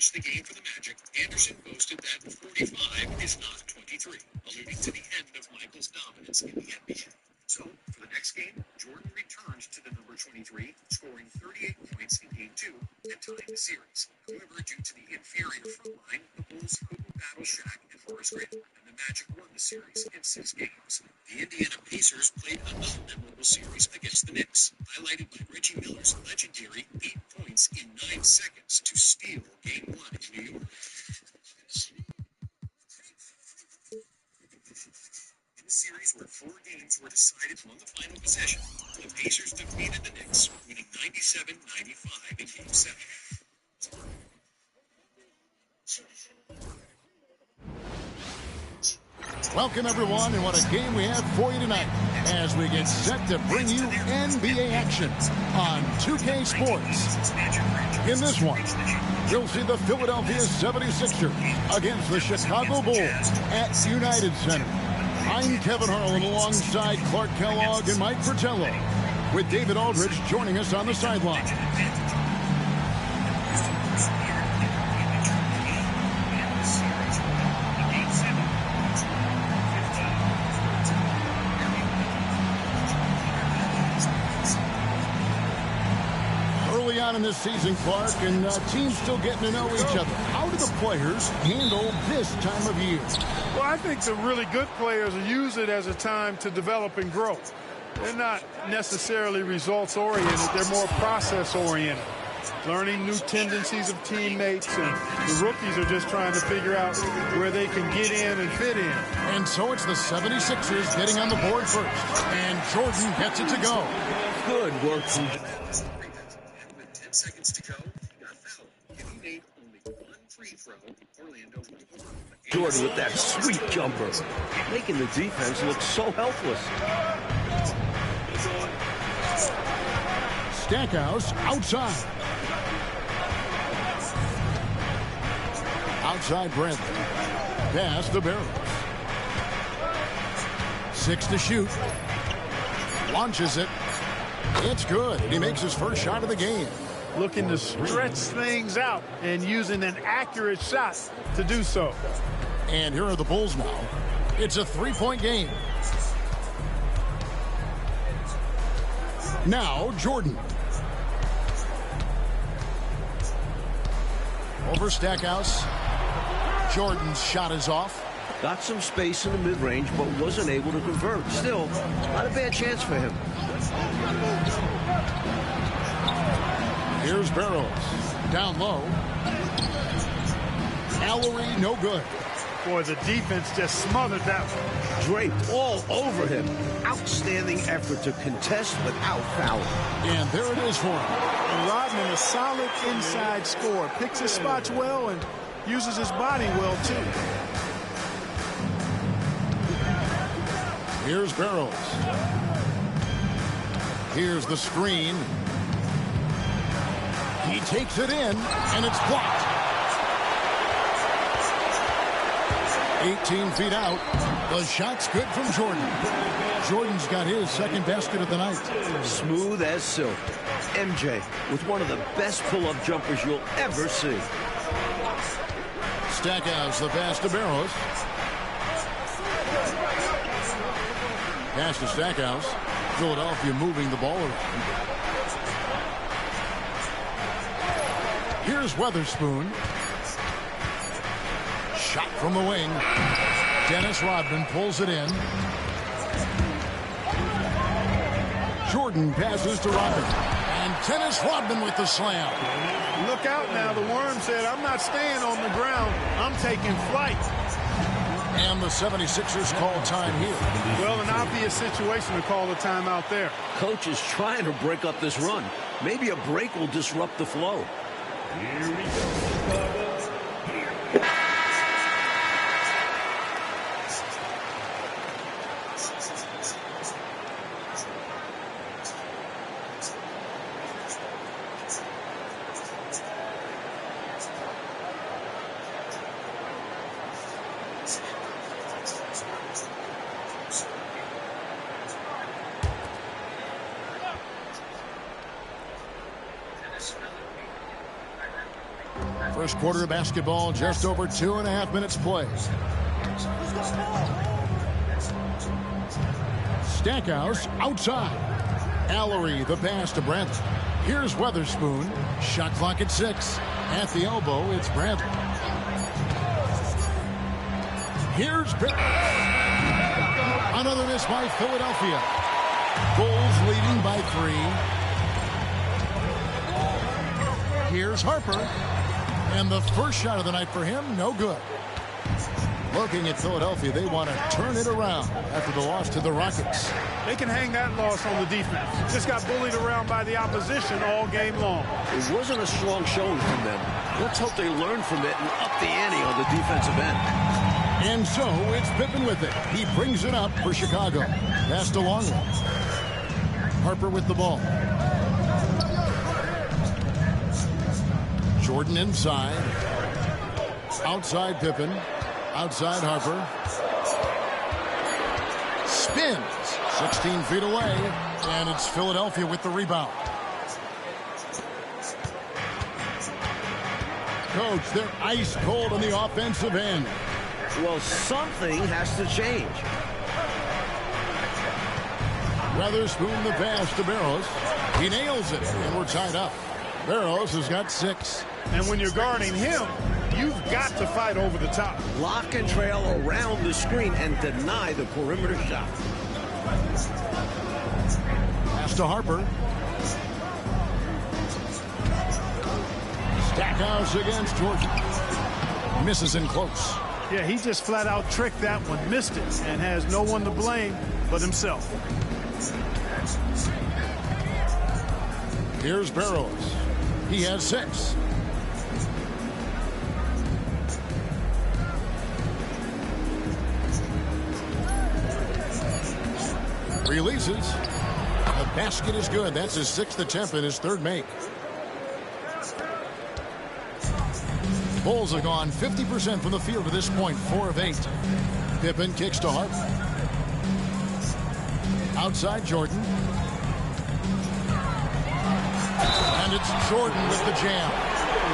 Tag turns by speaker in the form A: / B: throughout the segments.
A: finished the game for the Magic, Anderson boasted that 45 is not 23, alluding to the end of Michael's dominance in the NBA. So, for the next game, Jordan returned to the number 23, scoring 38 points in Game 2 and tying the series. However, due to the inferior front line, the Bulls couldn't battle Shaq and Horace Grant, and the Magic won the series in 6 games. The Indiana Pacers played another memorable series against the Knicks, highlighted by Reggie Miller's legendary 8 points in 9 seconds to steal Game 1 in New York. In a series where 4 games were decided on the final possession, the Pacers defeated the Knicks, winning 97-95 in Game 7.
B: Welcome, everyone, and what a game we have for you tonight as we get set to bring you NBA action on 2K Sports. In this one, you'll see the Philadelphia 76ers against the Chicago Bulls at United Center. I'm Kevin Harlan alongside Clark Kellogg and Mike Fratello, with David Aldridge joining us on the sideline. Early on in this season, Clark, and teams still getting to know each other. How do the players handle this time of year?
C: Well, I think the really good players use it as a time to develop and grow. They're not necessarily results-oriented. They're more process-oriented, learning new tendencies of teammates, and the rookies are just trying to figure out where they can get in and fit in.
B: And so it's the 76ers getting on the board first, and Jordan gets it to go.
D: Good work from
A: With 10 seconds to go, he got fouled. If he made only 1 free throw, Orlando went home.
D: Jordan with that sweet jumper, making the defense look so helpless.
B: Stackhouse outside. Outside Bradley. Pass the Barrows. 6 to shoot. Launches it. It's good. He makes his first shot of the game.
C: Looking to stretch things out and using an accurate shot to do so.
B: And here are the Bulls now. It's a 3-point game. Now, Jordan. Over Stackhouse. Jordan's shot is off.
D: Got some space in the mid-range, but wasn't able to convert. Still, not a bad chance for him.
B: Here's Barrows. Down low. Allery, no good.
C: Boy, the defense just smothered that one.
D: Draped all over him. Outstanding effort to contest without fouling.
B: And there it is for him.
C: And Rodman, a solid inside scorer. Picks his spots well and uses his body well, too.
B: Here's Barrows. Here's the screen. He takes it in, and it's blocked. 18 feet out. The shot's good from Jordan. Jordan's got his second basket of the night.
D: Smooth as silk. MJ with one of the best pull-up jumpers you'll ever see.
B: Stackhouse, the pass to Barrows. Pass to Stackhouse. Philadelphia moving the ball around. Here's Weatherspoon. Shot from the wing. Dennis Rodman pulls it in. Jordan passes to Rodman. And Dennis Rodman with the slam.
C: Look out now. The Worm said, I'm not staying on the ground. I'm taking flight.
B: And the 76ers call time here.
C: Well, an obvious situation to call the timeout there.
D: Coach is trying to break up this run. Maybe a break will disrupt the flow.
E: Here we go.
B: First quarter of basketball, just over 2.5 minutes played. Stackhouse outside. Allery, the pass to Brantley. Here's Weatherspoon. Shot clock at 6. At the elbow, it's Brantley. Here's another miss by Philadelphia. Bulls leading by 3. Here's Harper. And the first shot of the night for him, no good. Looking at Philadelphia, they want to turn it around after the loss to the Rockets.
C: They can hang that loss on the defense. Just got bullied around by the opposition all game long.
D: It wasn't a strong showing from them. Let's hope they learn from it and up the ante on the defensive end.
B: And so it's Pippen with it. He brings it up for Chicago. Passed a long one. Harper with the ball. Jordan inside. Outside Pippen. Outside Harper. Spins 16 feet away, and it's Philadelphia with the rebound. Coach, they're ice cold on the offensive end.
D: Well, something has to change.
B: Weatherspoon the pass to Barrows. He nails it, and we're tied up. Barrows has got 6.
C: And when you're guarding him, you've got to fight over the top.
D: Lock and trail around the screen and deny the perimeter shot.
B: Pass to Harper. Stackhouse against Jordan. Misses in close.
C: Yeah, he just flat out tricked that one, missed it, and has no one to blame but himself.
B: Here's Barrows. He has 6. Releases. The basket is good. That's his 6th attempt and his 3rd make. Bulls have gone 50% from the field to this point, 4 of 8. Pippen kicks to Harper. Outside Jordan. And it's Jordan with the jam.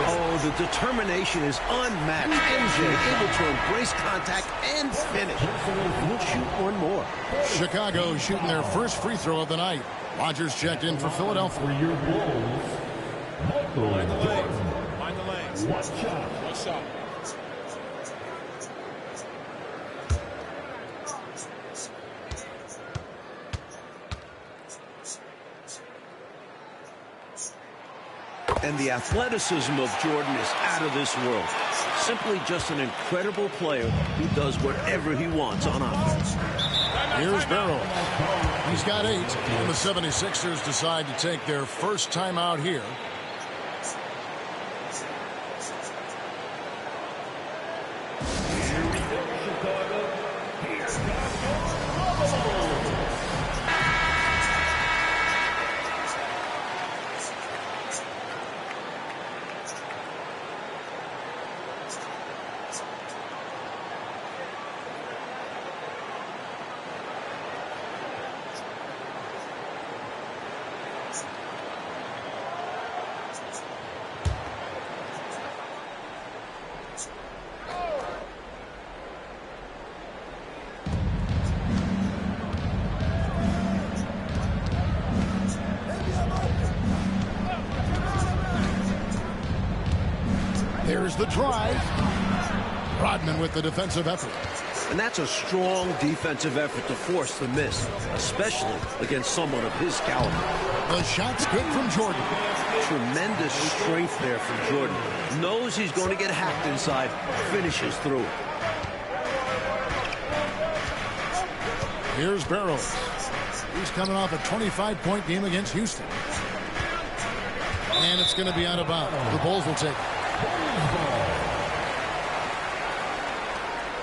D: Oh, the determination is unmatched. MJ able to embrace contact and finish. We'll shoot one more.
B: Chicago shooting their first free throw of the night. Rogers checked in for Philadelphia.
E: For your Bulls, Michael Jordan.
C: Mind the legs.
E: One shot.
C: One shot.
D: And the athleticism of Jordan is out of this world. Simply just an incredible player who does whatever he wants on offense.
B: Here's Barrows. He's got 8. And the 76ers decide to take their first timeout here.
E: Here we go, Chicago. Here comes trouble.
B: Here's the drive. Rodman with the defensive effort.
D: And that's a strong defensive effort to force the miss, especially against someone of his caliber.
B: The shot's good from Jordan.
D: Tremendous strength there from Jordan. Knows he's going to get hacked inside, finishes through it.
B: Here's Barrows. He's coming off a 25-point game against Houston. And it's going to be out of bounds. The Bulls will take it.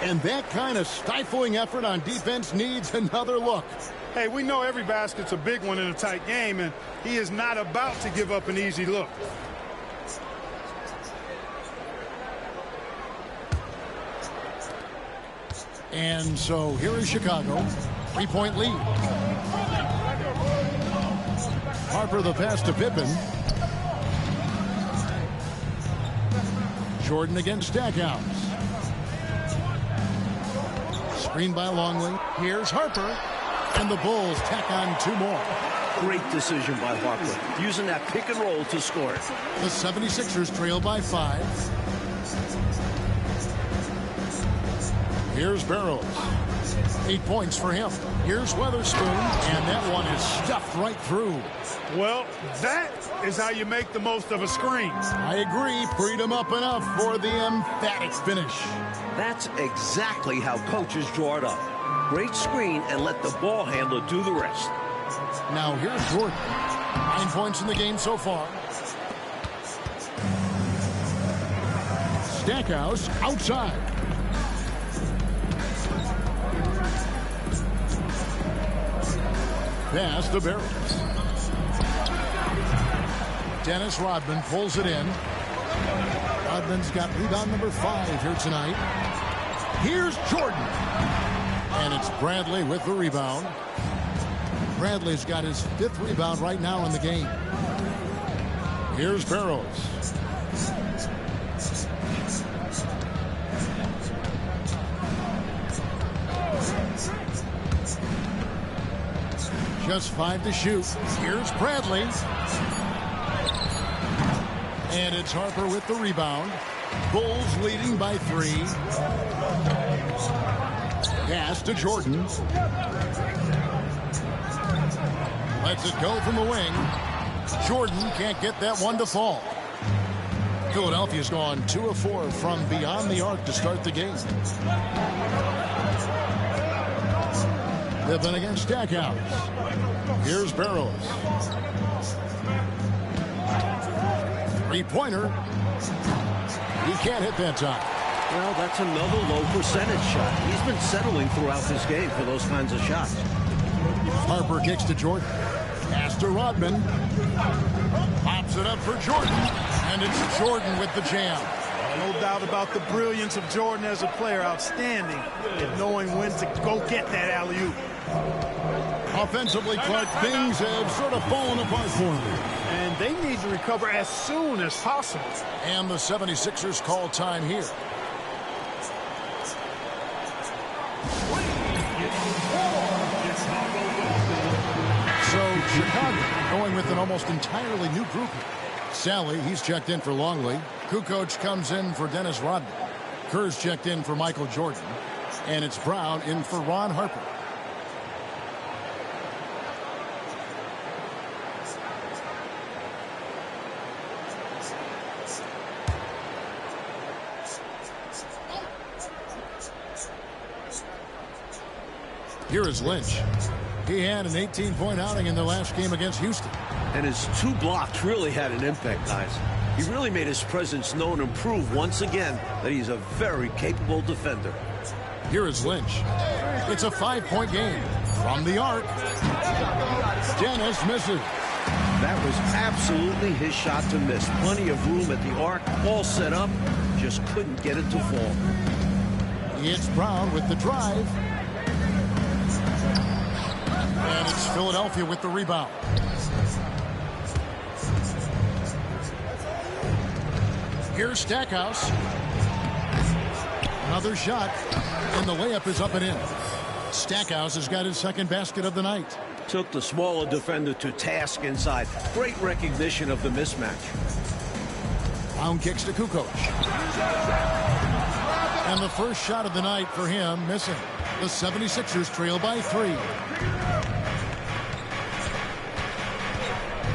B: And that kind of stifling effort on defense needs another look.
C: Hey, we know every basket's a big one in a tight game, and he is not about to give up an easy look.
B: And so here is Chicago. 3-point lead. Harper the pass to Pippen. Jordan against Stackhouse. Screen by Longley. Here's Harper. And the Bulls tack on 2 more.
D: Great decision by Harper, using that pick and roll to score it.
B: The 76ers trail by 5. Here's Barrows. 8 points for him. Here's Weatherspoon, and that one is stuffed right through.
C: Well, that is how you make the most of a screen.
B: I agree. Freed him up enough for the emphatic finish.
D: That's exactly how coaches draw it up. Great screen and let the ball handler do the rest.
B: Now here's Jordan. 9 points in the game so far. Stackhouse outside. Pass to Barrows. Dennis Rodman pulls it in. Rodman's got rebound number 5 here tonight. Here's Jordan. And it's Bradley with the rebound. Bradley's got his 5th rebound right now in the game. Here's Barrows. Just 5 to shoot. Here's Bradley. And it's Harper with the rebound. Bulls leading by 3. Pass to Jordan. Lets it go from the wing. Jordan can't get that one to fall. Philadelphia's gone 2 of 4 from beyond the arc to start the game. They've been against Stackhouse. Here's Barrows. 3-pointer. He can't hit that time.
D: Well, that's another low percentage shot. He's been settling throughout this game for those kinds of shots.
B: Harper kicks to Jordan. Pass to Rodman. Pops it up for Jordan. And it's Jordan with the jam.
C: No doubt about the brilliance of Jordan as a player. Outstanding at knowing when to go get that alley-oop.
B: Offensively, Clark, things have sort of fallen apart for him.
C: And they need to recover as soon as possible.
B: And the 76ers call time here. So Chicago going with an almost entirely new group. Sally, he's checked in for Longley. Kukoc comes in for Dennis Rodman. Kerr's checked in for Michael Jordan. And it's Brown in for Ron Harper. Here is Lynch. He had an 18-point outing in the last game against Houston.
D: And his 2 blocks really had an impact, guys. He really made his presence known and proved once again that he's a very capable defender.
B: Here is Lynch. It's a 5-point game. From the arc. Dennis misses.
D: That was absolutely his shot to miss. Plenty of room at the arc, all set up, just couldn't get it to fall.
B: It's Brown with the drive. And it's Philadelphia with the rebound. Here's Stackhouse. Another shot, and the layup is up and in. Stackhouse has got his 2nd basket of the night.
D: Took the smaller defender to task inside. Great recognition of the mismatch.
B: Brown kicks to Kukoc. And the first shot of the night for him missing. The 76ers trail by 3.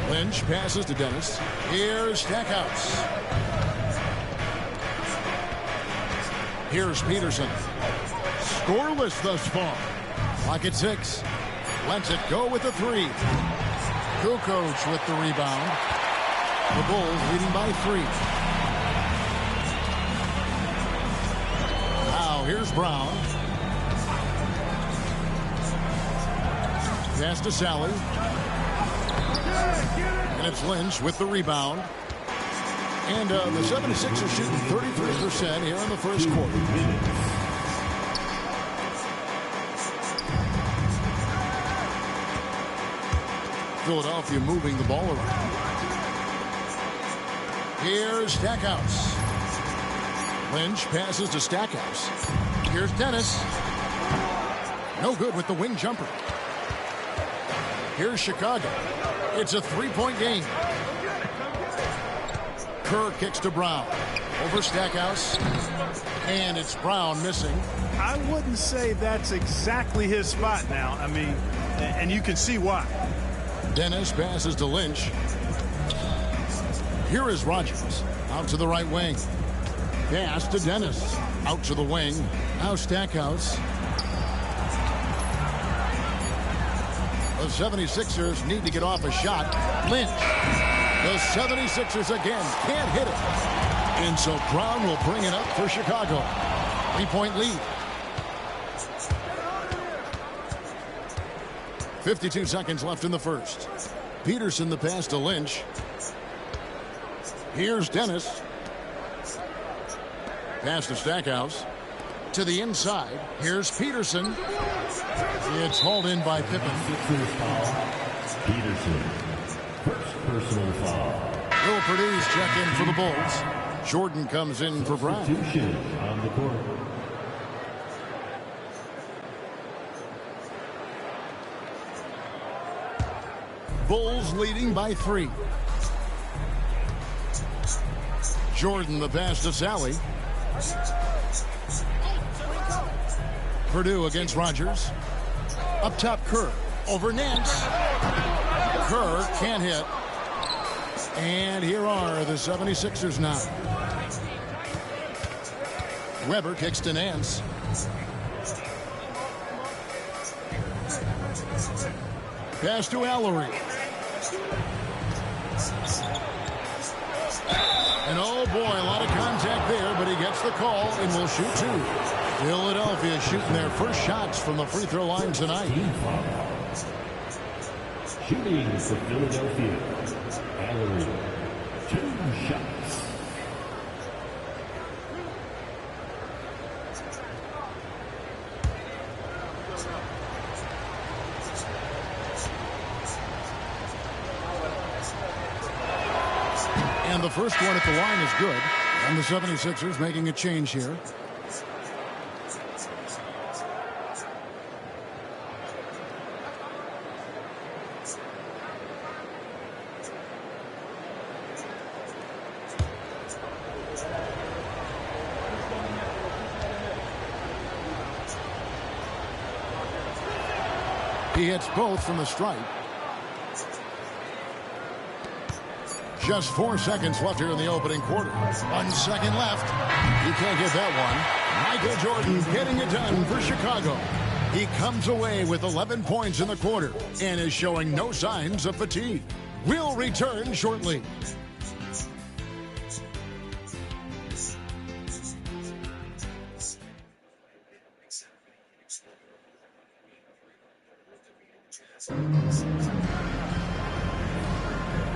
B: Lynch passes to Dennis. Here's Stackhouse. Here's Peterson. Scoreless thus far. Clock at 6. Lets it go with the 3. Kukoc with the rebound. The Bulls leading by 3. Now here's Brown. Pass to Sally. And it's Lynch with the rebound. And the 76ers shooting 33% here in the first quarter. Philadelphia moving the ball around. Here's Stackhouse. Lynch passes to Stackhouse. Here's Dennis. No good with the wing jumper. Here's Chicago. It's a three-point game. Kerr kicks to Brown. Over Stackhouse. And it's Brown missing.
C: I wouldn't say that's exactly his spot now. I mean, and you can see why.
B: Dennis passes to Lynch. Here is Rogers. Out to the right wing. Pass to Dennis. Out to the wing. Now Stackhouse. The 76ers need to get off a shot. Lynch. The 76ers again can't hit it. And so Brown will bring it up for Chicago. 3-point lead. 52 seconds left in the first. Peterson the pass to Lynch. Here's Dennis. Pass to Stackhouse. To the inside. Here's Peterson. It's hauled in by Pippen.
E: Peterson. First personal foul.
B: Will Purdue's check in for the Bulls. Jordan comes in for Brown.
E: Substitution on the court.
B: Bulls leading by 3. Jordan the pass to Sally. Purdue against Rogers. Up top Kerr. Over Nance. Kerr can't hit. And here are the 76ers now. Weber kicks to Nance. Pass to Allery. And oh boy, a lot of contact there, but he gets the call and will shoot 2. Philadelphia shooting their first shots from the free throw line tonight.
E: Shooting for Philadelphia. Allery. 2 shots.
B: And the first one at the line is good. And the 76ers making a change here. He hits both from the stripe. Just 4 seconds left here in the opening quarter. 1 second left. He can't get that one. Michael Jordan getting it done for Chicago. He comes away with 11 points in the quarter and is showing no signs of fatigue. We'll return shortly.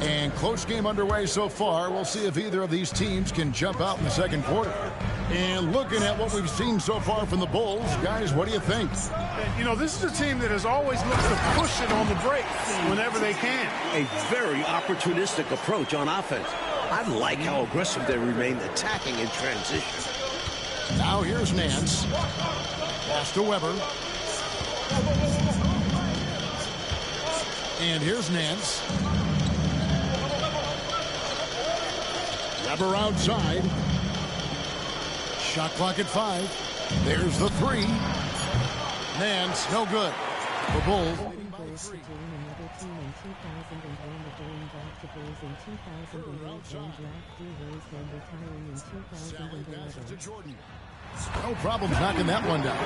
B: And close game underway so far. We'll see if either of these teams can jump out in the second quarter. And looking at what we've seen so far from the Bulls, guys, what do you think?
C: You know, this is a team that has always looked to push it on the break whenever they can.
D: A very opportunistic approach on offense. I like how aggressive they remain attacking in transition.
B: Now here's Nance. Pass to Weber. And here's Nance. Weber outside. Shot clock at 5. There's the 3. Nance, no good. The Bulls. To Jordan. No problems knocking that one down.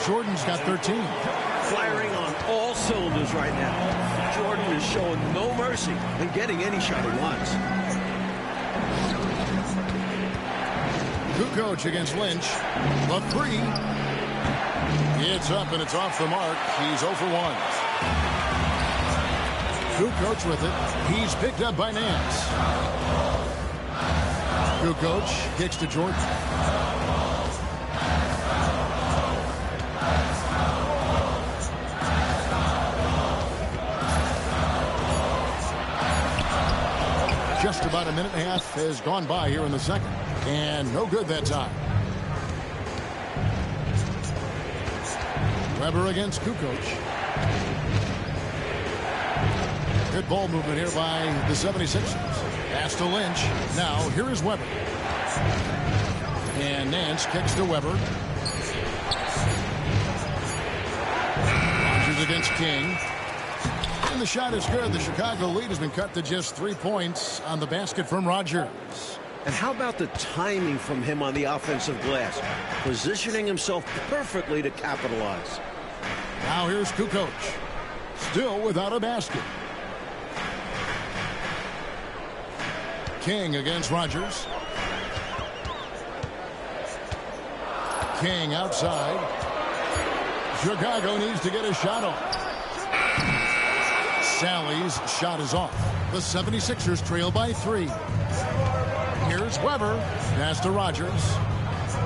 B: Jordan's got 13.
D: Firing on all cylinders right now. Jordan is showing no mercy in getting any shot he wants.
B: Kukoc against Lynch. The 3. It's up and it's off the mark. He's 0 for 1. Kukoc with it. He's picked up by Nance. Kukoc kicks to Jordan. Just about a minute and a half has gone by here in the second. And no good that time. Weber against Kukoc. Good ball movement here by the 76ers. Pass to Lynch. Now here is Weber. And Nance kicks to Weber. Rogers against King. And the shot is good. The Chicago lead has been cut to just 3 points on the basket from Rogers.
D: And how about the timing from him on the offensive glass? Positioning himself perfectly to capitalize.
B: Now here's Kukoc. Still without a basket. King against Rogers. King outside. Chicago needs to get a shot off. Sally's shot is off. The 76ers trail by 3. Here's Weber. Pass to Rogers.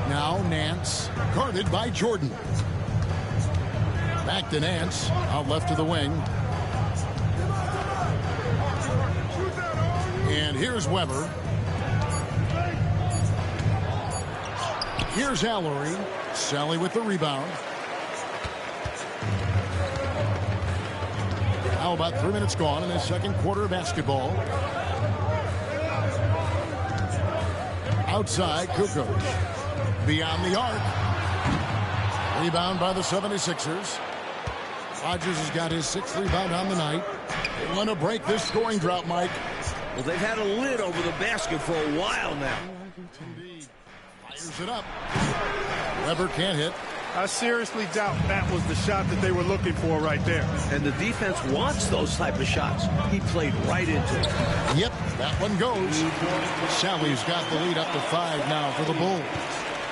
B: Now Nance. Guarded by Jordan. Back to Nance. Out left to the wing. And here's Weber. Here's Allery. Sally with the rebound. Now about 3 minutes gone in the second quarter of basketball. Outside, Kukoc. Beyond the arc. Rebound by the 76ers. Rogers has got his 6th rebound on the night. They want to break this scoring drought, Mike.
D: Well, they've had a lid over the basket for a while now.
B: Fires it up. Weber can't hit.
C: I seriously doubt that was the shot that they were looking for right there.
D: And the defense wants those type of shots. He played right into it.
B: Yep, that one goes. Sally's got the lead up to 5 now for the Bulls.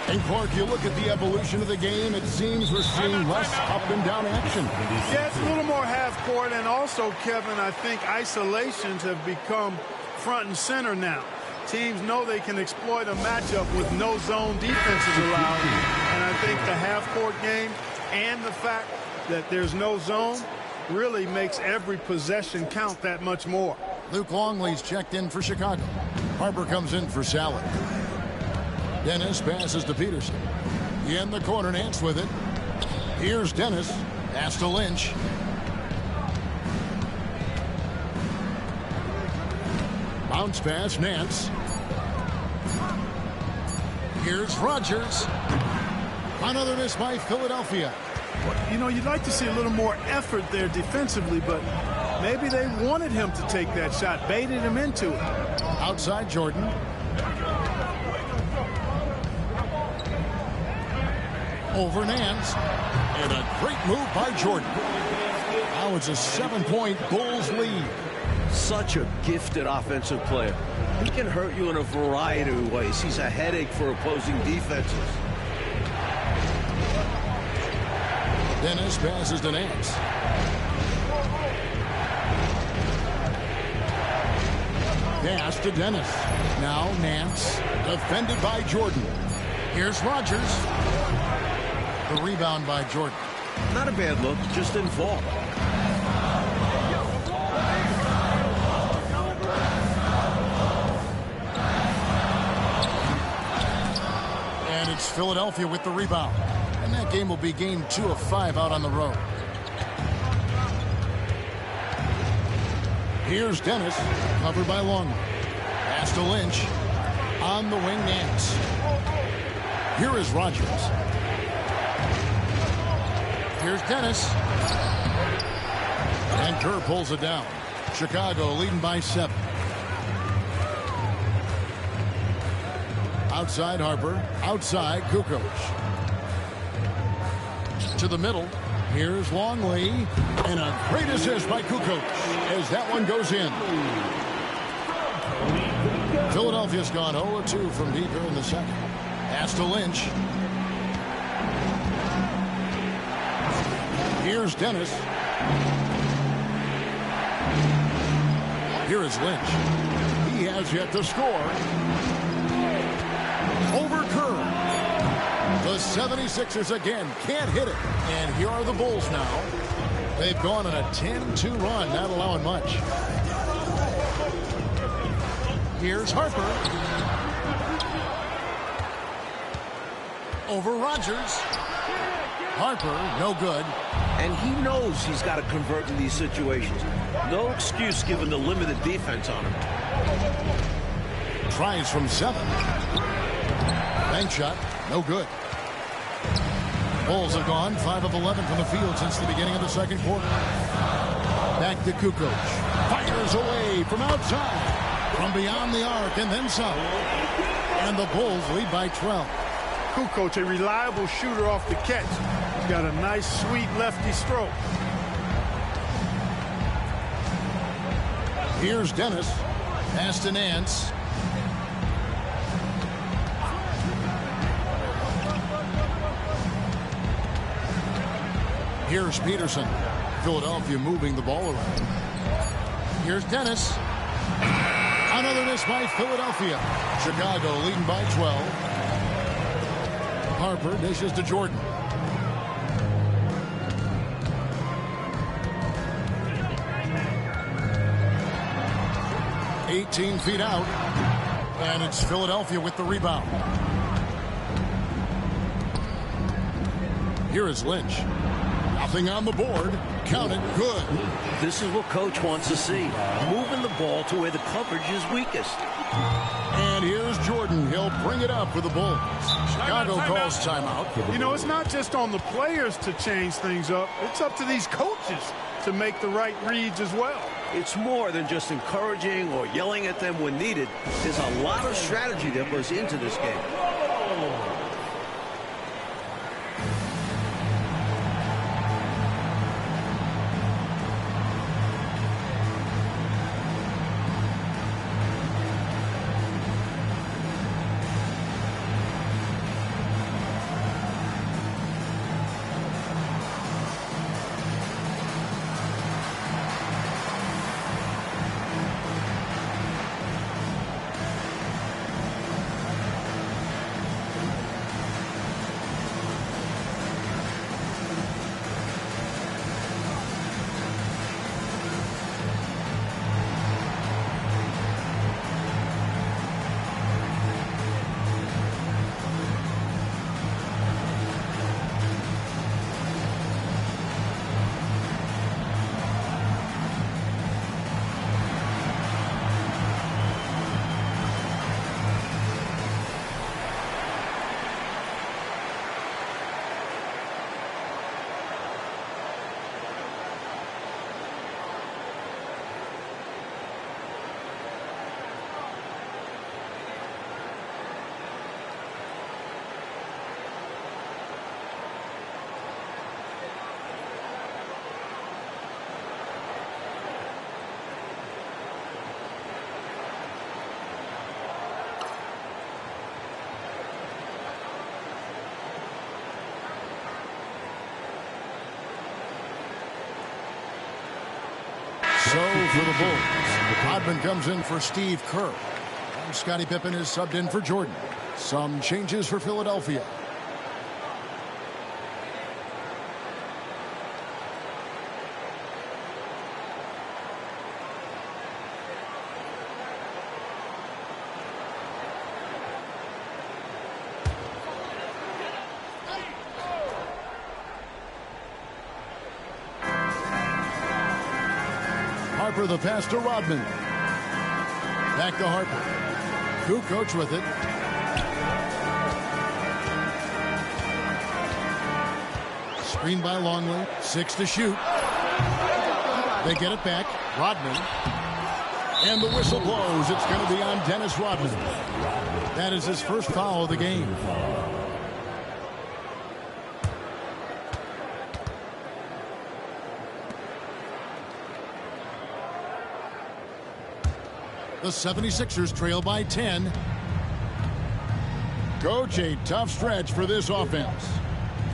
B: And Clark, you look at the evolution of the game, it seems we're seeing less up and down action.
C: Yeah, it's a little more half court, and also, Kevin, I think isolations have become front and center now. Teams know they can exploit a matchup with no zone defenses allowed. And I think the half-court game and the fact that there's no zone really makes every possession count that much more.
B: Luke Longley's checked in for Chicago. Harper comes in for Sally. Dennis passes to Peterson. In the corner, Nance with it. Here's Dennis. Pass to Lynch. Bounce pass, Nance. Here's Rogers. Another miss by Philadelphia.
C: You know, you'd like to see a little more effort there defensively, but maybe they wanted him to take that shot, baited him into it.
B: Outside Jordan. Over Nance. And a great move by Jordan. Now it's a 7-point Bulls lead.
D: Such a gifted offensive player. He can hurt you in a variety of ways. He's a headache for opposing defenses.
B: Dennis passes to Nance. Pass to Dennis. Now Nance. Defended by Jordan. Here's Rogers. The rebound by Jordan.
D: Not a bad look, just didn't fall.
B: And it's Philadelphia with the rebound. And that game will be game 2 of 5 out on the road. Here's Dennis, covered by Longley. Pass to Lynch. On the wing, Nance. Here is Rogers. Here's Dennis. And Kerr pulls it down. Chicago leading by 7. Outside Harper. Outside Kukoc. To the middle. Here's Longley. And a great assist by Kukoc as that one goes in. Philadelphia's gone 0-2 from deep here in the second. Pass to Lynch. Here's Dennis. Here is Lynch. He has yet to score. Over Kerr. The 76ers again can't hit it. And here are the Bulls now. They've gone on a 10-2 run, not allowing much. Here's Harper. Over Rogers. Harper, no good.
D: And he knows he's got to convert in these situations. No excuse given the limited defense on him.
B: Tries from 7. Bank shot, no good. Bulls have gone 5 of 11 from the field since the beginning of the second quarter. Back to Kukoc. Fires away from outside. From beyond the arc and then some. And the Bulls lead by 12.
C: Kukoc, a reliable shooter off the catch. He's got a nice, sweet lefty stroke.
B: Here's Dennis. Pass to Nance. Here's Peterson. Philadelphia moving the ball around. Here's Dennis. Another miss by Philadelphia. Chicago leading by 12. Harper dishes to Jordan. "18 feet out. And it's Philadelphia with the rebound. Here is Lynch. Nothing on the board. Count it. Good.
D: This is what Coach wants to see. Moving the ball to where the coverage is weakest.
B: And here's Jordan. He'll bring it up for the Bulls. Chicago calls timeout.
C: You know, it's not just on the players to change things up. It's up to these coaches to make the right reads as well.
D: It's more than just encouraging or yelling at them when needed. There's a lot of strategy that goes into this game.
B: So for the Bulls, Rodman comes in for Steve Kerr. And Scottie Pippen is subbed in for Jordan. Some changes for Philadelphia. Harper the pass to Rodman. Back to Harper. Kukoc with it. Screen by Longley. 6 to shoot. They get it back. Rodman. And the whistle blows. It's going to be on Dennis Rodman. That is his first foul of the game. The 76ers trail by 10. Coach, a tough stretch for this offense.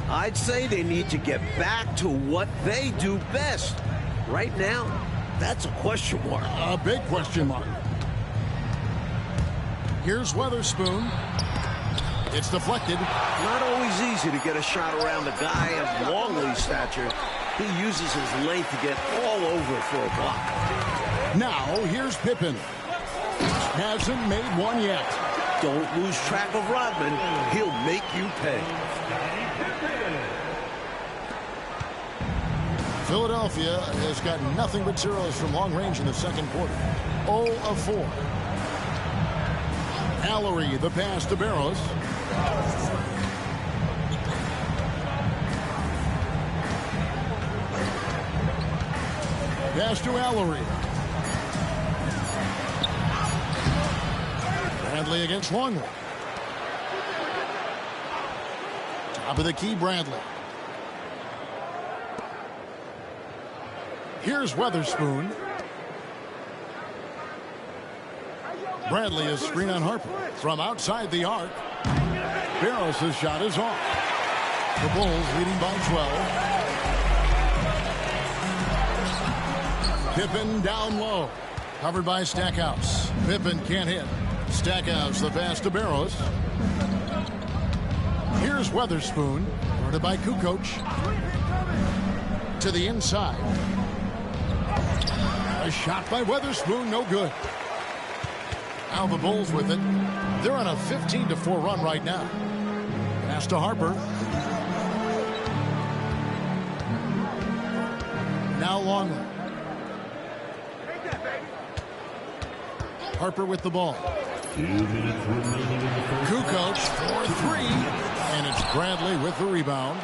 D: I'd say they need to get back to what they do best. Right now, that's a question mark.
B: A big question mark. Here's Weatherspoon. It's deflected.
D: Not always easy to get a shot around a guy of Longley's stature. He uses his length to get all over for a block.
B: Now, here's Pippen. Hasn't made one yet.
D: Don't lose track of Rodman. He'll make you pay.
B: Philadelphia has got nothing but zeros from long range in the second quarter. 0 of 4. Allery, the pass to Barrows. Pass to Allery. Bradley against Longley. Top of the key, Bradley. Here's Weatherspoon. Bradley is screen on Harper. From outside the arc. Barrows' shot is off. The Bulls leading by 12. Pippen down low. Covered by Stackhouse. Pippen can't hit. Stackhouse the pass to Barrows. Here's Weatherspoon. Guarded by Kukoc. To the inside. A shot by Weatherspoon, no good. Now the Bulls with it. They're on a 15-4 run right now. Pass to Harper. Now Longley. Harper with the ball.
E: 2 minutes remaining in the first.
B: Kukoc for 3. And it's Bradley with the rebound.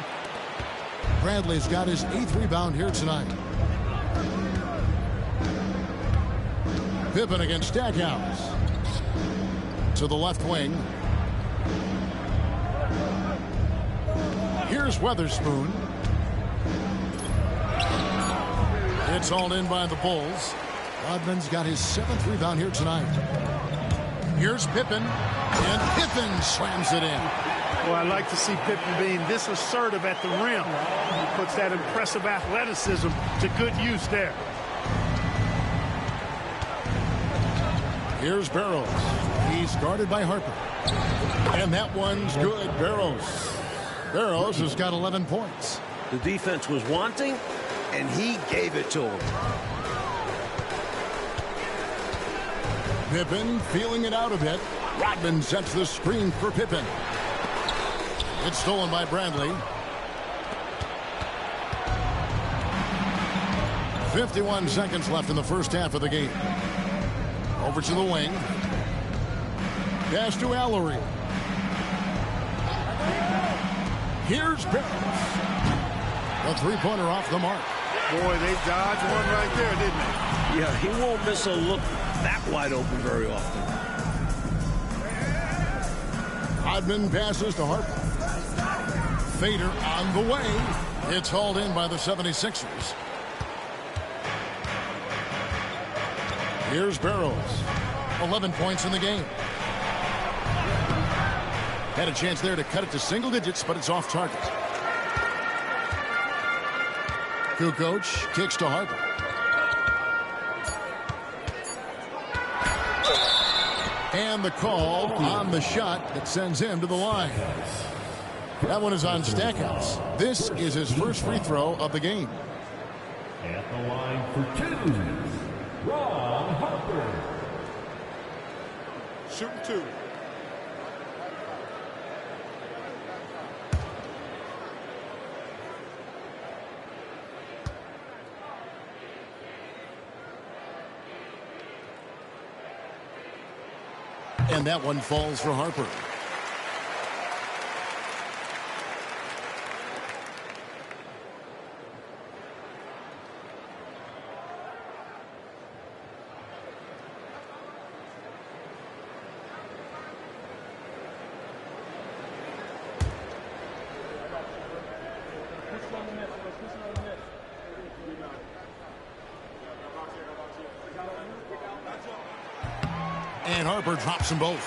B: Bradley's got his 8th rebound here tonight. Pippen against Stackhouse. To the left wing. Here's Weatherspoon. It's all in by the Bulls. Rodman's got his 7th rebound here tonight. Here's Pippen. And Pippen slams it in.
C: Well, I like to see Pippen being this assertive at the rim. He puts that impressive athleticism to good use there.
B: Here's Barrows. He's guarded by Harper. And that one's good. Barrows has got 11 points.
D: The defense was wanting, and he gave it to him.
B: Pippen feeling it out a bit. Rodman sets the screen for Pippen. It's stolen by Bradley. 51 seconds left in the first half of the game. Over to the wing. Pass to Allery. Here's Barrows. A three-pointer off the mark.
C: Boy, they dodged one right there, didn't they?
D: Yeah, he won't miss a look that wide open very often.
B: Rodman passes to Harper. Fader on the way. It's hauled in by the 76ers. Here's Barrows. 11 points in the game. Had a chance there to cut it to single digits, but it's off target. Kukoc kicks to Harper. And the call on the shot that sends him to the line. That one is on Stackhouse. This is his first free throw of the game.
E: At the line for 2, Ron Harper.
C: Shooting 2.
B: And that one falls for Harper. And Harper drops them both.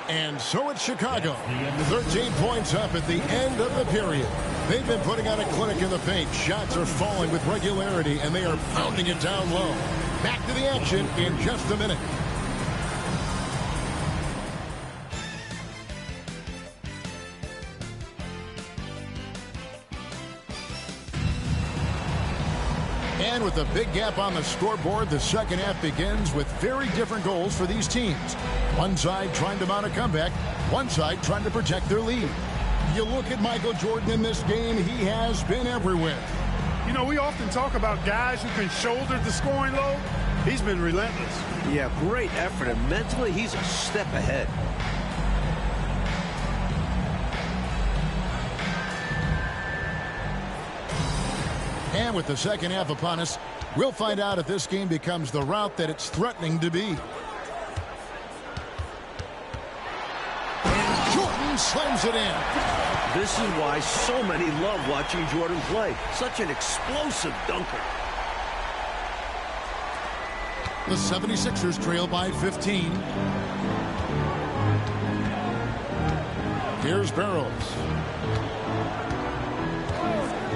B: And so it's Chicago. 13 points up at the end of the period. They've been putting on a clinic in the paint. Shots are falling with regularity, and they are pounding it down low. Back to the action in just a minute. And with a big gap on the scoreboard, the second half begins with very different goals for these teams. One side trying to mount a comeback, one side trying to protect their lead. You look at Michael Jordan in this game, he has been everywhere.
C: You know, we often talk about guys who can shoulder the scoring load. He's been relentless.
D: Yeah, great effort, and mentally he's a step ahead.
B: And with the second half upon us, we'll find out if this game becomes the route that it's threatening to be. And Jordan slams it in.
D: This is why so many love watching Jordan play. Such an explosive dunker.
B: The 76ers trail by 15. Here's Barrows.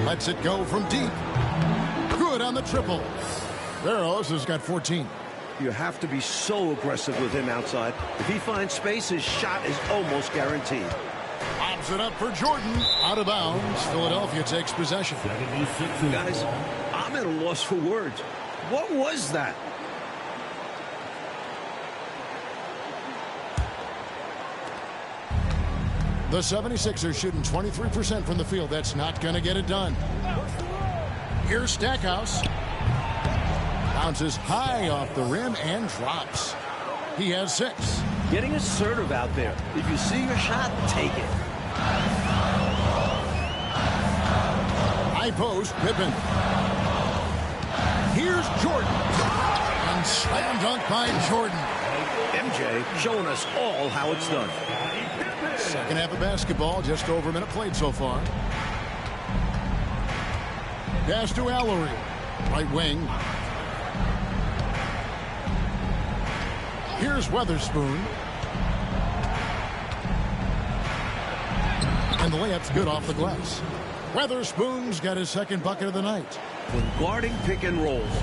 B: Lets it go from deep. Good on the triple. Barrows has got 14.
D: You have to be so aggressive with him outside. If he finds space, his shot is almost guaranteed.
B: Lobs it up for Jordan. Out of bounds. Philadelphia takes possession.
D: Guys, I'm at a loss for words. What was that?
B: The 76ers shooting 23% from the field. That's not going to get it done. Here's Stackhouse. Bounces high off the rim and drops. He has 6.
D: Getting assertive out there. If you see your shot, take it.
B: High post, Pippen. Here's Jordan. And slam dunk by Jordan.
D: MJ showing us all how it's done.
B: Second half of basketball, just over a minute played so far. Pass to Allery. Right wing. Here's Weatherspoon. And the layup's good off the glass. Weatherspoon's got his second bucket of the night.
D: When guarding pick and rolls,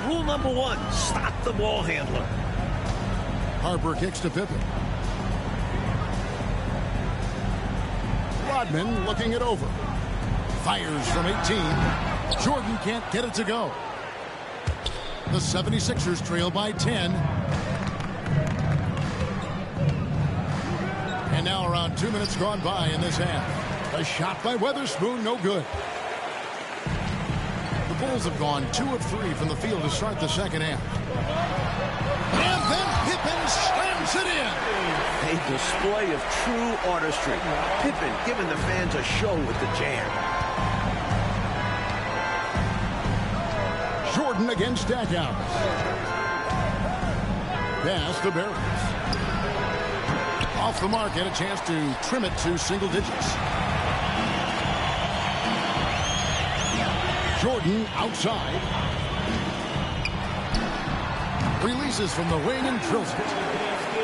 D: rule number 1, stop the ball handler.
B: Harper kicks to Pippen. Rodman looking it over. Fires from 18. Jordan can't get it to go. The 76ers trail by 10. And now around 2 minutes gone by in this half. A shot by Weatherspoon, no good. The Bulls have gone 2 of 3 from the field to start the second half. And then Pippen slams it in.
D: A display of true artistry. Pippen giving the fans a show with the jam.
B: Jordan against Stackhouse. Pass to Barrows. Off the mark, and a chance to trim it to single digits. Jordan outside. Releases from the wing and drills it.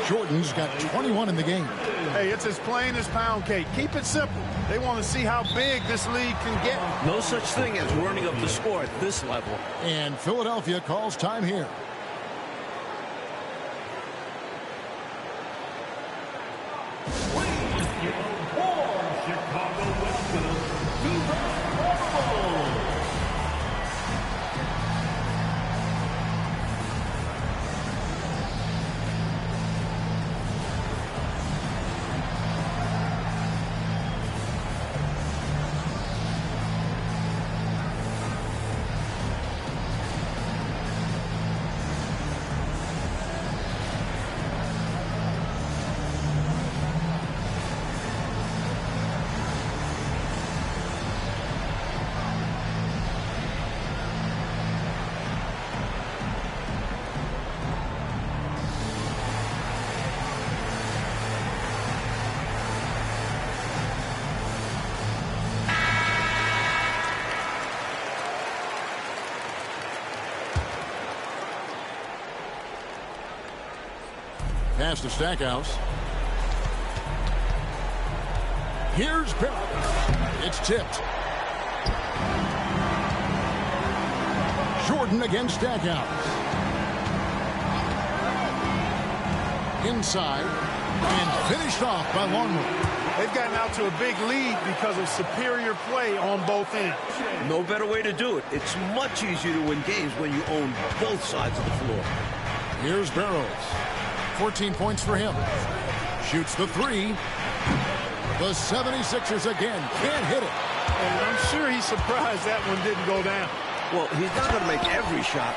B: Jordan's got 21 in the game.
C: Hey, it's as plain as pound cake. Keep it simple. They want to see how big this league can get.
D: No such thing as running up the score at this level.
B: And Philadelphia calls time here.
E: Chicago West Coast to the Bulls.
B: Pass to Stackhouse. Here's Barrows. It's tipped. Jordan against Stackhouse. Inside. And finished off by Longwood.
C: They've gotten out to a big lead because of superior play on both ends.
D: No better way to do it. It's much easier to win games when you own both sides of the floor.
B: Here's Barrows. 14 points for him. Shoots the three. The 76ers again can't hit it.
C: And I'm sure he's surprised that one didn't go down.
D: Well, he's not going to make every shot,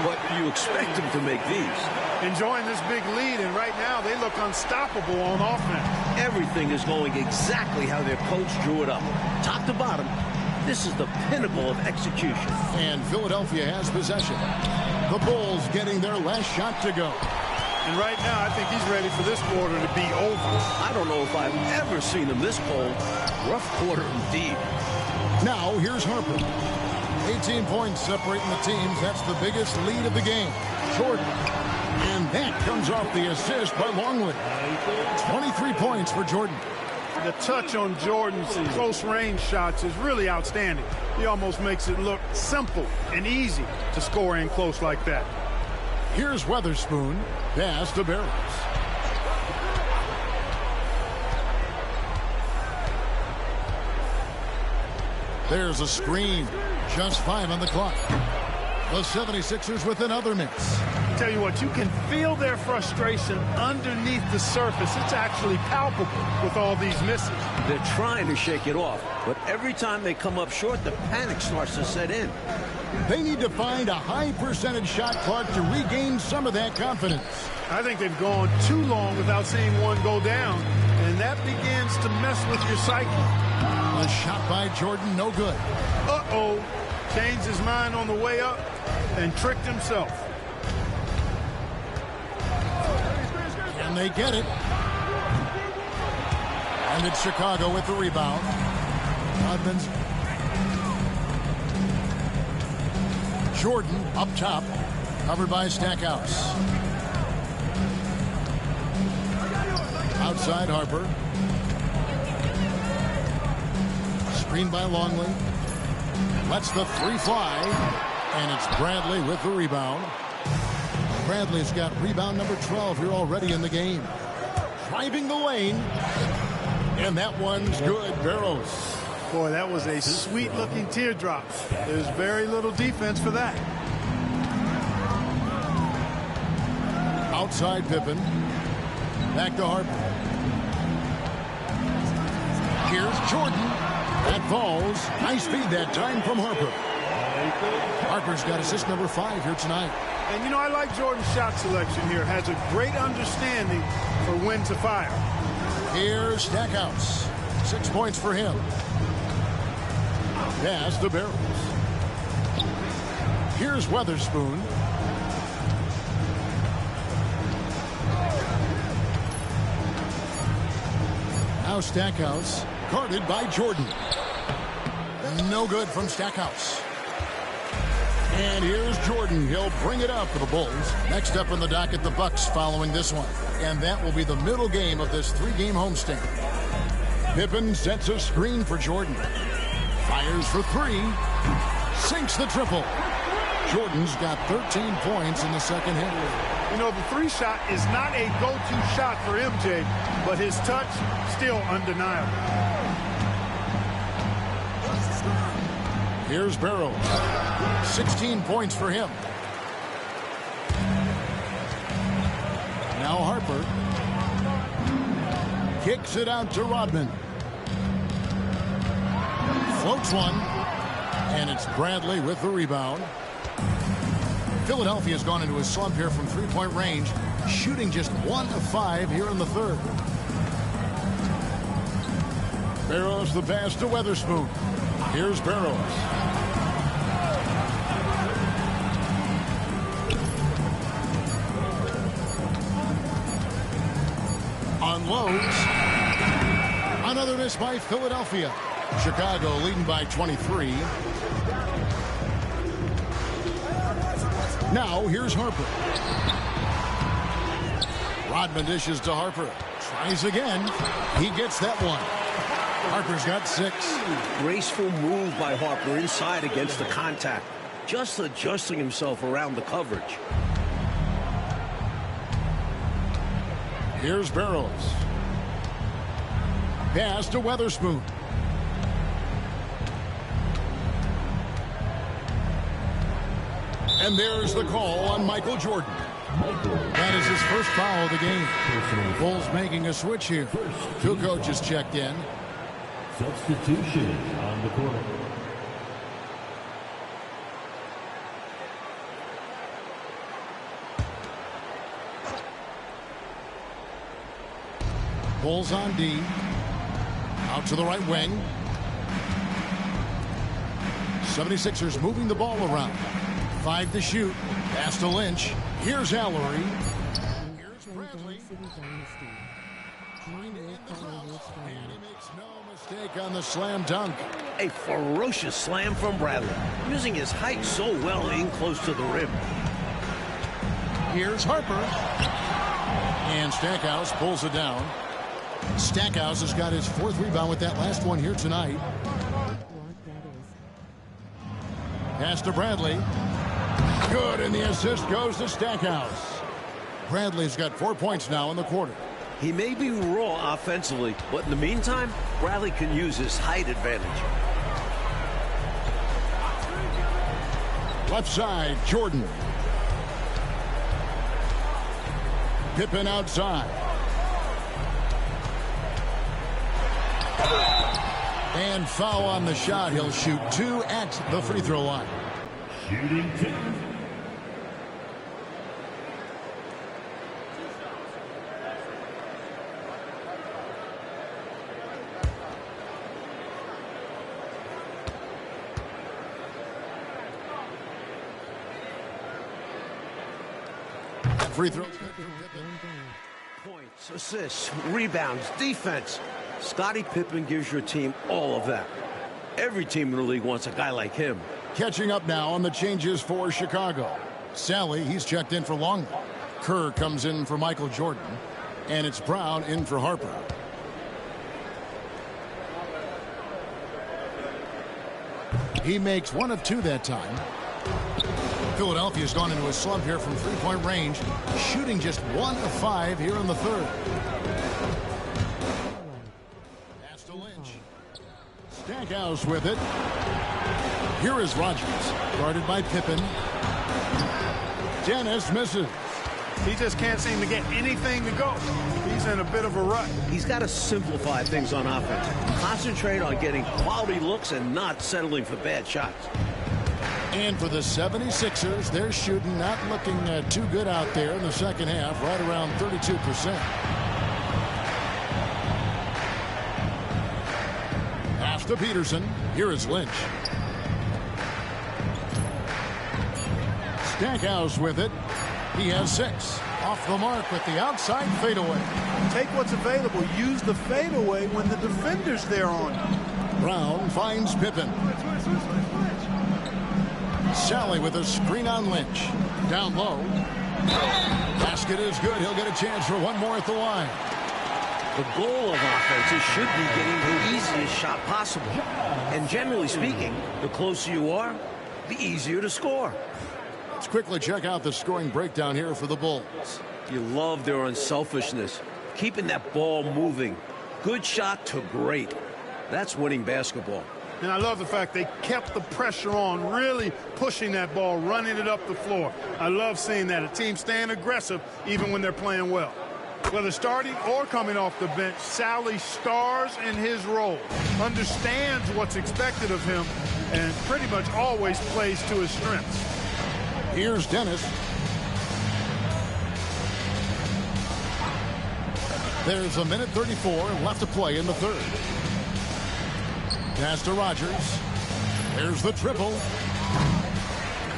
D: but you expect him to make these.
C: Enjoying this big lead, and right now they look unstoppable on offense.
D: Everything is going exactly how their coach drew it up. Top to bottom, this is the pinnacle of execution.
B: And Philadelphia has possession. The Bulls getting their last shot to go.
C: And right now, I think he's ready for this quarter to be over.
D: I don't know if I've ever seen him this cold. Rough quarter indeed.
B: Now, here's Harper. 18 points separating the teams. That's the biggest lead of the game. Jordan. And that comes off the assist by Longley. 23 points for Jordan.
C: The touch on Jordan's close-range shots is really outstanding. He almost makes it look simple and easy to score in close like that.
B: Here's Weatherspoon. Pass to Barrows. There's a screen. Just 5 on the clock. The 76ers with another miss.
C: Tell you what, you can feel their frustration underneath the surface. It's actually palpable with all these misses.
D: They're trying to shake it off, but every time they come up short, the panic starts to set in.
B: They need to find a high percentage shot clock to regain some of that confidence.
C: I think they've gone too long without seeing one go down, and that begins to mess with your psyche.
B: A shot by Jordan, no good.
C: Uh-oh. Changed his mind on the way up and tricked himself.
B: And they get it. And it's Chicago with the rebound. Rodman's. Jordan up top, covered by Stackhouse. Outside Harper. Screen by Longley. Lets the three fly. And it's Bradley with the rebound. Bradley's got rebound number 12 here already in the game. Driving the lane. And that one's good. Barrows.
C: Boy, that was a sweet-looking teardrop. There's very little defense for that.
B: Outside Pippen. Back to Harper. Here's Jordan. That falls. Nice feed that time from Harper. Harper's got assist number 5 here tonight.
C: And, you know, I like Jordan's shot selection here. Has a great understanding for when to fire.
B: Here's Stackhouse. 6 points for him. Pass to Barrows. Here's Weatherspoon. Now Stackhouse. Guarded by Jordan. No good from Stackhouse. And here's Jordan. He'll bring it up for the Bulls. Next up on the docket, the Bucks following this one. And that will be the middle game of this 3-game homestand. Pippen sets a screen for Jordan. Fires for 3. Sinks the triple. Jordan's got 13 points in the second half.
C: You know, the 3 shot is not a go-to shot for MJ, but his touch still undeniable.
B: Here's Barrows. 16 points for him. Now Harper. Kicks it out to Rodman. Floats one. And it's Bradley with the rebound. Philadelphia's gone into a slump here from 3-point range, shooting just 1 of 5 here in the third. Barrows the pass to Weatherspoon. Here's Barrows. Unloads. Another miss by Philadelphia. Chicago leading by 23. Now here's Harper. Rodman dishes to Harper. Tries again. He gets that one. Harper's got 6.
D: Graceful move by Harper inside against the contact. Just adjusting himself around the coverage.
B: Here's Barrows. Pass to Weatherspoon. And there's the call on Michael Jordan. That is his first foul of the game. Bulls making a switch here. Two coaches checked in.
E: Substitution on the court.
B: Bulls on D. Out to the right wing. 76ers moving the ball around. 5 to shoot. Pass to Lynch. Here's Allery. Here's Bradley. And he makes no mistake on the slam dunk.
D: A ferocious slam from Bradley, using his height so well in close to the rim.
B: Here's Harper. And Stackhouse pulls it down. Stackhouse has got his 4th rebound with that last one here tonight. Pass to Bradley. Good, and the assist goes to Stackhouse. Bradley's got 4 points now in the quarter.
D: He may be raw offensively, but in the meantime, Bradley can use his height advantage.
B: Left side, Jordan. Pippen outside. And foul on the shot. He'll shoot 2 at the free throw line.
E: Shooting 2.
B: Free throw.
D: Points, assists, rebounds, defense. Scottie Pippen gives your team all of that. Every team in the league wants a guy like him.
B: Catching up now on the changes for Chicago. Sally, he's checked in for Longley. Kerr comes in for Michael Jordan. And it's Brown in for Harper. He makes 1 of 2 that time. Philadelphia's gone into a slump here from 3-point range, shooting just 1 of 5 here in the 3rd. Pass to Lynch. Stackhouse with it. Here is Rogers, guarded by Pippen. Dennis misses.
C: He just can't seem to get anything to go. He's in a bit of a rut.
D: He's got to simplify things on offense. Concentrate on getting quality looks and not settling for bad shots.
B: And for the 76ers, they're shooting, not looking too good out there in the second half, right around 32%. Pass to Peterson. Here is Lynch. Stackhouse with it. He has 6. Off the mark with the outside fadeaway.
C: Take what's available. Use the fadeaway when the defender's there on you.
B: Brown finds Pippen. Sally with a screen on Lynch. Down low. Basket is good. He'll get a chance for 1 more at the line.
D: The goal of offenses should be getting the easiest shot possible. And generally speaking, the closer you are, the easier to score.
B: Let's quickly check out the scoring breakdown here for the Bulls.
D: You love their unselfishness, keeping that ball moving. Good shot to great. That's winning basketball.
C: And I love the fact they kept the pressure on, really pushing that ball, running it up the floor. I love seeing that. A team staying aggressive even when they're playing well. Whether starting or coming off the bench, Sally stars in his role, understands what's expected of him, and pretty much always plays to his strengths.
B: Here's Dennis. There's 1:34 left to play in the 3rd. Pass to Rogers. There's the triple.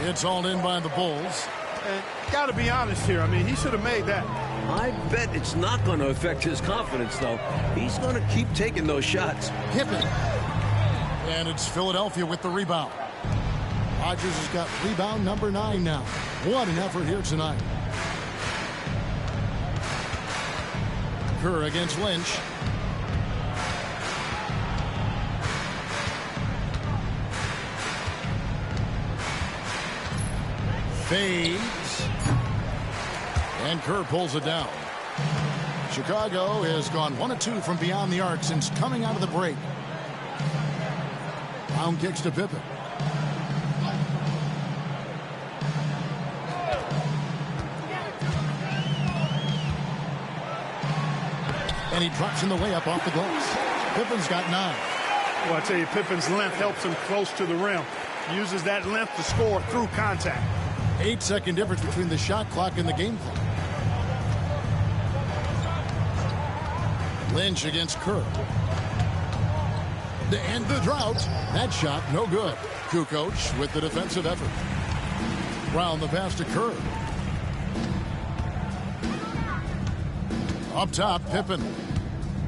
B: It's all in by the Bulls.
C: And got to be honest here. I mean, he should have made that.
D: I bet it's not going to affect his confidence, though. He's going to keep taking those shots.
B: Pippen. And it's Philadelphia with the rebound. Rogers has got rebound number 9 now. What an effort here tonight. Kerr against Lynch. Fades. And Kerr pulls it down. Chicago has gone 1 of 2 from beyond the arc since coming out of the break. Down kicks to Pippen. And he drops in the layup off the glass. Pippen's got 9.
C: Well, I tell you, Pippen's length helps him close to the rim. Uses that length to score through contact.
B: 8-second difference between the shot clock and the game clock. Lynch against Kerr. To end the drought. That shot, no good. Kukoc with the defensive effort. Round the pass to Kerr. Up top, Pippen.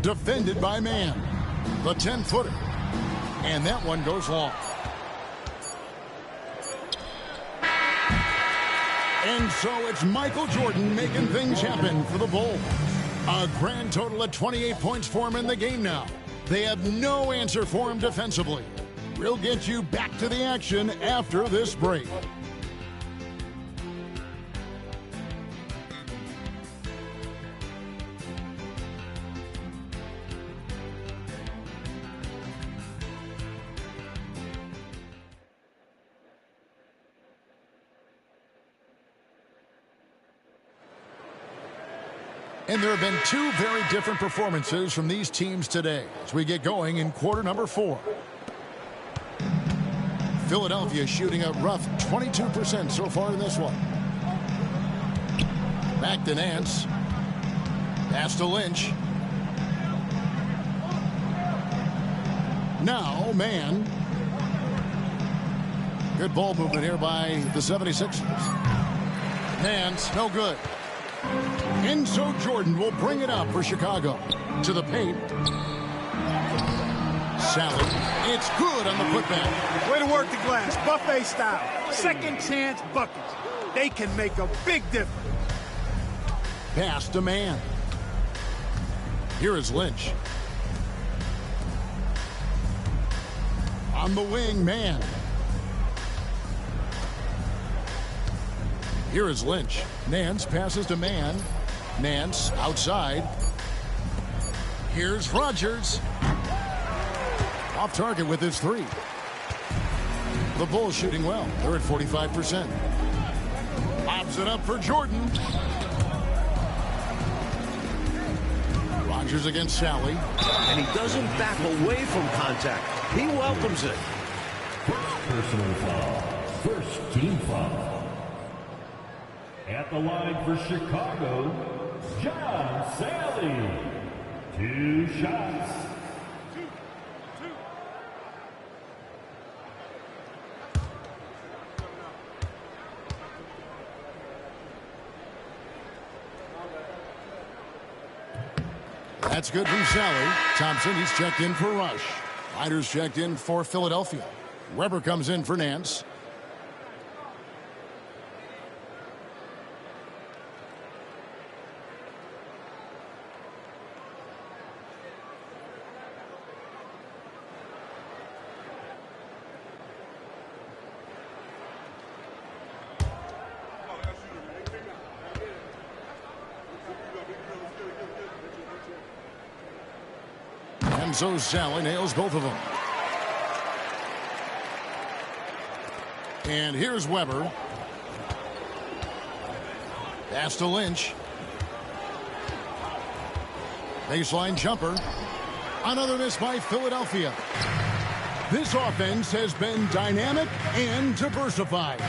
B: Defended by Mann. The 10-footer. And that one goes long. And so it's Michael Jordan making things happen for the Bulls. A grand total of 28 points for him in the game now. They have no answer for him defensively. We'll get you back to the action after this break. And there have been 2 very different performances from these teams today as we get going in quarter number 4. Philadelphia shooting a rough 22% so far in this one. Back to Nance. Pass to Lynch. Now, Mann. Good ball movement here by the 76ers. Nance, no good. And so Jordan will bring it up for Chicago. To the paint. Sally. It's good on the putback.
C: Way to work the glass. Buffet style. Second chance buckets. They can make a big difference.
B: Pass to Mann. Here is Lynch. On the wing, Mann. Here is Lynch. Nance passes to Mann. Nance outside. Here's Rodgers. Off target with his 3. The Bulls shooting well. They're at 45%. Lobs it up for Jordan. Rodgers against Sally.
D: And he doesn't back away from contact. He welcomes it.
E: Personal foul. First team foul. At the line for Chicago, John Sally. 2 shots.
B: That's good from Sally. Thompson, he's checked in for Rush. Ryder's checked in for Philadelphia. Weber comes in for Nance. And so Sally nails both of them. And here's Weber. Pass to Lynch. Baseline jumper. Another miss by Philadelphia. This offense has been dynamic and diversified.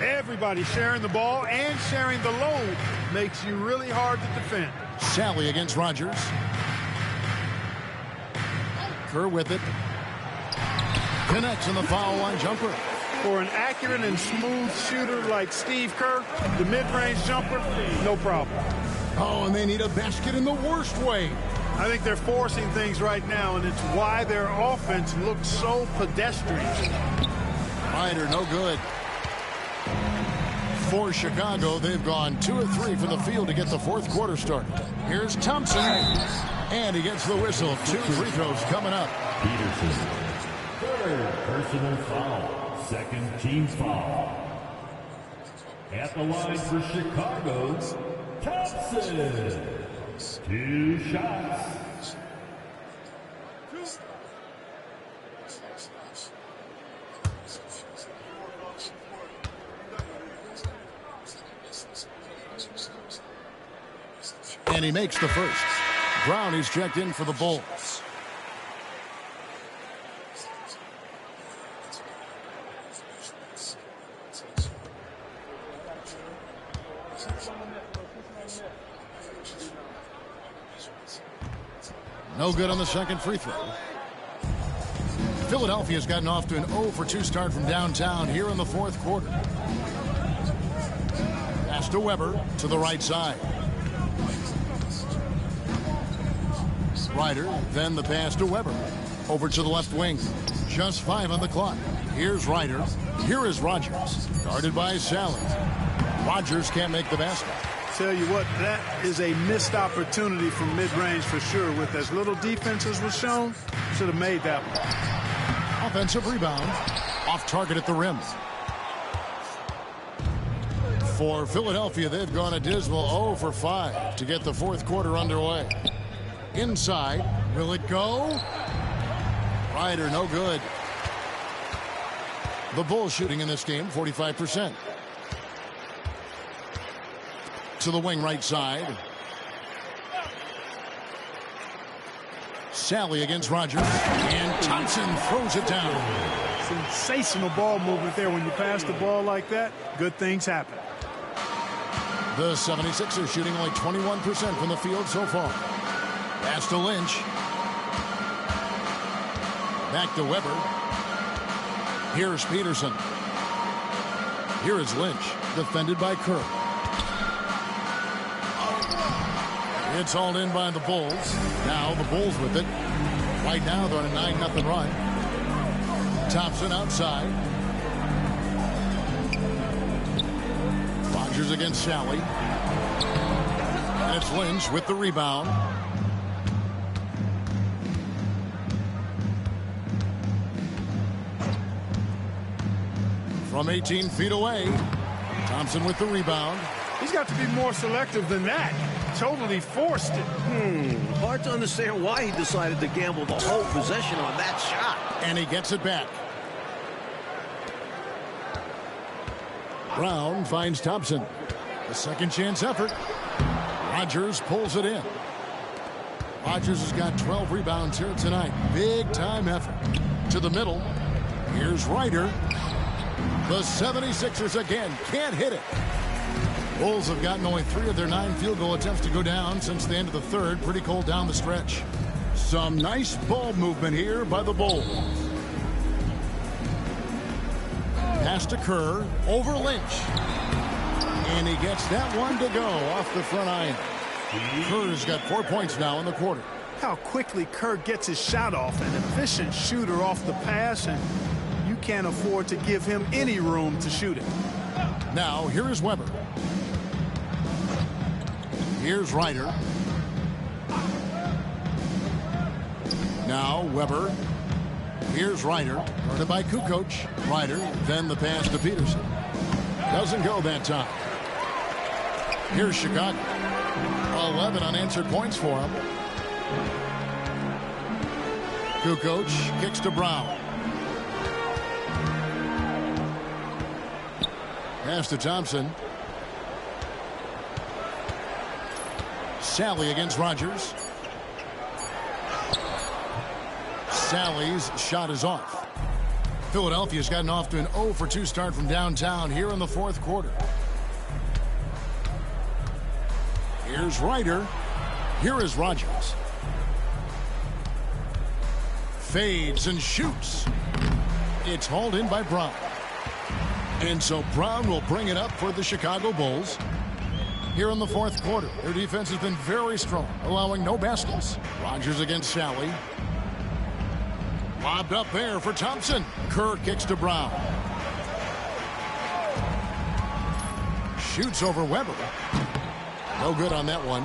C: Everybody sharing the ball and sharing the load makes you really hard to defend.
B: Sally against Rodgers. Kerr with it. Connects on the foul line jumper.
C: For an accurate and smooth shooter like Steve Kerr, the mid-range jumper, no problem.
B: Oh, and they need a basket in the worst way.
C: I think they're forcing things right now, and it's why their offense looks so pedestrian.
B: Ryder, no good. For Chicago, they've gone 2 of 3 from the field to get the fourth quarter started. Here's Thompson. And he gets the whistle. 2 free throws coming up.
E: Peterson. Third personal foul. Second team foul. At the line for Chicago, Thompson. 2 shots.
B: And he makes the first. Brown is checked in for the Bulls. No good on the second free throw. Philadelphia's gotten off to an 0 for 2 start from downtown here in the fourth quarter. Pass to Weber to the right side. Ryder, then the pass to Weber. Over to the left wing. Just 5 on the clock. Here's Ryder. Here is Rogers. Guarded by Sally. Rogers can't make the basket.
C: Tell you what, that is a missed opportunity from mid-range for sure. With as little defense as was shown, should have made that one.
B: Offensive rebound. Off target at the rim. For Philadelphia, they've gone a dismal 0 for 5 to get the fourth quarter underway. Inside. Will it go? Ryder, no good. The Bulls shooting in this game, 45%. To the wing right side. Sally against Rogers. And Thompson throws it down.
C: Sensational ball movement there. When you pass the ball like that, good things happen.
B: The 76ers shooting only 21% from the field so far. Pass to Lynch. Back to Weber. Here's Peterson. Here is Lynch, defended by Kerr. It's hauled in by the Bulls. Now the Bulls with it. Right now they're on a 9-0 run. Thompson outside. Rogers against Sally. And it's Lynch with the rebound. From 18 feet away. Thompson with the rebound.
C: He's got to be more selective than that. Totally forced it.
D: Hard to understand why he decided to gamble the whole possession on that shot.
B: And he gets it back. Brown finds Thompson. A second chance effort. Rogers pulls it in. Rogers has got 12 rebounds here tonight. Big time effort. To the middle. Here's Ryder. The 76ers again can't hit it. Bulls have gotten only 3 of their 9 field goal attempts to go down since the end of the third. Pretty cold down the stretch. Some nice ball movement here by the Bulls. Pass to Kerr. Over Lynch. And he gets that one to go off the front iron. Kerr's got 4 points now in the quarter.
C: How quickly Kerr gets his shot off. An efficient shooter off the pass, and you can't afford to give him any room to shoot it.
B: Now, here is Weber. Here's Ryder. Now, Weber. Here's Ryder. Guarded by Kukoc. Ryder. Then the pass to Peterson. Doesn't go that time. Here's Chicago. 11 unanswered points for him. Kukoc kicks to Brown. Pass to Thompson. Sally against Rogers. Sally's shot is off. Philadelphia's gotten off to an 0 for 2 start from downtown here in the fourth quarter. Here's Ryder. Here is Rogers. Fades and shoots. It's hauled in by Brown. And so Brown will bring it up for the Chicago Bulls. Here in the fourth quarter, their defense has been very strong, allowing no baskets. Rogers against Sally. Lobbed up there for Thompson. Kerr kicks to Brown. Shoots over Weber. No good on that one.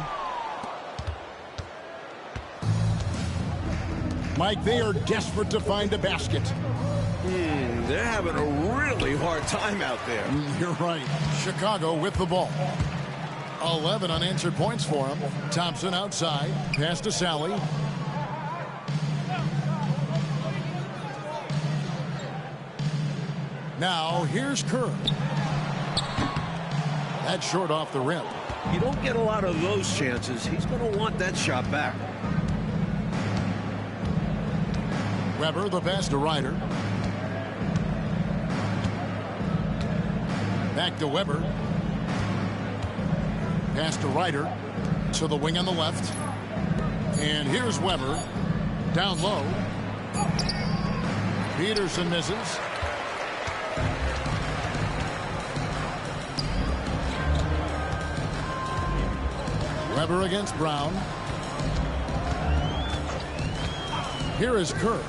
B: Mike, they are desperate to find a basket.
D: They're having a really hard time out there.
B: You're right. Chicago with the ball. 11 unanswered points for him. Thompson outside. Pass to Sally. Now here's Kerr. That's short off the rim.
D: You don't get a lot of those chances. He's going to want that shot back.
B: Weber, the pass to Ryder. Back to Weber. Pass to Ryder. To the wing on the left. And here's Weber. Down low. Peterson misses. Weber against Brown. Here is Kerr.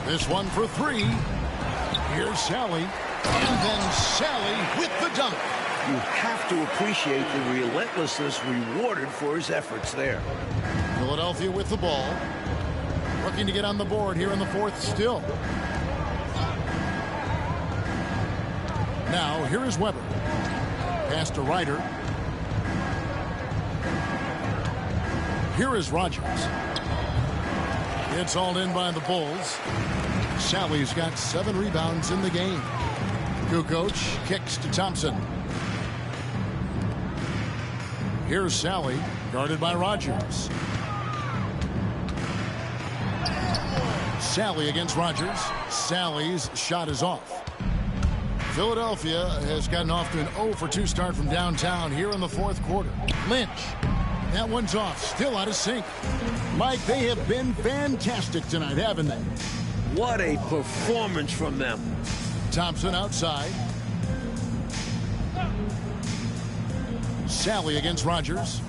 B: This one for three. Here's Sally. And then Sally with the dunk.
D: You have to appreciate the relentlessness rewarded for his efforts there.
B: Philadelphia with the ball. Looking to get on the board here in the fourth still. Now, here is Weber. Pass to Ryder. Here is Rogers. It's hauled in by the Bulls. Sally's got 7 rebounds in the game. Kukoc kicks to Thompson. Here's Sally, guarded by Rogers. Sally against Rogers. Sally's shot is off. Philadelphia has gotten off to an 0 for 2 start from downtown here in the fourth quarter. Lynch. That one's off, still out of sync. Mike, they have been fantastic tonight, haven't they?
D: What a performance from them.
B: Thompson outside. Sally against Rogers.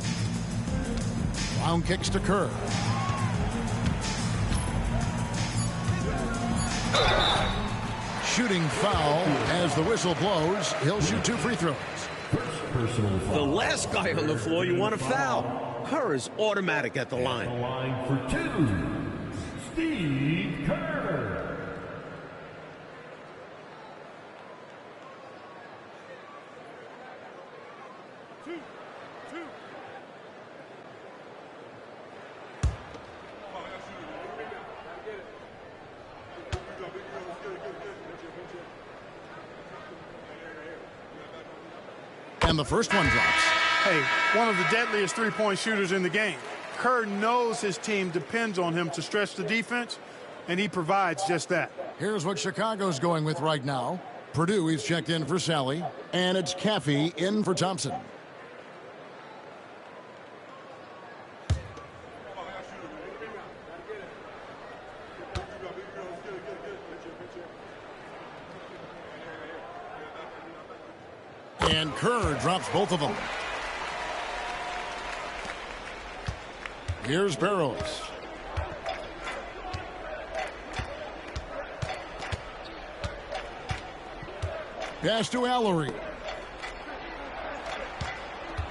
B: Brown kicks to Kerr. Shooting foul as the whistle blows. He'll shoot 2 free throws.
E: Personal foul.
D: The last guy on the floor you want to foul. Kerr is automatic at the line.
E: The line for 2, Steve Kerr.
B: And the first one drops.
C: Hey, one of the deadliest three-point shooters in the game. Kerr knows his team depends on him to stretch the defense, and he provides just that.
B: Here's what Chicago's going with right now. Purdue, he's checked in for Sally. And it's Caffey in for Thompson. And Kerr drops both of them. Here's Barrows. Pass to Allery.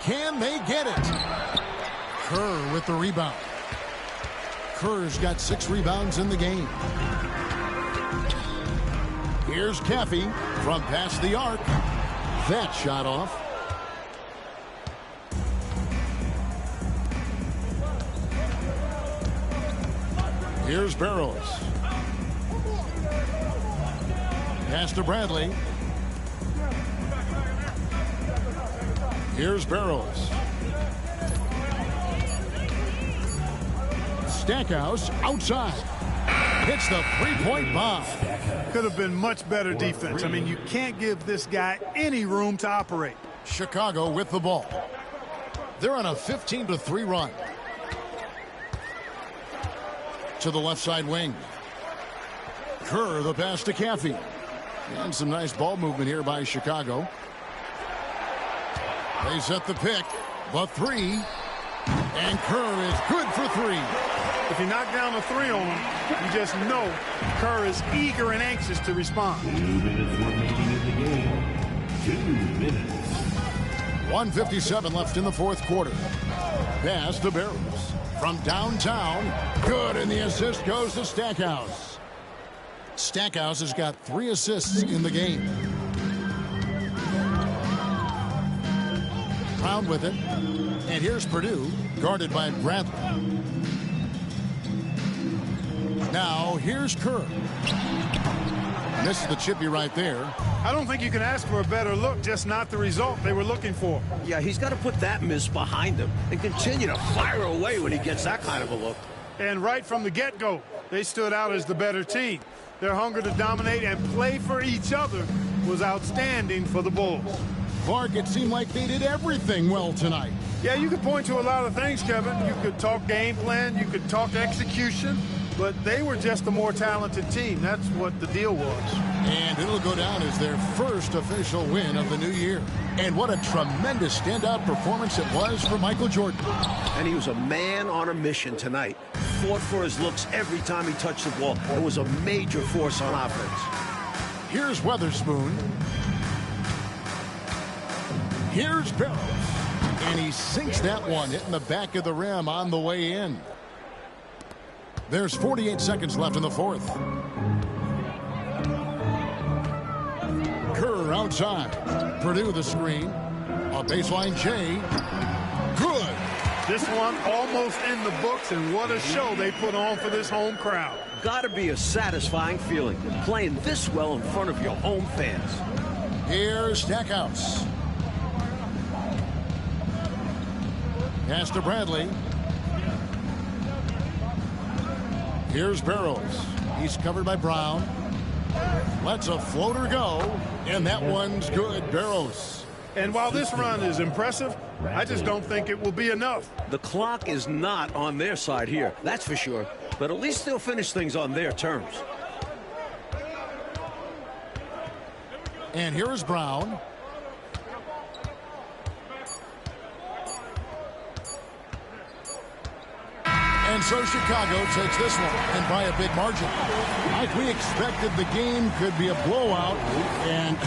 B: Can they get it? Kerr with the rebound. Kerr's got 6 rebounds in the game. Here's Caffey from past the arc. That shot off. Here's Barrows. Pass to Bradley. Here's Barrows. Stackhouse outside. Hits the three-point bomb.
C: Could have been much better defense. I mean, you can't give this guy any room to operate.
B: Chicago with the ball. They're on a 15-3 run. To the left side wing. Kerr, the pass to Caffey. And some nice ball movement here by Chicago. They set the pick. The 3. And Kerr is good for 3.
C: If you knock down a 3 on him, you just know Kerr is eager and anxious to respond.
E: 2 minutes remaining in the game. 2 minutes.
B: 1:57 left in the fourth quarter. Pass to Barrows. From downtown. Good, and the assist goes to Stackhouse. Stackhouse has got 3 assists in the game. pound with it. And here's Purdue, guarded by Bradley. Now, here's Kerr. Misses the chippy right there.
C: I don't think you can ask for a better look, just not the result they were looking for.
D: Yeah, he's got to put that miss behind him and continue to fire away when he gets that kind of a look.
C: And right from the get-go, they stood out as the better team. Their hunger to dominate and play for each other was outstanding for the Bulls.
B: Clark, it seemed like they did everything well tonight.
C: Yeah, you could point to a lot of things, Kevin. You could talk game plan, you could talk execution, but they were just the more talented team. That's what the deal was.
B: And it'll go down as their first official win of the new year. And what a tremendous standout performance it was for Michael Jordan.
D: And he was a man on a mission tonight. Fought for his looks every time he touched the ball. It was a major force on offense.
B: Here's Weatherspoon. Here's Barrows. And he sinks that one, hitting the back of the rim on the way in. There's 48 seconds left in the fourth. Kerr outside. Purdue the screen. A baseline J. Good.
C: This one almost in the books, and what a show they put on for this home crowd.
D: Got to be a satisfying feeling, playing this well in front of your home fans.
B: Here's Stackhouse. Pass to Bradley. Here's Barrows. He's covered by Brown. Lets a floater go, and that one's good. Barrows.
C: And while this run is impressive, I just don't think it will be enough.
D: The clock is not on their side here, that's for sure. But at least they'll finish things on their terms.
B: And here is Brown. And so Chicago takes this one, and by a big margin. Like we expected, the game could be a blowout, and,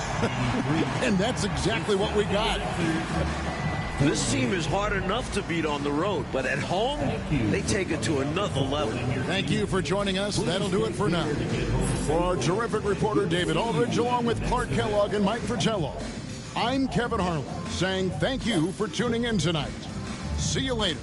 B: and that's exactly what we got.
D: This team is hard enough to beat on the road, but at home, they take it to another level.
B: Thank you for joining us. That'll do it for now. For our terrific reporter, David Aldridge, along with Clark Kellogg and Mike Fratello, I'm Kevin Harlan, saying thank you for tuning in tonight. See you later.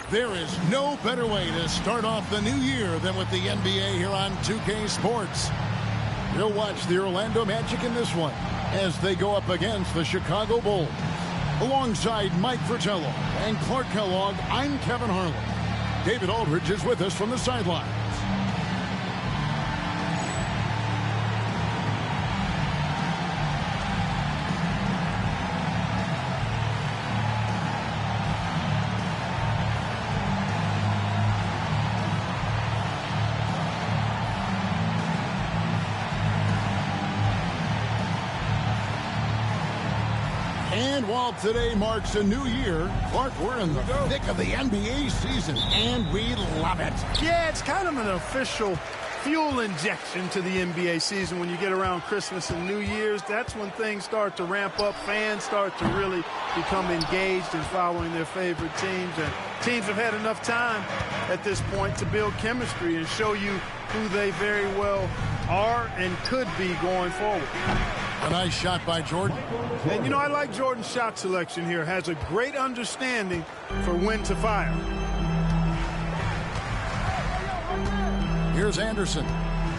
B: There is no better way to start off the new year than with the NBA here on 2K Sports. You'll watch the Orlando Magic in this one as they go up against the Chicago Bulls. Alongside Mike Fratello and Clark Kellogg, I'm Kevin Harlan. David Aldridge is with us from the sidelines. And while today marks a new year, Clark, we're in the thick of the NBA season, and we love it.
C: Yeah, it's kind of an official fuel injection to the NBA season when you get around Christmas and New Year's. That's when things start to ramp up. Fans start to really become engaged in following their favorite teams. And teams have had enough time at this point to build chemistry and show you who they very well are and could be going forward.
B: A nice shot by Jordan.
C: And, you know, I like Jordan's shot selection here. Has a great understanding for when to fire.
B: Here's Anderson.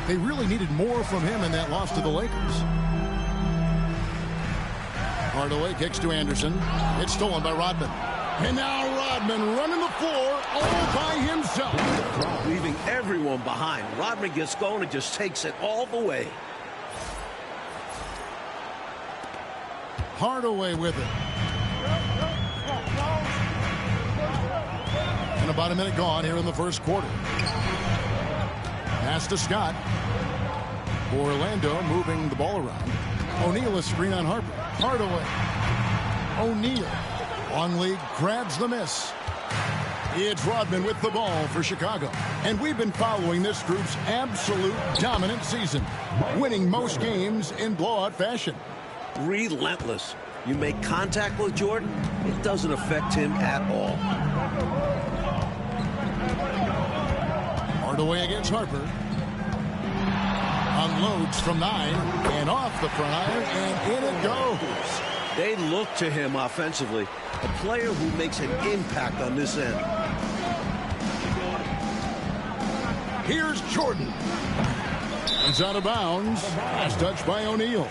B: They really needed more from him in that loss to the Lakers. Hardaway kicks to Anderson. It's stolen by Rodman. And now Rodman running the floor all by himself.
D: Leaving everyone behind. Rodman gets going and just takes it all the way.
B: Hardaway with it. And about a minute gone here in the first quarter. Pass to Scott. Orlando moving the ball around. O'Neal a screen on Harper. Hardaway. O'Neal. Longley grabs the miss. It's Rodman with the ball for Chicago. And we've been following this group's absolute dominant season, winning most games in blowout fashion.
D: Relentless. You make contact with Jordan, it doesn't affect him at all.
B: Hardaway against Harper. Unloads from 9 and off the front iron, and in it goes.
D: They look to him offensively, a player who makes an impact on this end.
B: Here's Jordan. It's out of bounds. Pass touched by O'Neal.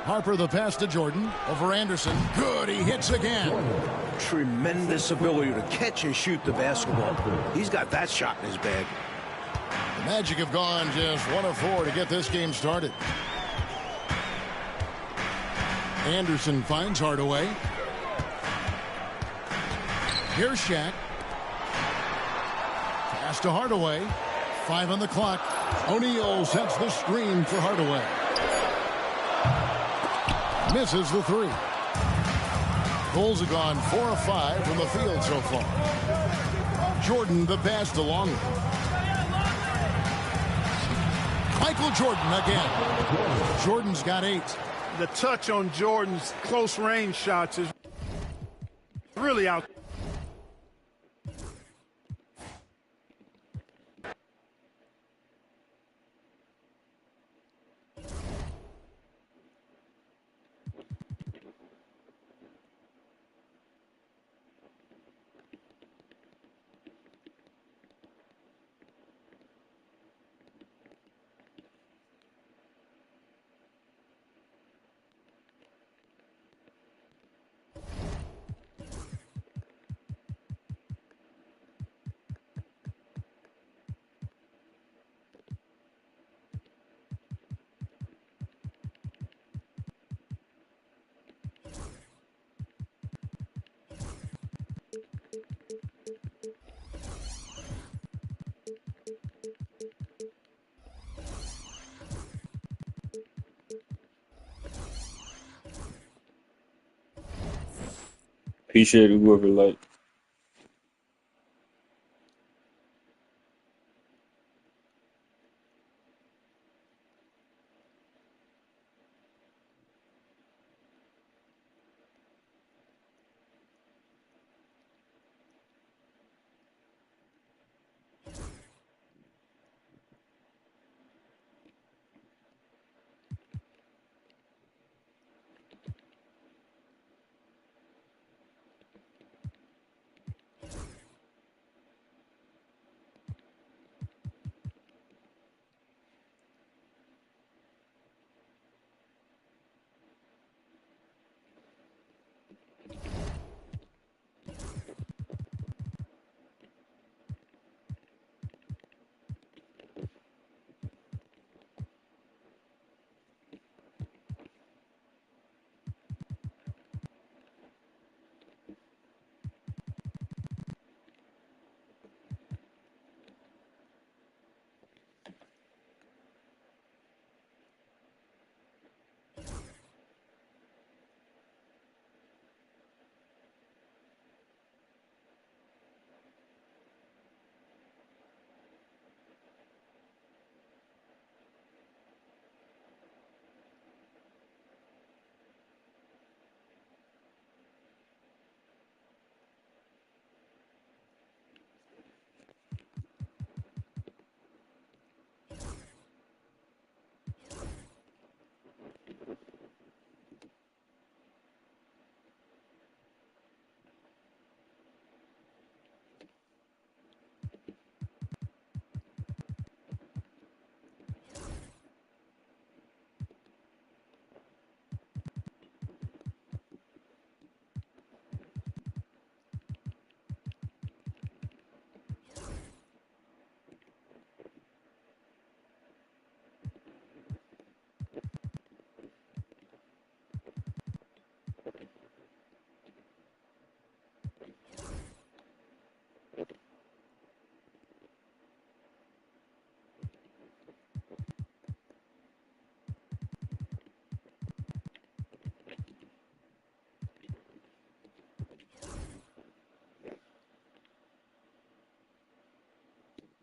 B: Harper the pass to Jordan. Over Anderson. Good, he hits again.
D: Tremendous ability to catch and shoot the basketball. He's got that shot in his bag.
B: The Magic have gone just 1 of 4 to get this game started. Anderson finds Hardaway. Here's Shaq. Pass to Hardaway. 5 on the clock. O'Neal sets the screen for Hardaway. Misses the 3. Bulls have gone 4 of 5 from the field so far. Jordan the pass to Longley. Michael Jordan again. Jordan's got 8.
C: The touch on Jordan's close range shots is really out.
F: Appreciate whoever liked.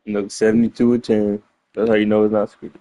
F: No, 72-10. That's how you know it's not scripted.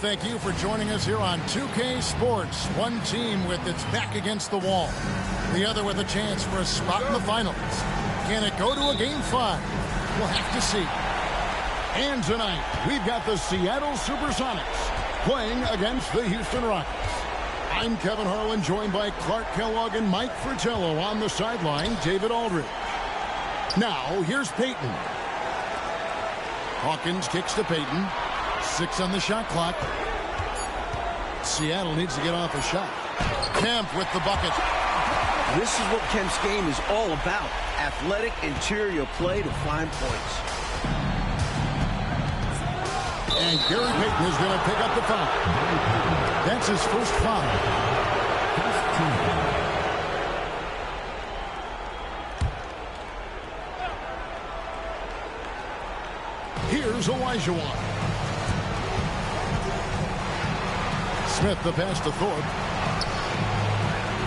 B: Thank you for joining us here on 2K Sports. One team with its back against the wall, the other with a chance for a spot in the finals. Can it go to a Game 5? We'll have to see. And tonight, we've got the Seattle Supersonics playing against the Houston Rockets. I'm Kevin Harlan, joined by Clark Kellogg and Mike Fratello. On the sideline, David Aldridge. Now, here's Peyton. Hawkins kicks to Peyton. 6 on the shot clock. Seattle needs to get off a shot. Kemp with the bucket.
D: This is what Kemp's game is all about. Athletic interior play to find points.
B: And Gary Payton is going to pick up the foul. That's his first foul. Here's Olajuwon. Smith the pass to Thorpe.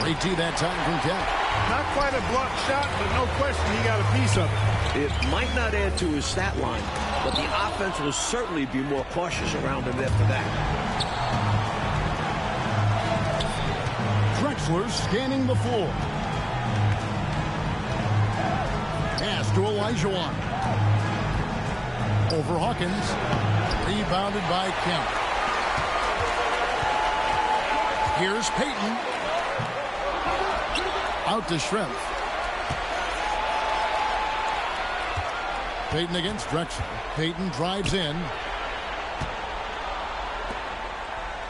B: Great tee that time from Kemp.
C: Not quite a block shot, but no question he got a piece of it.
D: It might not add to his stat line, but the offense will certainly be more cautious around him after that.
B: Drexler scanning the floor. Pass to Olajuwon. Over Hawkins. Rebounded by Kemp. Here's Peyton. Out to Shrimp. Peyton against Drexler. Peyton drives in.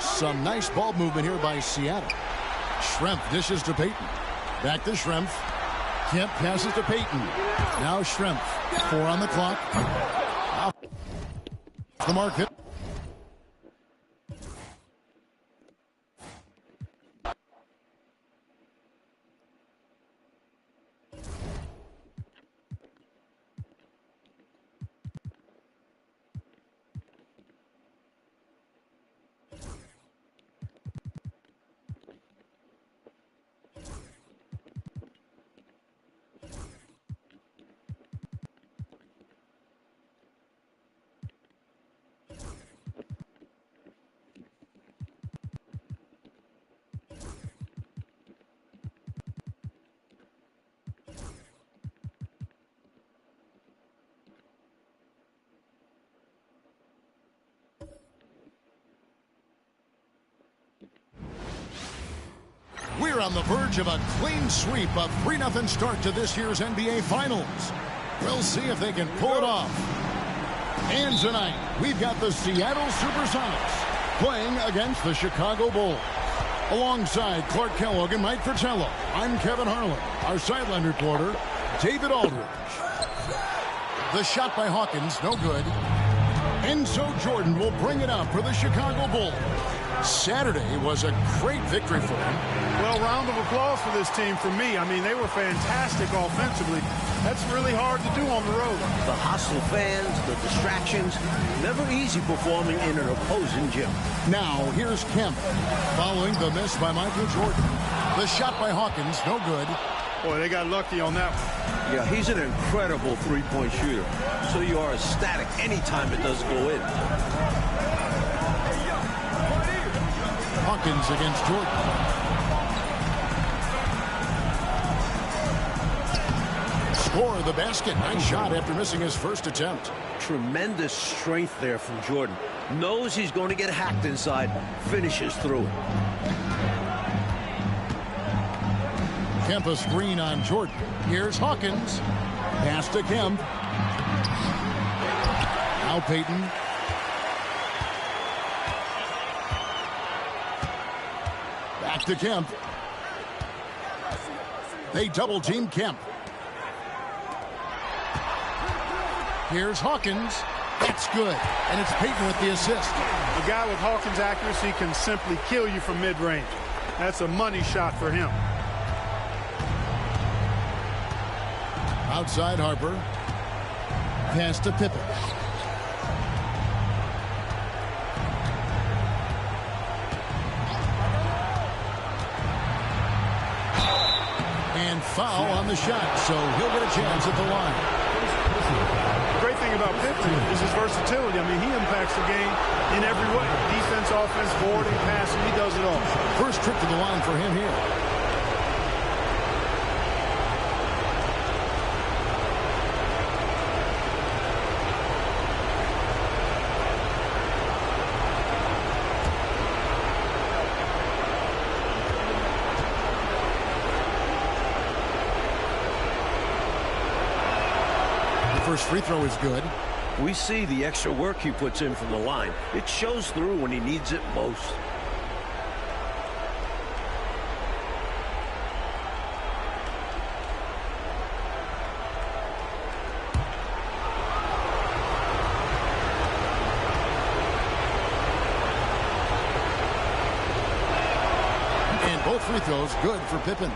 B: Some nice ball movement here by Seattle. Shrimp dishes to Peyton. Back to Shrimp. Kemp passes to Peyton. Now Shrimp. 4 on the clock. The mark hit. on the verge of a clean sweep, a 3-0 start to this year's NBA Finals. We'll see if they can pull it off. And tonight, we've got the Seattle Supersonics playing against the Chicago Bulls. Alongside Clark Kellogg and Mike Fratello, I'm Kevin Harlan. Our sideline reporter, David Aldridge. The shot by Hawkins, no good. And so Jordan will bring it up for the Chicago Bulls. Saturday was a great victory for him.
C: Well, round of applause for this team from me. I mean, they were fantastic offensively. That's really hard to do on the road.
D: The hostile fans, the distractions, never easy performing in an opposing gym.
B: Now, here's Kemp. Following the miss by Michael Jordan. The shot by Hawkins, no good.
C: Boy, they got lucky on that one.
D: Yeah, he's an incredible three-point shooter. So you are ecstatic anytime it doesn't go in.
B: Hawkins against Jordan. Score the basket. Nice shot after missing his first attempt.
D: Tremendous strength there from Jordan. Knows he's going to get hacked inside. Finishes through it.
B: Kemp a screen on Jordan. Here's Hawkins. Pass to Kemp. Now Payton. Back to Kemp. They double team Kemp. Here's Hawkins. That's good. And it's Payton with the assist.
C: A guy with Hawkins' accuracy can simply kill you from mid-range. That's a money shot for him.
B: Outside Harper. Pass to Pippen. And foul on the shot, so he'll get a chance at the line.
C: The great thing about Pippen is his versatility. I mean, he impacts the game in every way. Defense, offense, boarding, passing, he does it all.
B: First trip to the line for him here. First free throw is good.
D: We see the extra work he puts in from the line. It shows through when he needs it most.
B: And both free throws good for Pippen.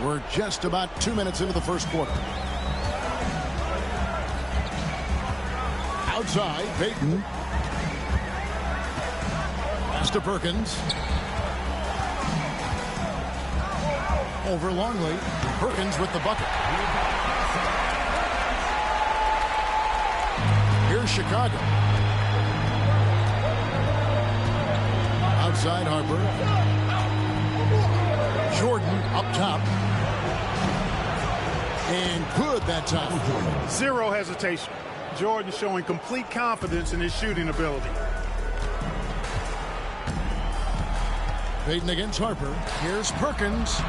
B: We're just about 2 minutes into the first quarter. Outside, Payton. Pass to Perkins. Over Longley. Perkins with the bucket. Here's Chicago. Outside Harper. Jordan up top. And good that time.
C: Zero hesitation. Jordan showing complete confidence in his shooting ability.
B: Payton against Harper. Here's Perkins.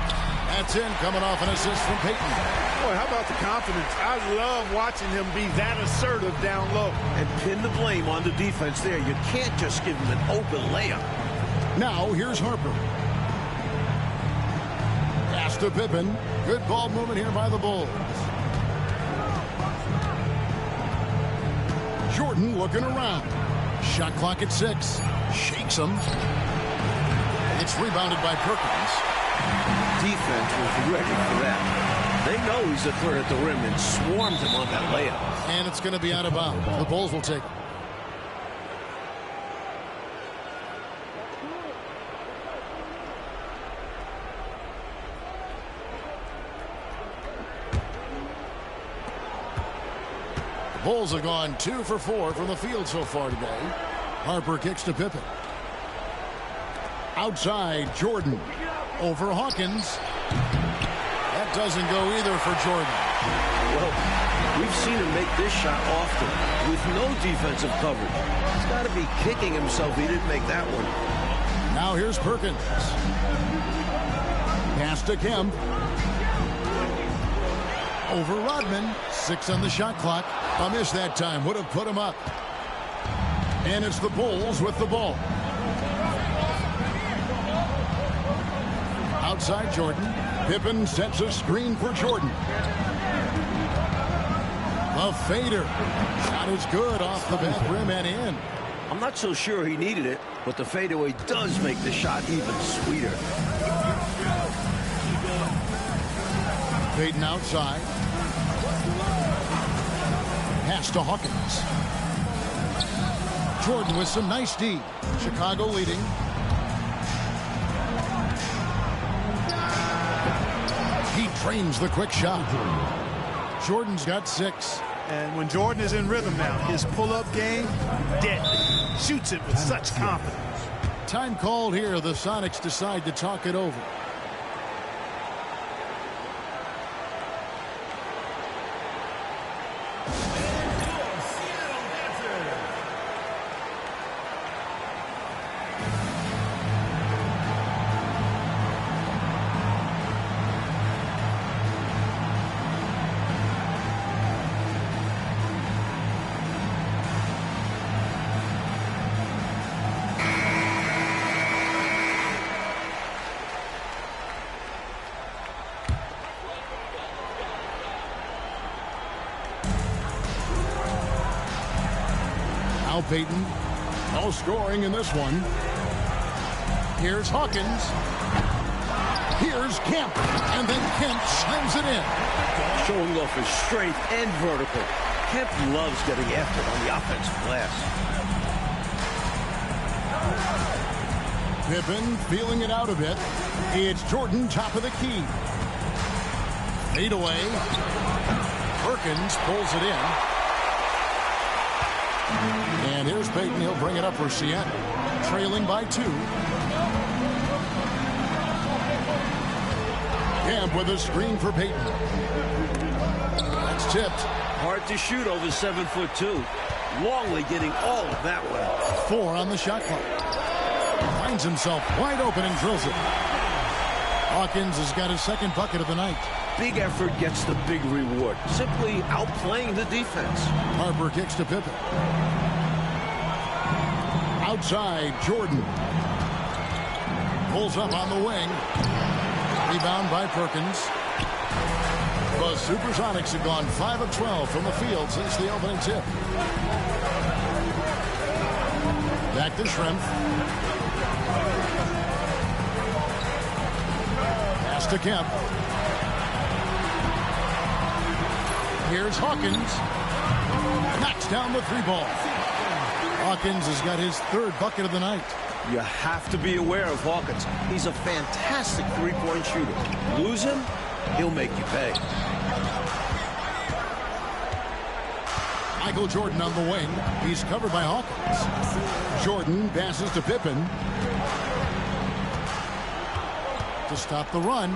B: That's in, coming off an assist from Payton.
C: Boy, how about the confidence? I love watching him be that assertive down low.
D: And pin the blame on the defense there. You can't just give him an open layup.
B: Now, here's Harper. Pass to Pippen. Good ball movement here by the Bulls. Jordan looking around. Shot clock at 6. Shakes him. It's rebounded by Perkins.
D: Defense was ready for that. They know he's a threat at the rim and swarmed him on that layup.
B: And it's going to be out of bounds. The Bulls will take it. Bulls have gone 2 for 4 from the field so far today. Harper kicks to Pippen. Outside, Jordan. Over Hawkins. That doesn't go either for Jordan.
D: Well, we've seen him make this shot often with no defensive coverage. He's got to be kicking himself he didn't make that one.
B: Now here's Perkins. Pass to Kemp. Over Rodman. 6 on the shot clock. A miss that time. Would have put him up. And it's the Bulls with the ball. Outside Jordan. Pippen sets a screen for Jordan. A fader. Shot is good off the back rim and in.
D: I'm not so sure he needed it, but the fadeaway does make the shot even sweeter.
B: Payton outside. Pass to Hawkins. Jordan with some nice D. Chicago leading. He trains the quick shot. Jordan's got 6.
C: And when Jordan is in rhythm now, his pull-up game, deadly. Shoots it with such confidence.
B: Time called here. The Sonics decide to talk it over. Payton, no scoring in this one. Here's Hawkins. Here's Kemp. And then Kemp slams it in.
D: Showing off his strength and vertical. Kemp loves getting after it on the offensive glass.
B: Pippen feeling it out a bit. It's Jordan top of the key. Fade away. Perkins pulls it in. And here's Payton. He'll bring it up for Seattle. Trailing by 2. Kemp with a screen for Payton. That's tipped.
D: Hard to shoot over 7'2". Longley getting all of that one.
B: 4 on the shot clock. Finds himself wide open and drills it. Hawkins has got his 2nd bucket of the night.
D: Big effort gets the big reward. Simply outplaying the defense.
B: Harper kicks to Pippen. Outside, Jordan. Pulls up on the wing. Rebound by Perkins. The Supersonics have gone 5 of 12 from the field since the opening tip. Back to Shrimp. Pass to Kemp. Here's Hawkins. Knocks down the 3 ball. Hawkins has got his 3rd bucket of the night.
D: You have to be aware of Hawkins. He's a fantastic 3-point shooter. Lose him, he'll make you pay.
B: Michael Jordan on the wing. He's covered by Hawkins. Jordan passes to Pippen. To stop the run.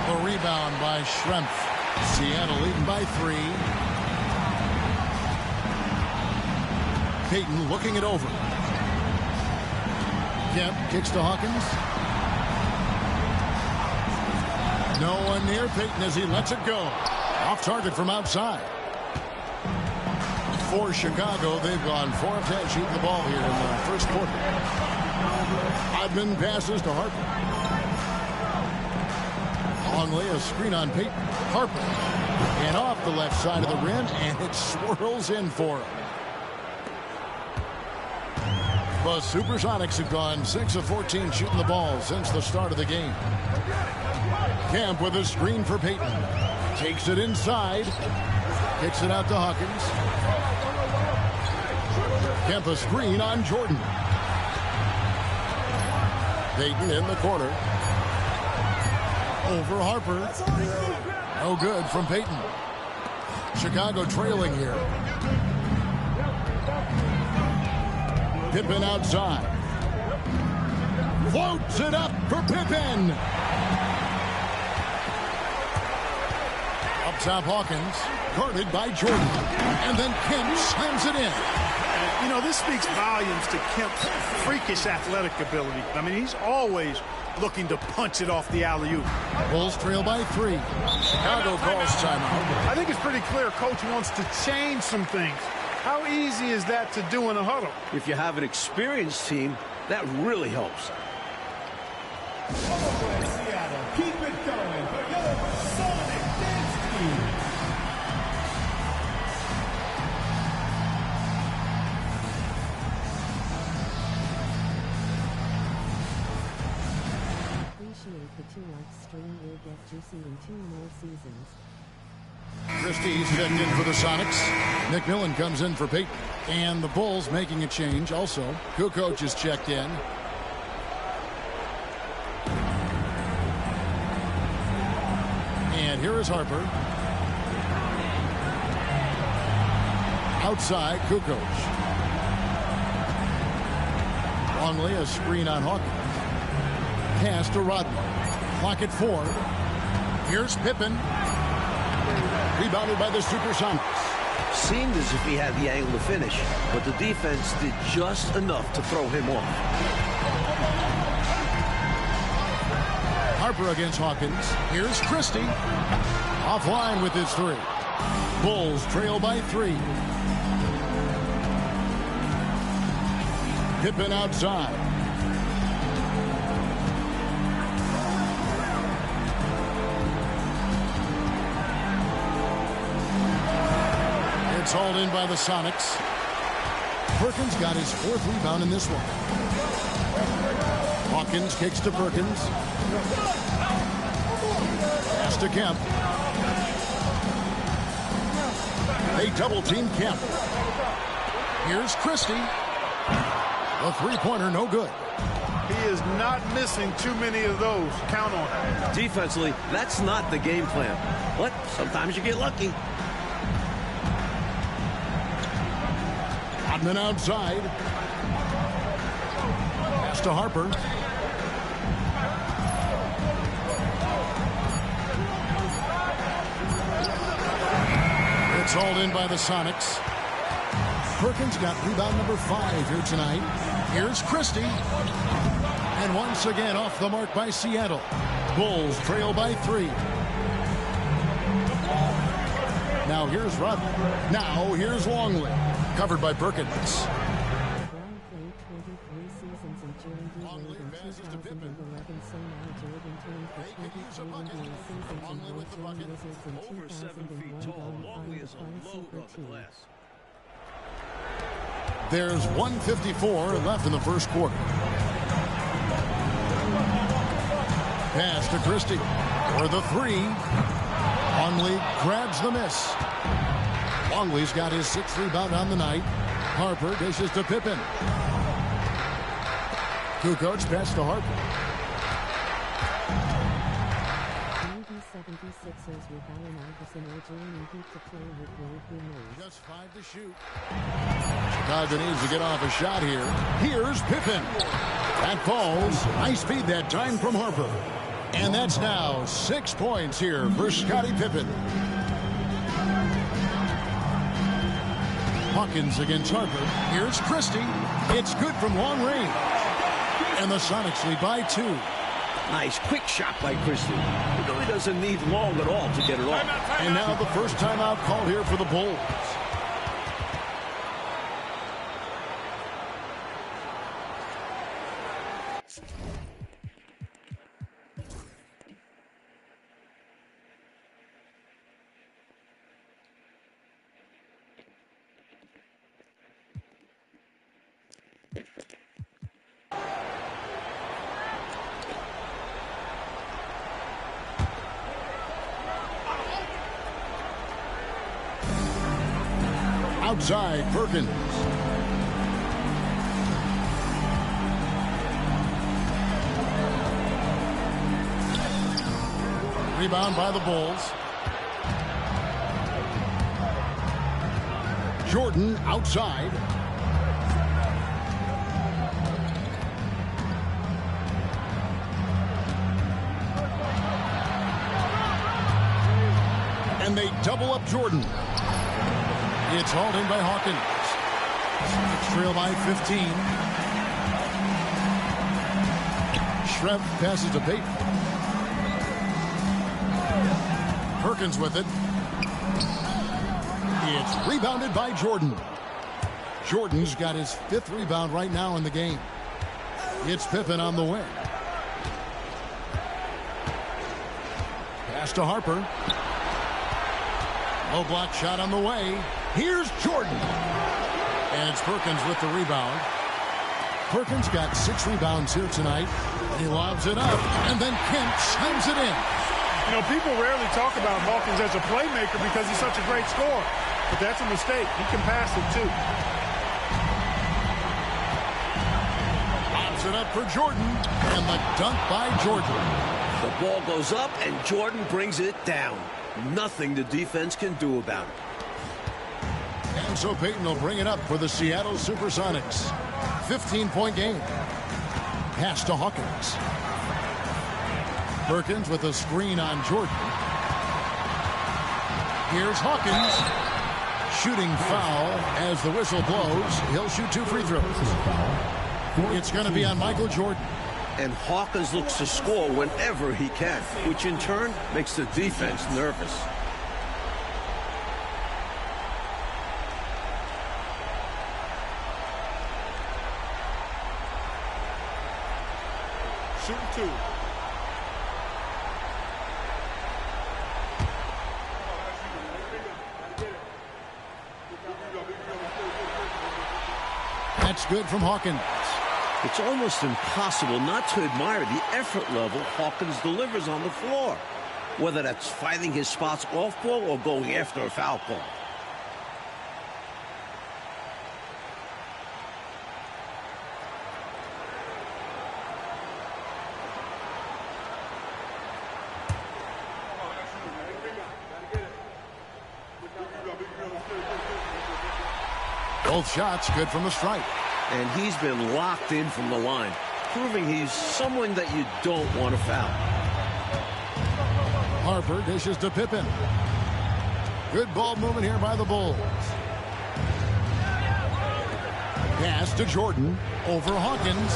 B: A rebound by Schrempf. Seattle leading by 3. Payton looking it over. Kemp kicks to Hawkins. No one near Payton as he lets it go. Off target from outside. For Chicago, they've gone 4 of 10 shooting the ball here in the first quarter. Odman passes to Harper. Longley, a screen on Payton. Harper. And off the left side of the rim, and it swirls in for him. The Supersonics have gone 6 of 14 shooting the ball since the start of the game. Kemp with a screen for Payton. Takes it inside. Kicks it out to Hawkins. Kemp a screen on Jordan. Payton in the corner. Over Harper. No good from Payton. Chicago trailing here. Pippen outside. Floats it up for Pippen. Up top Hawkins. Guarded by Jordan. And then Kemp slams it in.
C: You know, this speaks volumes to Kemp's freakish athletic ability. I mean, he's always looking to punch it off the alley-oop.
B: Bulls trail by 3. Chicago calls timeout.
C: I think it's pretty clear Coach wants to change some things. How easy is that to do in a huddle?
D: If you have an experienced team, that really helps.
E: Seattle, keep it going for your Sonic Dance Team.
G: Appreciate the 2-like stream will get juicy in 2 more seasons.
B: Christie's checked in for the Sonics. McMillan comes in for Peyton. And the Bulls making a change also. Kukoc is checked in. And here is Harper. Outside, Kukoc. Longley, a screen on Hawkins. Pass to Rodman. Clock at 4. Here's Pippen. Rebounded by the Supersonics.
D: Seemed as if he had the angle to finish, but the defense did just enough to throw him off.
B: Harper against Hawkins. Here's Christie. Offline with his 3. Bulls trail by 3. Pippen outside. It's hauled in by the Sonics. Perkins got his 4th rebound in this one. Hawkins kicks to Perkins. Pass to Kemp. They double-team Kemp. Here's Christie. The 3-pointer, no good.
C: He is not missing too many of those. Count on it.
D: Defensively, that's not the game plan. But sometimes you get lucky.
B: Rodman outside. Pass to Harper. It's hauled in by the Sonics. Perkins got rebound number 5 here tonight. Here's Christie. And once again off the mark by Seattle. Bulls trail by 3. Now here's Rodman. Now here's Longley. Covered by Perkins.
G: Brown played 23 seasons in Jordan D-Wade in 2011, so now Jordan turned for 23 NBA seasons and both Jordan Wizards in 2001 going on the fun super team.
B: There's 1:54 left in the first quarter. Pass to Christie for the 3. Longley grabs the miss. Longley's got his 6th rebound on the night. Harper dishes to Pippen. Kukoc pass to Harper.
G: Maybe 76ers with Allen Iverson or Jeremy Heat to play with Wade removed.
B: Just 5 to shoot. Chicago needs to get off a shot here. Here's Pippen. That falls. Nice feed that time from Harper. And that's now 6 points here for Scottie Pippen. Hawkins against Harper. Here's Christie. It's good from long range. And the Sonics lead by 2.
D: Nice quick shot by Christie. He really doesn't need long at all to get it off.
B: And now the first timeout called here for the Bulls. Outside, Perkins. Rebound by the Bulls. Jordan outside. And they double up Jordan. It's hauled in by Hawkins. Trail by 15. Shreve passes to Payton. Perkins with it. It's rebounded by Jordan. Jordan's got his 5th rebound right now in the game. It's Pippen on the wing. Pass to Harper. Low block shot on the way. Here's Jordan. And it's Perkins with the rebound. Perkins got 6 rebounds here tonight. He lobs it up, and then Kemp slams it in.
C: You know, people rarely talk about Hawkins as a playmaker because he's such a great scorer. But that's a mistake. He can pass it, too.
B: Lobs it up for Jordan, and the dunk by Jordan.
D: The ball goes up, and Jordan brings it down. Nothing the defense can do about it.
B: And so Payton will bring it up for the Seattle Supersonics. 15-point game. Pass to Hawkins. Perkins with a screen on Jordan. Here's Hawkins. Shooting foul as the whistle blows. He'll shoot 2 free throws. It's going to be on Michael Jordan.
D: And Hawkins looks to score whenever he can, which in turn makes the defense nervous.
C: Shooting 2.
B: That's good from Hawkins.
D: It's almost impossible not to admire the effort level Hawkins delivers on the floor, whether that's fighting his spots off ball or going after a foul call.
B: Both shots good from the stripe.
D: And he's been locked in from the line, proving he's someone that you don't want to foul.
B: Harper dishes to Pippen. Good ball movement here by the Bulls. Pass to Jordan over Hawkins.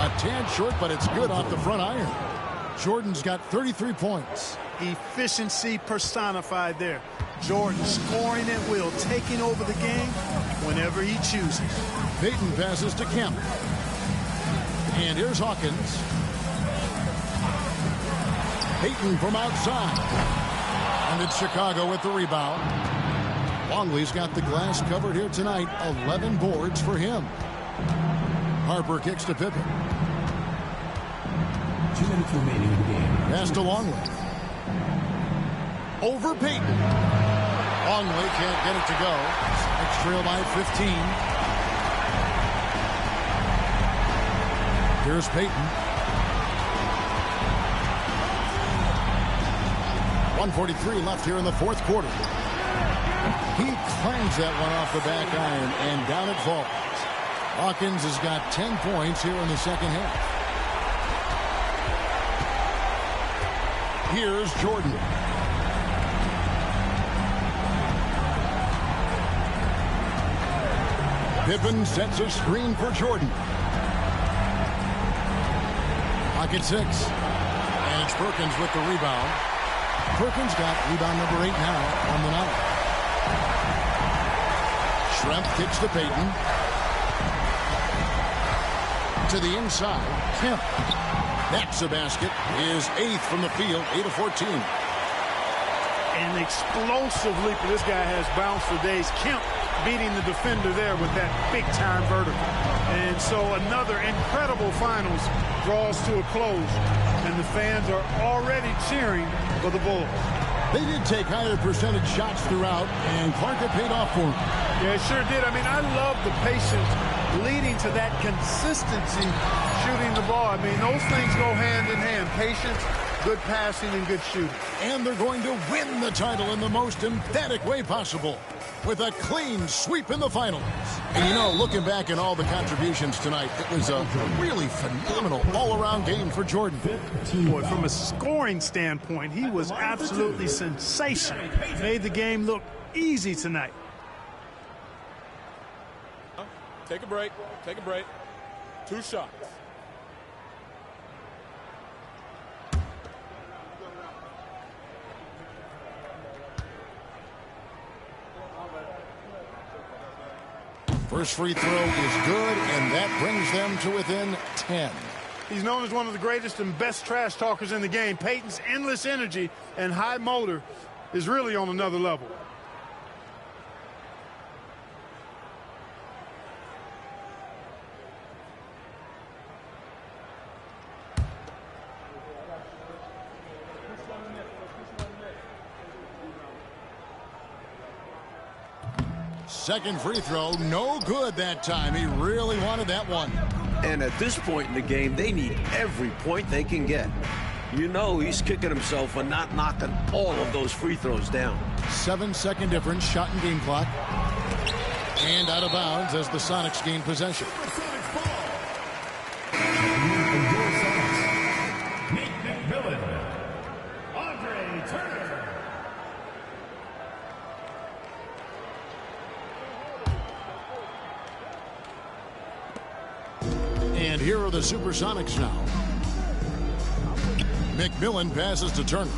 B: A tad short, but it's good off the front iron. Jordan's got 33 points.
C: Efficiency personified there. Jordan scoring at will, taking over the game whenever he chooses.
B: Payton passes to Kemp. And here's Hawkins. Payton from outside. And it's Chicago with the rebound. Longley's got the glass covered here tonight. 11 boards for him. Harper kicks to Pippen.
E: 2 minutes remaining in the game.
B: Pass to Longley. Over Payton. Longley can't get it to go. Next trail by 15. Here's Payton. 1:43 left here in the 4th quarter. He clangs that one off the back iron, and down it falls. Hawkins has got 10 points here in the 2nd half. Here's Jordan. Pippen sets a screen for Jordan. Pocket 6. And it's Perkins with the rebound. Perkins got rebound number 8 now on the night. Shreve kicks to Payton. To the inside. Kemp. That's a basket. His 8th from the field. 8 of 14.
C: An explosive leap. This guy has bounced for days. Kemp beating the defender there with that big-time vertical. And so another incredible finals draws to a close, and the fans are already cheering for the Bulls.
B: They did take higher percentage shots throughout, and Clark had paid off for him.
C: Yeah, it sure did. I mean, I love the patience leading to that consistency shooting the ball. I mean, those things go hand in hand. Patience, good passing, and good shooting.
B: And they're going to win the title in the most emphatic way possible, with a clean sweep in the finals. And you know, looking back at all the contributions tonight, it was a really phenomenal all-around game for Jordan.
C: Boy, from a scoring standpoint, he was absolutely sensational. Made the game look easy tonight.
H: Take a break. Take a break. 2 shots.
B: First free throw is good, and that brings them to within 10.
C: He's known as one of the greatest and best trash talkers in the game. Peyton's endless energy and high motor is really on another level.
B: Second free throw, no good that time. He really wanted that one.
D: And at this point in the game, they need every point they can get. You know he's kicking himself for not knocking all of those free throws down.
B: 7-second difference, shot and game clock. And out of bounds as the Sonics gain possession. And here are the Supersonics now. McMillan passes to Turner.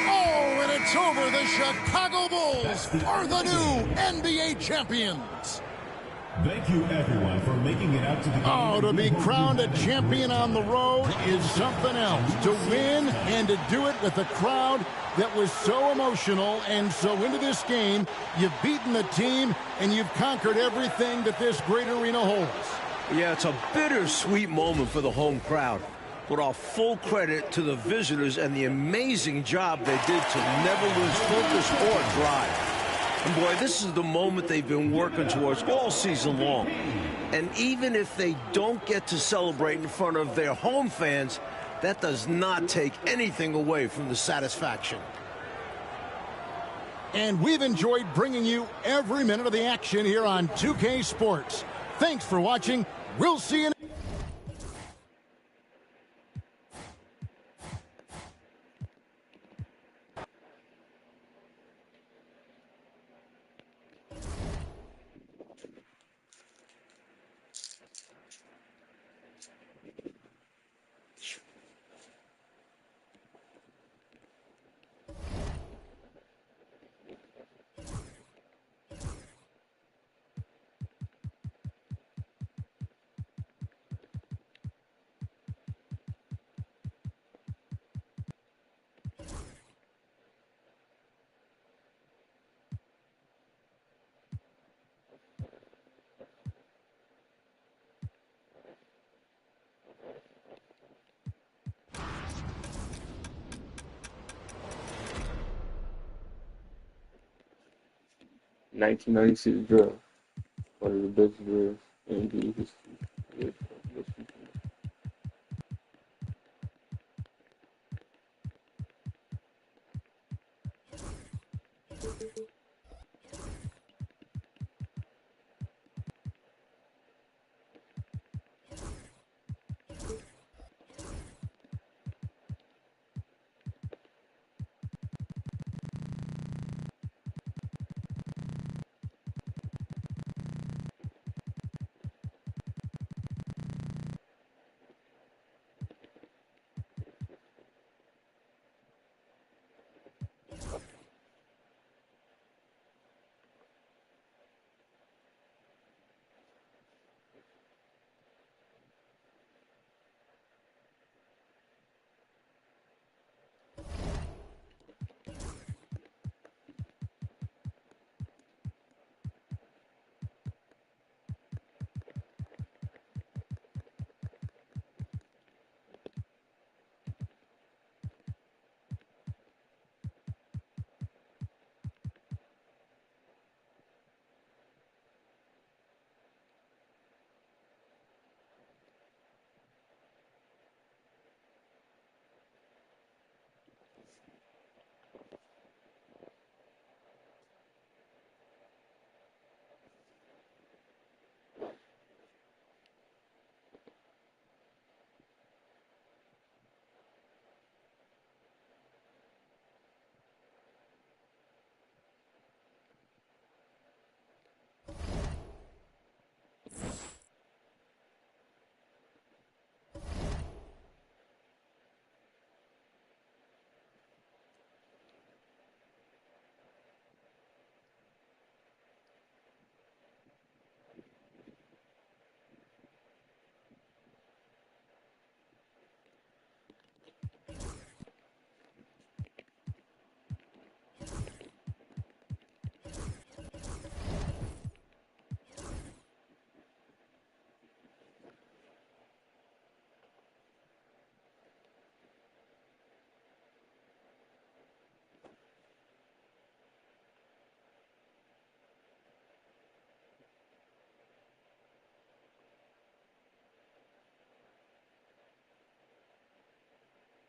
B: Oh, and it's over. The Chicago Bulls are the new NBA champions.
E: Thank you, everyone, for making it out to the game.
B: Oh, to be crowned a champion on the road is something else. To win and to do it with a crowd that was so emotional and so into this game, you've beaten the team and you've conquered everything that this great arena holds.
D: Yeah, it's a bittersweet moment for the home crowd. But all full credit to the visitors and the amazing job they did to never lose focus or drive. And boy, this is the moment they've been working towards all season long. And even if they don't get to celebrate in front of their home fans, that does not take anything away from the satisfaction.
B: And we've enjoyed bringing you every minute of the action here on 2K Sports. Thanks for watching. We'll see you next time.
F: 1996 drill. One of the best drills in NBA history.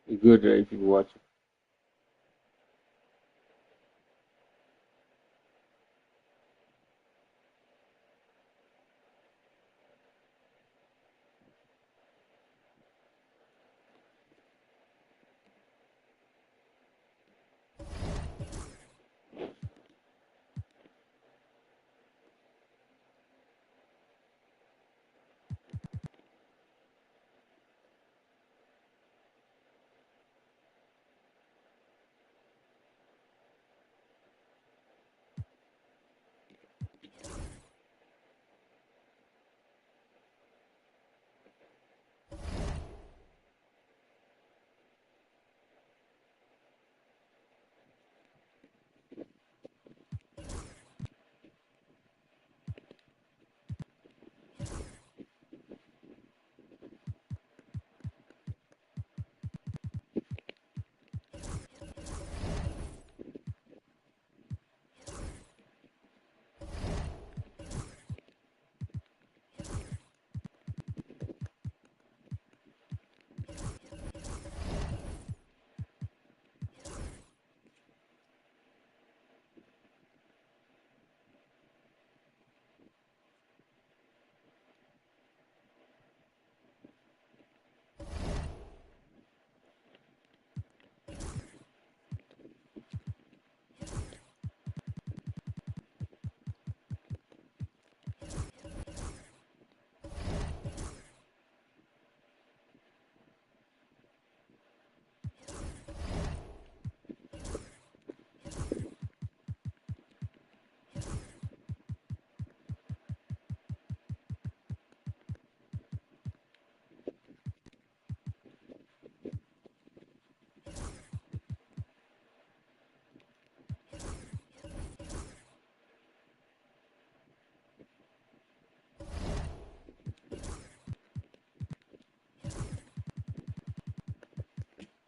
F: It's good today if you watch it.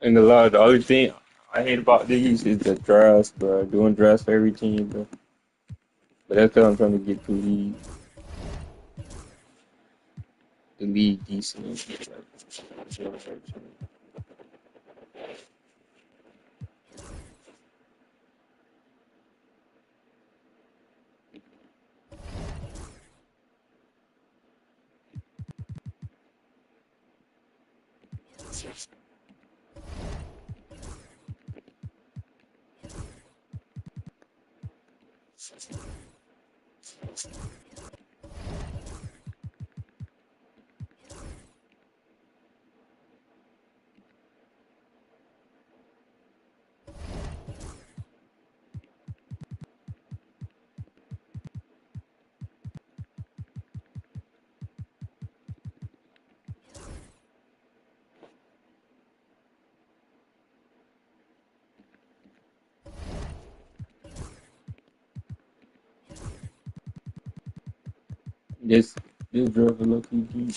F: And the only thing I hate about these is the drafts, bro. Doing drafts for every team, bro. But that's because I'm trying to get through the league decent. This driver look deep.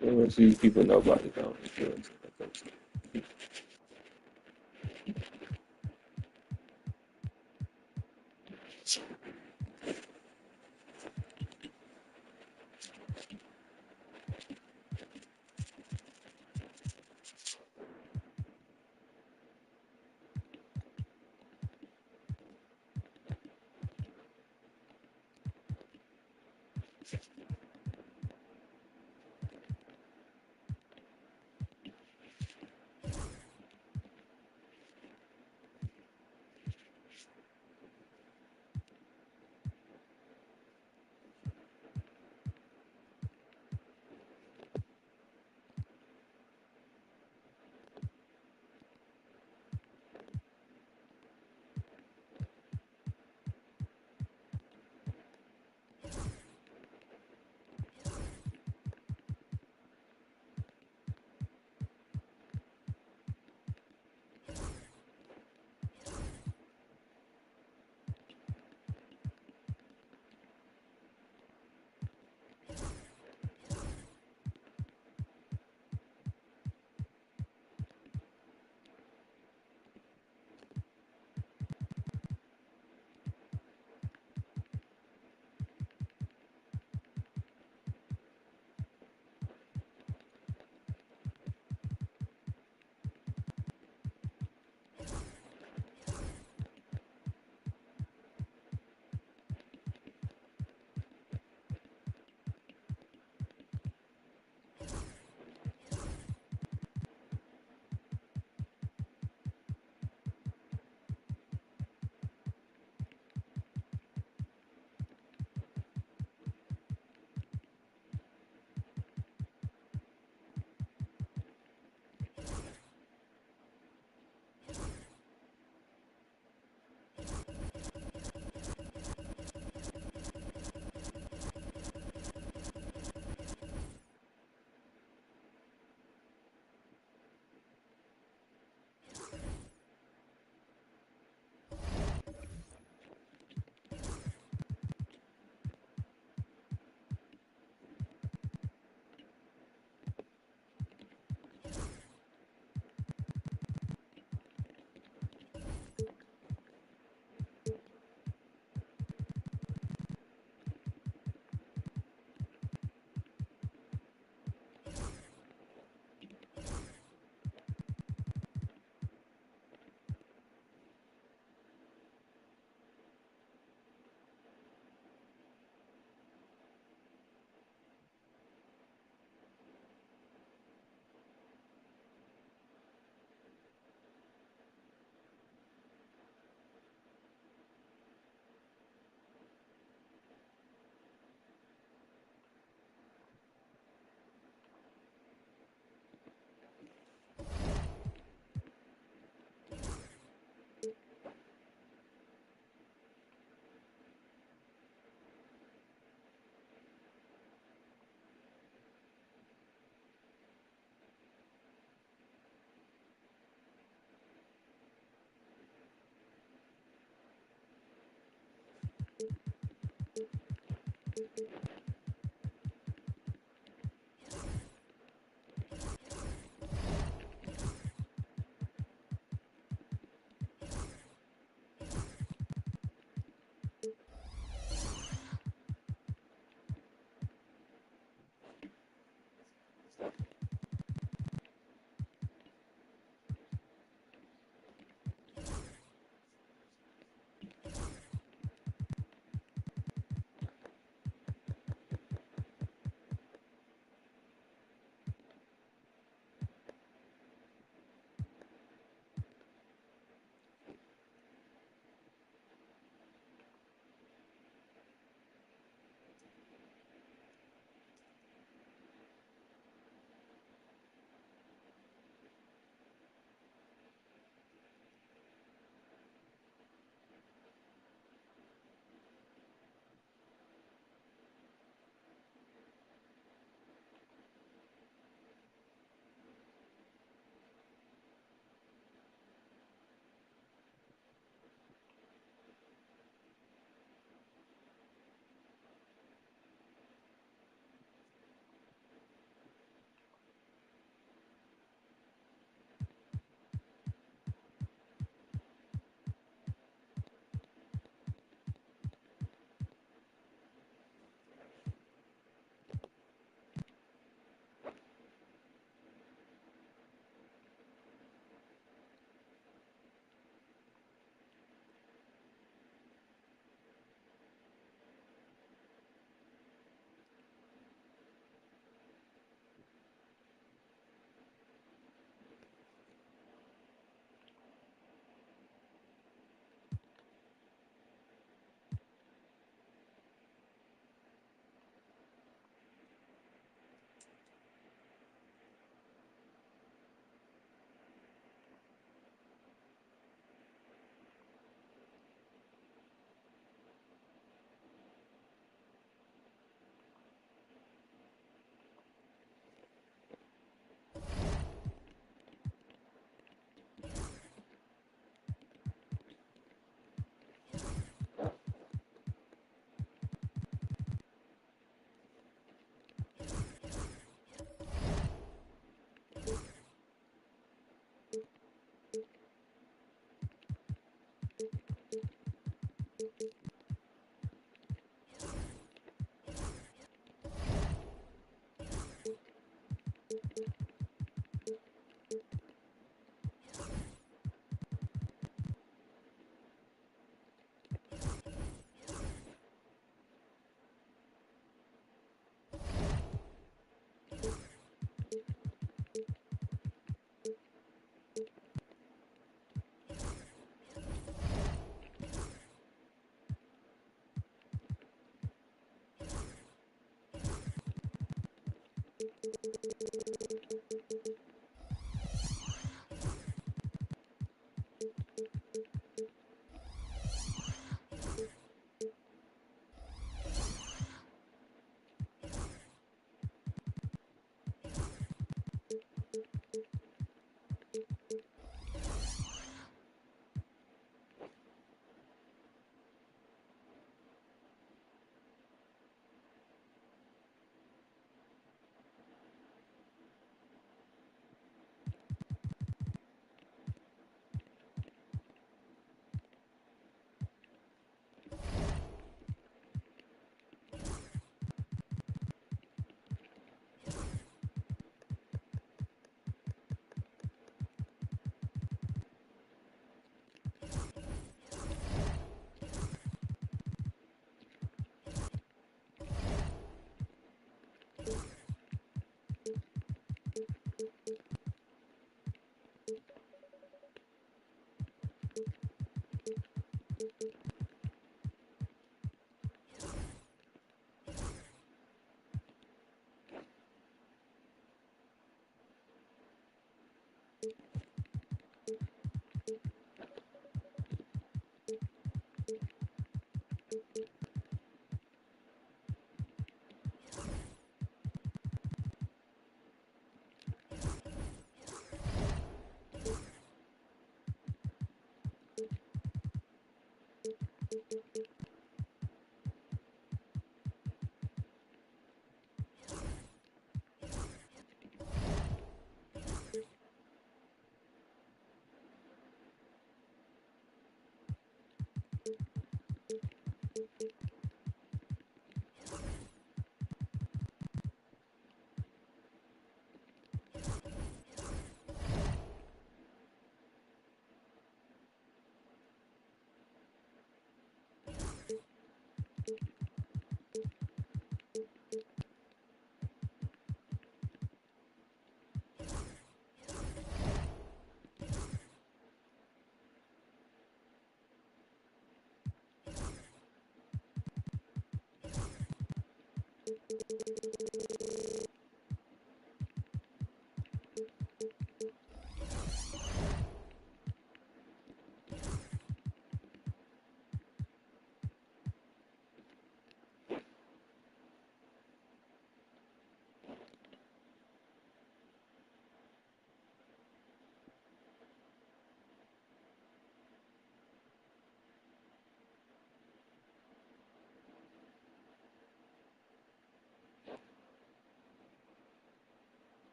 F: Once these people know about it, though.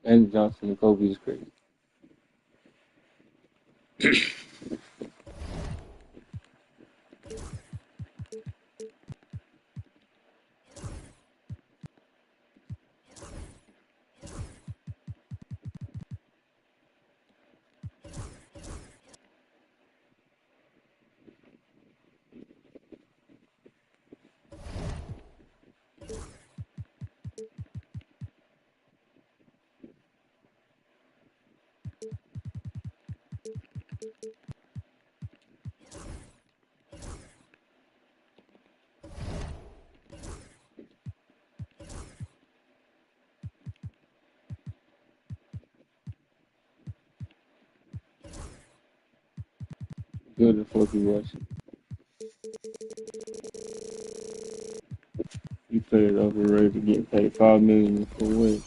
F: And Johnson and Kobe is crazy. Good at 40 watch. You put it over ready to get paid $5 million for what?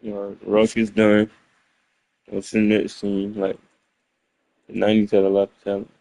F: You know, Rush is done. What's the next scene? Like, the 90s had a lot of talent.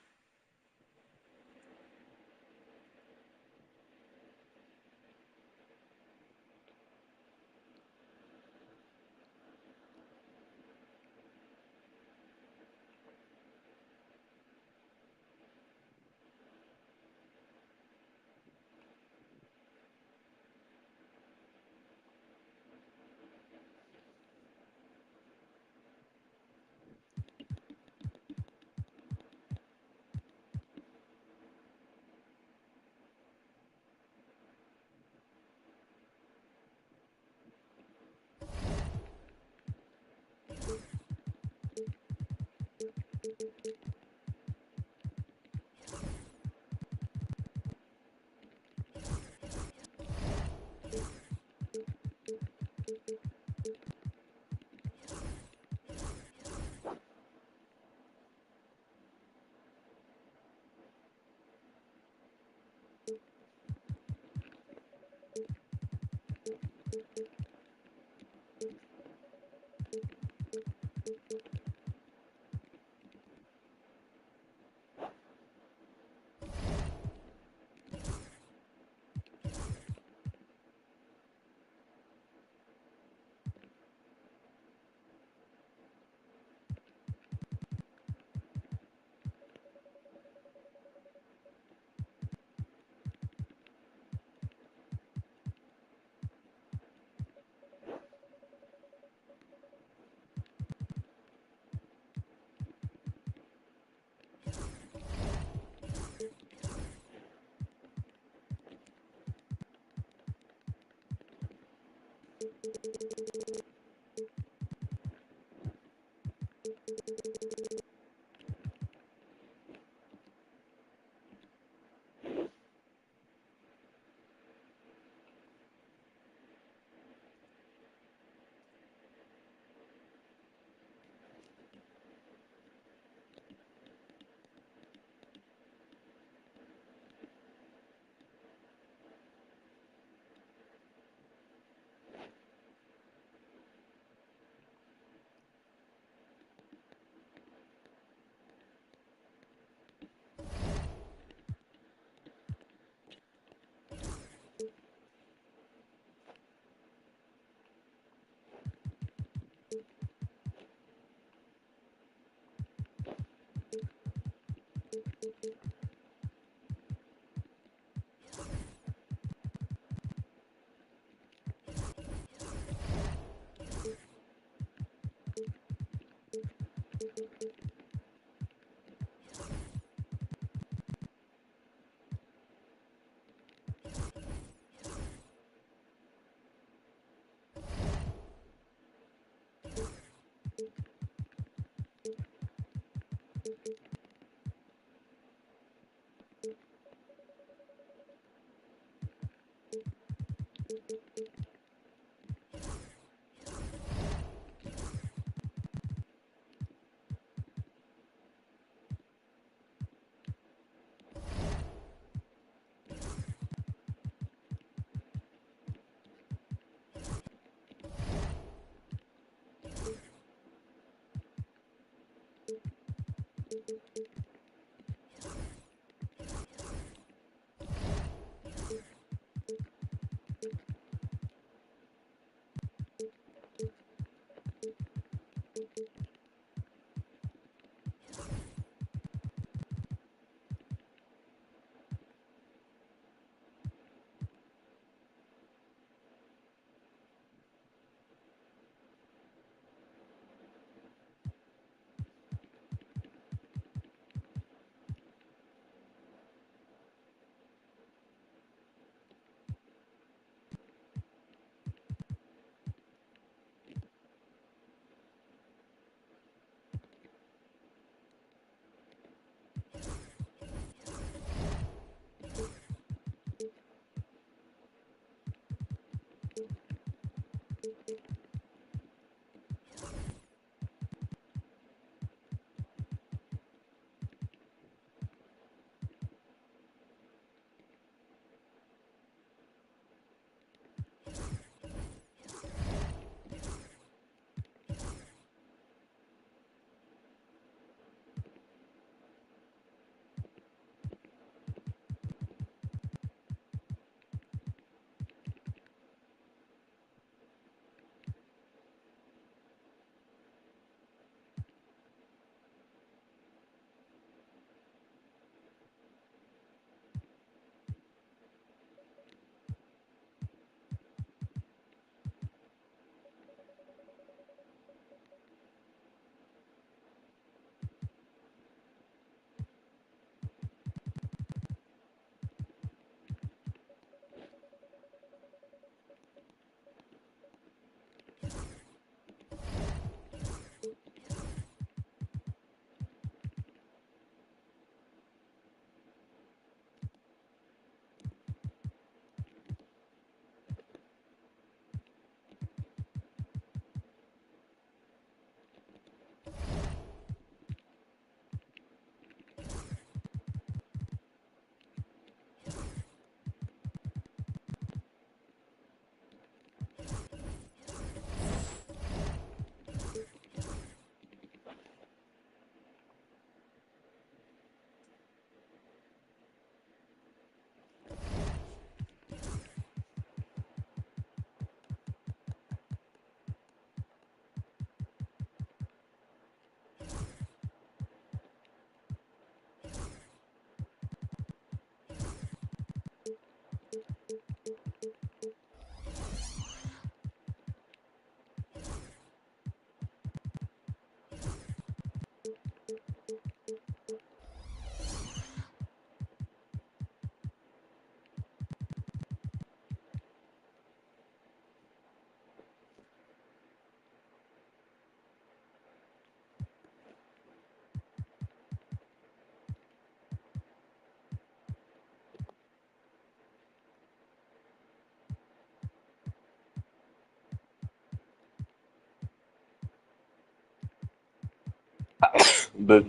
F: But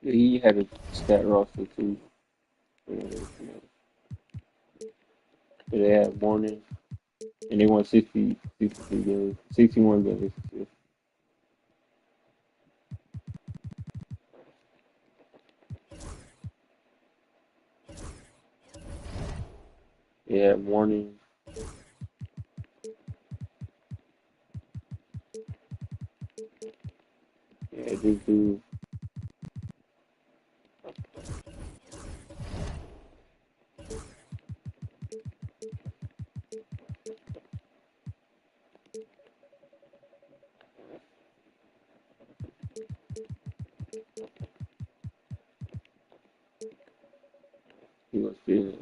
F: he had a stat roster too. They had warning, and they won 63 games, 61 games. They had warning. Yeah, this dude. He was feeling.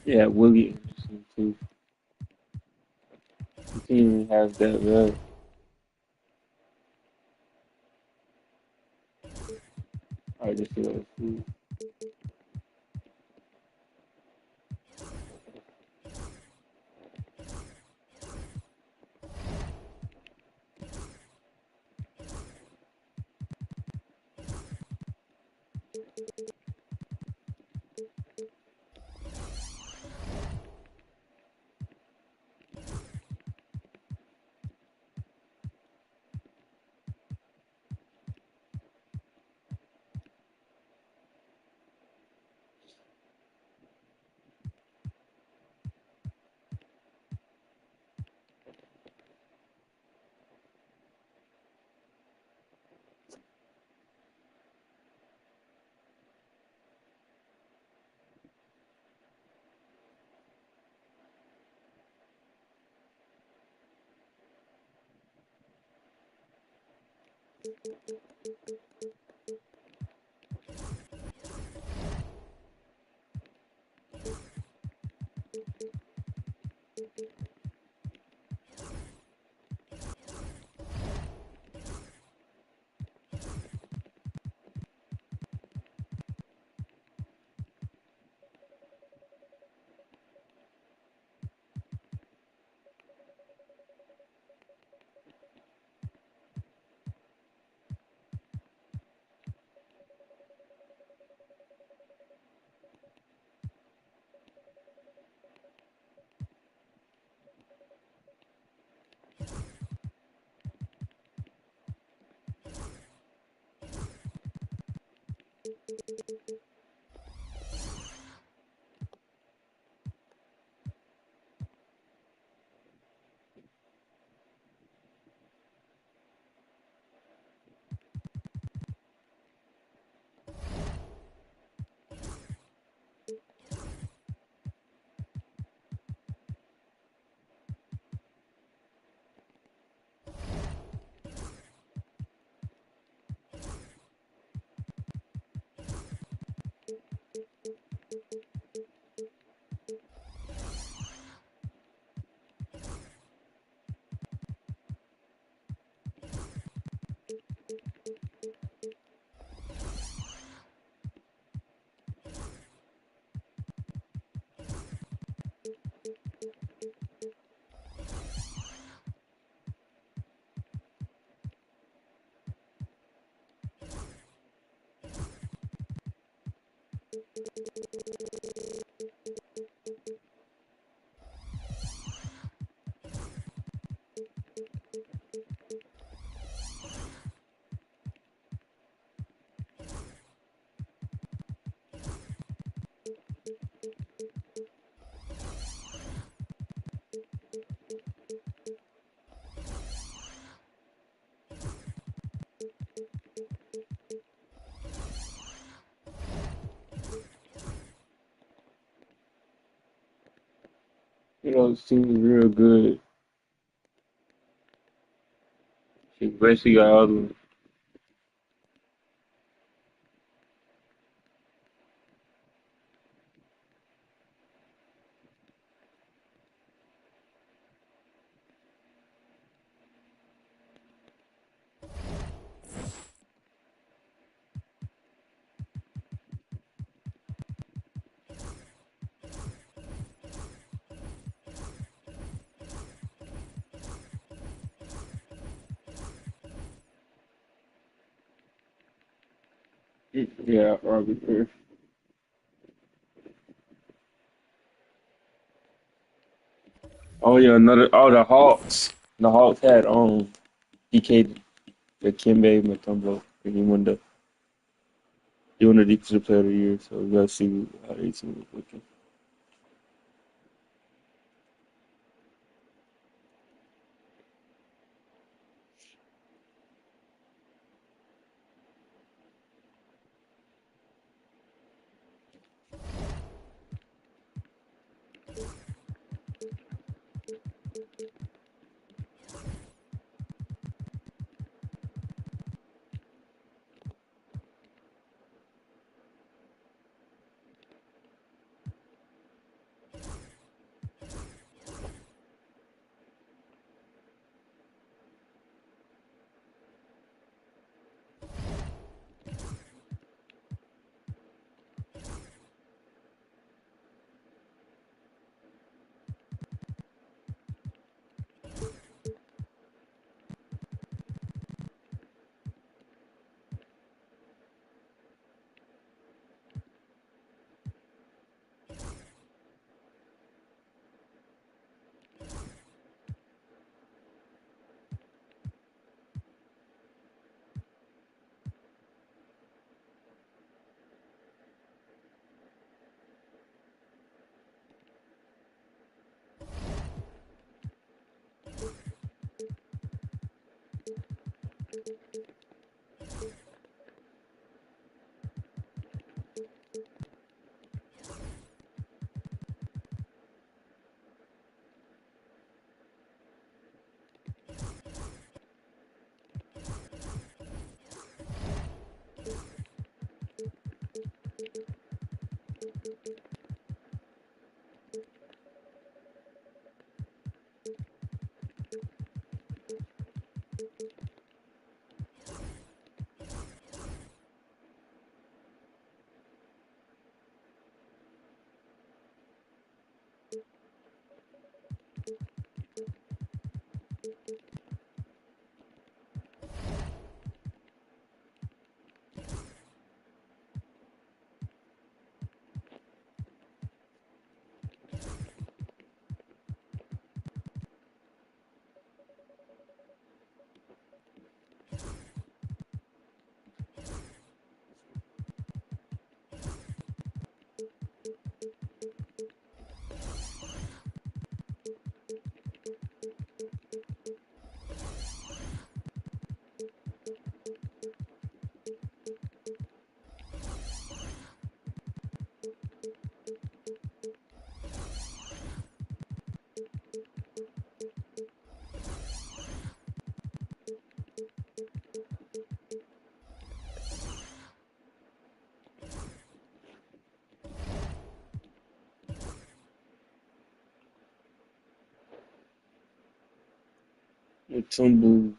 F: Yeah, Willie Anderson too. The team has that rep. I just feel like You know, it seems real good. She basically got all the yeah, Robert. Oh yeah, another. Oh, the Hawks. The Hawks had DK the Kimbe Mutombo, and he won the defensive player of the year. So we gotta see how they team is looking. Tumble.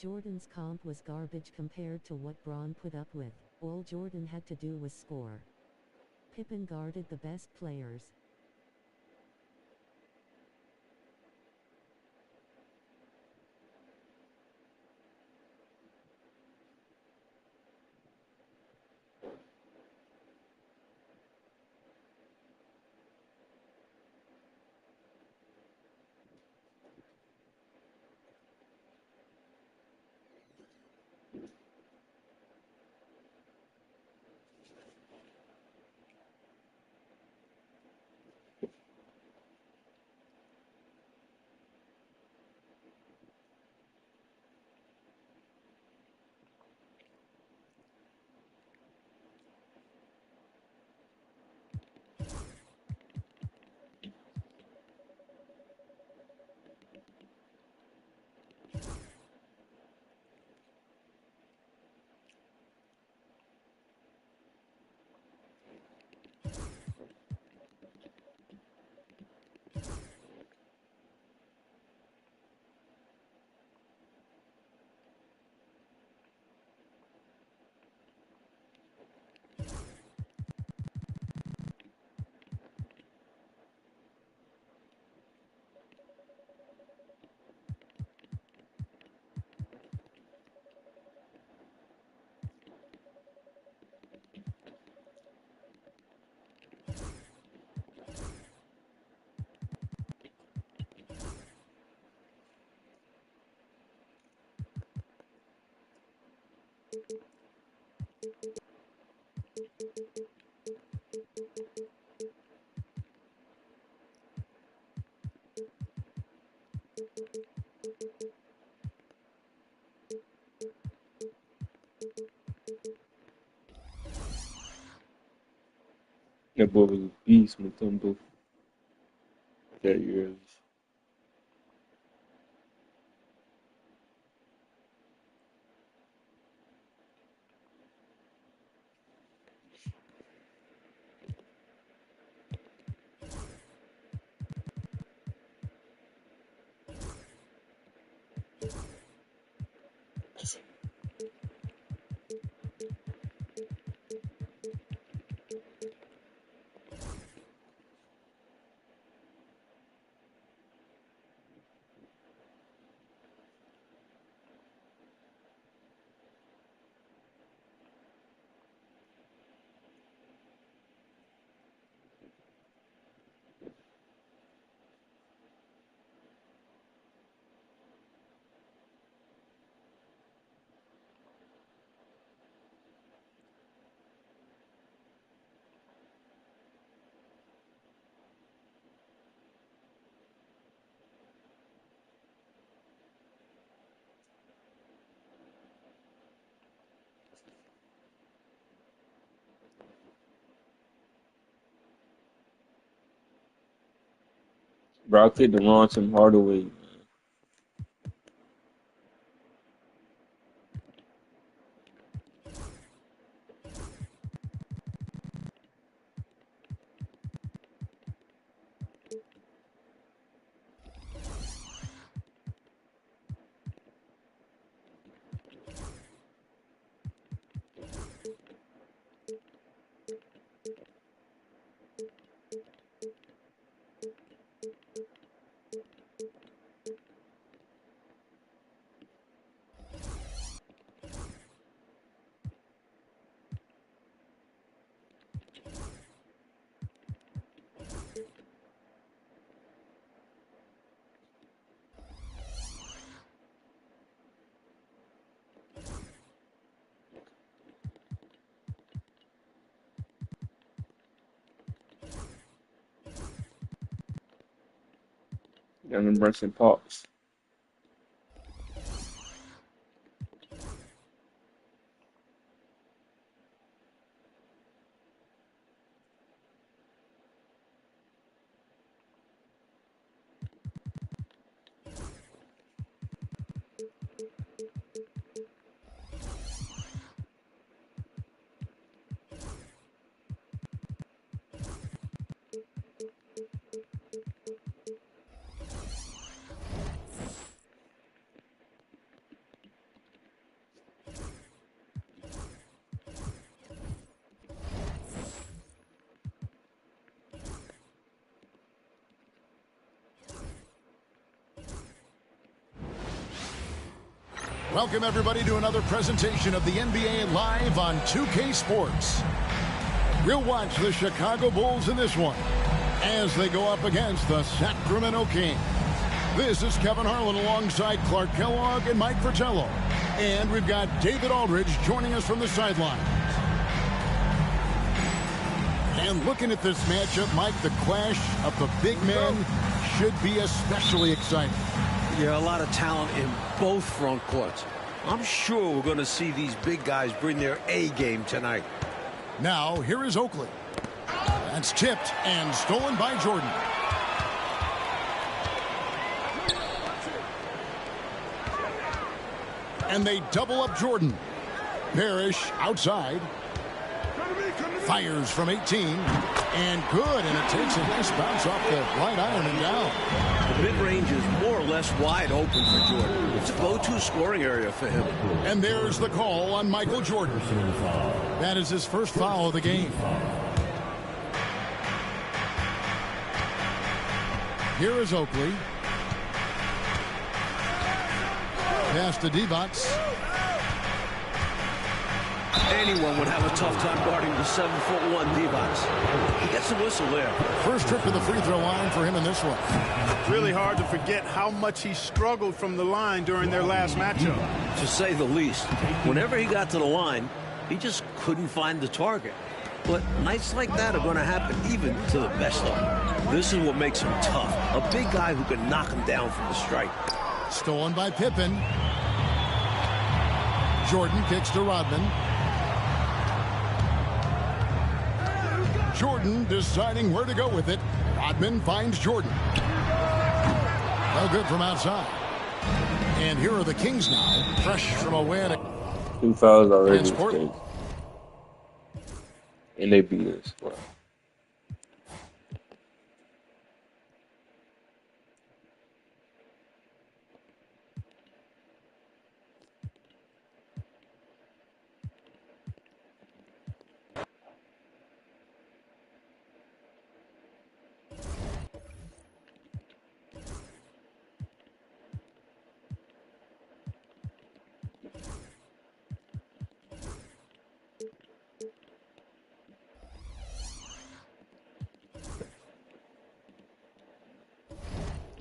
G: Jordan's comp was garbage compared to what Braun put up with. All Jordan had to do was score. Pippen guarded the best players.
F: That boy was a beast, Mutombo. That year. Bro, I clicked the wrong Tim Hardaway. And then Brunson Parks.
B: Welcome, everybody, to another presentation of the NBA live on 2K Sports. We'll watch the Chicago Bulls in this one as they go up against the Sacramento Kings. This is Kevin Harlan alongside Clark Kellogg and Mike Fratello. And we've got David Aldridge joining us from the sideline. And looking at this matchup, Mike, the clash of the big men should be especially exciting.
D: Yeah, a lot of talent in both front courts. I'm sure we're going to see these big guys bring their A game tonight.
B: Now, here is Oakley. That's tipped and stolen by Jordan. And they double up Jordan. Parrish outside. Fires from 18. And good, and it takes a nice bounce off the right iron and down.
D: The mid-range is more or less wide open for Jordan. It's a go-to scoring area for him.
B: And there's the call on Michael Jordan. That is his first foul of the game. Here is Oakley. Pass to Divac.
D: Anyone would have a tough time guarding the 7'1" Divac. He gets a whistle there.
B: First trip to the free throw line for him in this one.
C: Really hard to forget how much he struggled from the line during their last matchup.
D: To say the least. Whenever he got to the line, he just couldn't find the target. But nights like that are going to happen even to the best of them. This is what makes him tough. A big guy who can knock him down from the strike.
B: Stolen by Pippen. Jordan kicks to Rodman. Jordan deciding where to go with it. Rodman finds Jordan. No good from outside. And here are the Kings now, fresh from a win.
F: 2 fouls already. And they beat us. Wow.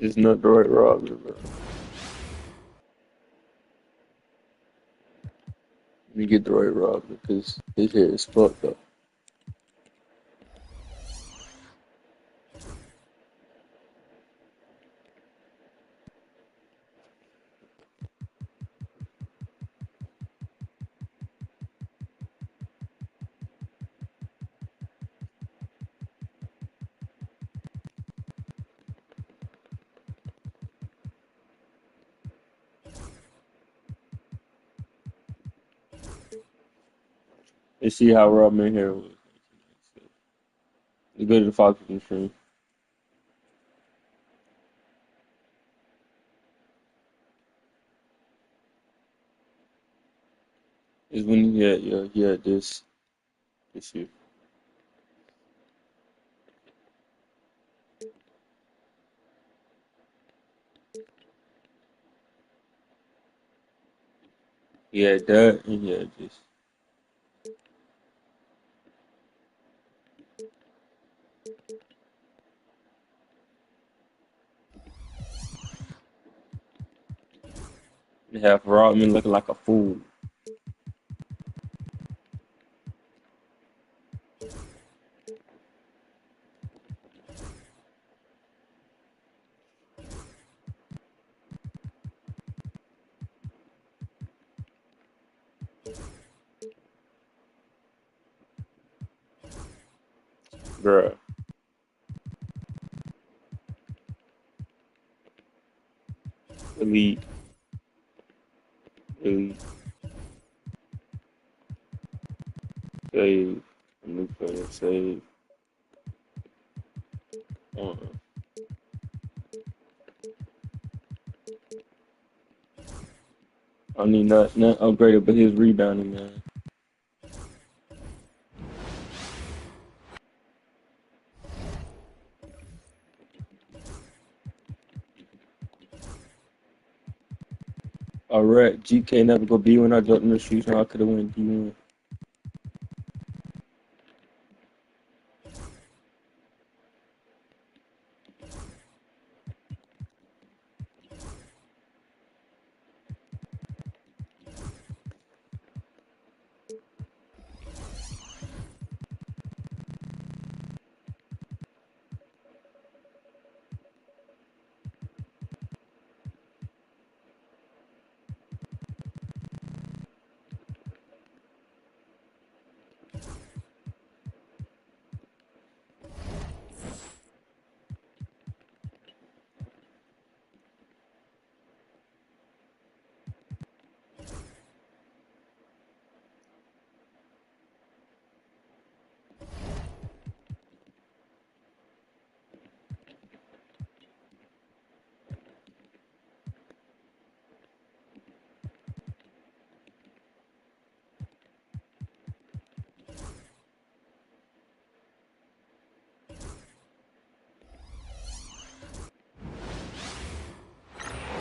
F: It's not the right roster, bro. Let me get the right roster because his hair is fucked up. Let's see how Rodman hair was. Let's go to the Fox machine. Is when he had this here. He had that and he had this. They have Rodman looking like a fool. Bruh. Elite. Save. New player. Save. I need not upgraded, but his rebounding, man. Alright, GK never go B when I jumped in the street, so I could have went D1.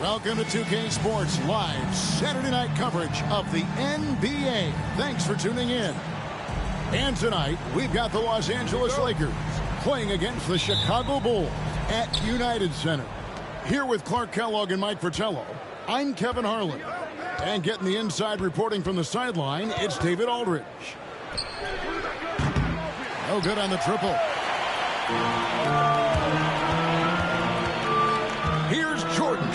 B: Welcome to 2K Sports Live Saturday night coverage of the NBA. Thanks for tuning in. And tonight, we've got the Los Angeles Lakers playing against the Chicago Bulls at United Center. Here with Clark Kellogg and Mike Fratello, I'm Kevin Harlan. And getting the inside reporting from the sideline, it's David Aldridge. No good on the triple. Here's Jordan.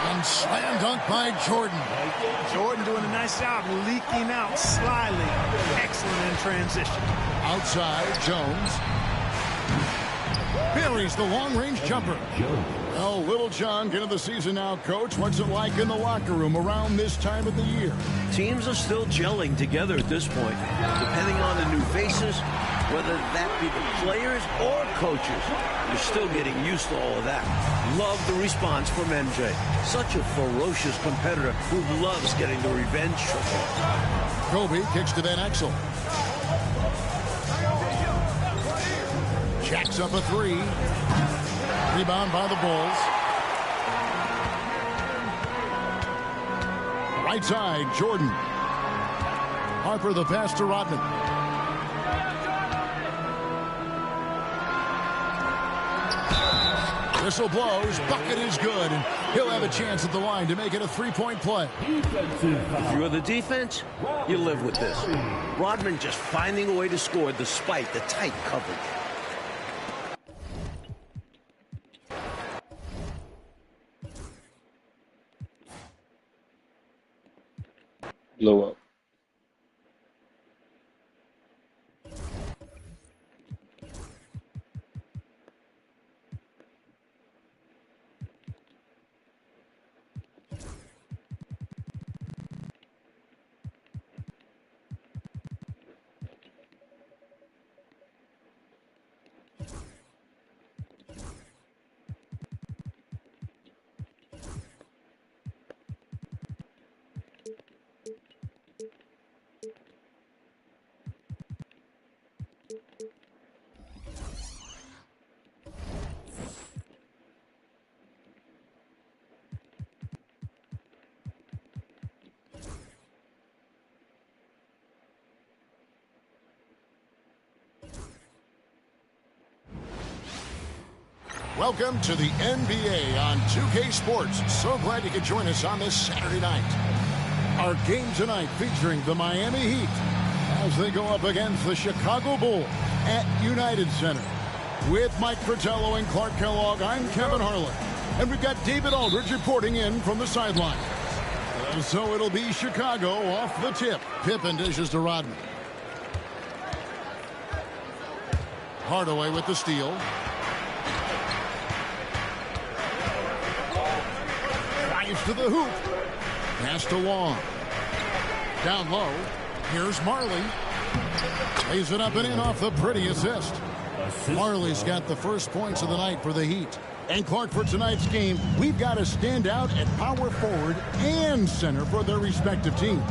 B: And slam dunk by Jordan.
I: Jordan doing a nice job leaking out slyly. Excellent in transition.
B: Outside, Jones. Buries the long-range jumper. Oh, Little John, get into the season now, Coach. What's it like in the locker room around this time of the year?
D: Teams are still gelling together at this point, depending on the new faces, whether that be the players or coaches. You're still getting used to all of that. Love the response from MJ. Such a ferocious competitor who loves getting the revenge shot.
B: Kobe kicks to Van Exel. Jacks up a three. Rebound by the Bulls. Right side, Jordan. Harper the pass to Rodman. Whistle blows, bucket is good, and he'll have a chance at the line to make it a three-point play.
D: If you're the defense, you live with this. Rodman just finding a way to score despite the tight coverage.
F: Blow up.
B: Welcome to the NBA on 2K Sports. So glad you could join us on this Saturday night. Our game tonight featuring the Miami Heat as they go up against the Chicago Bulls at United Center. With Mike Fratello and Clark Kellogg, I'm Kevin Harlan. And we've got David Aldridge reporting in from the sideline. So it'll be Chicago off the tip. Pippen dishes to Rodman. Hardaway with the steal. Drives to the hoop. Pass to Long. Down low. Here's Marley. Lays it up and in off the pretty assist. Marley's got the first points of the night for the Heat. And Clark, for tonight's game, we've got to stand out at power forward and center for their respective teams.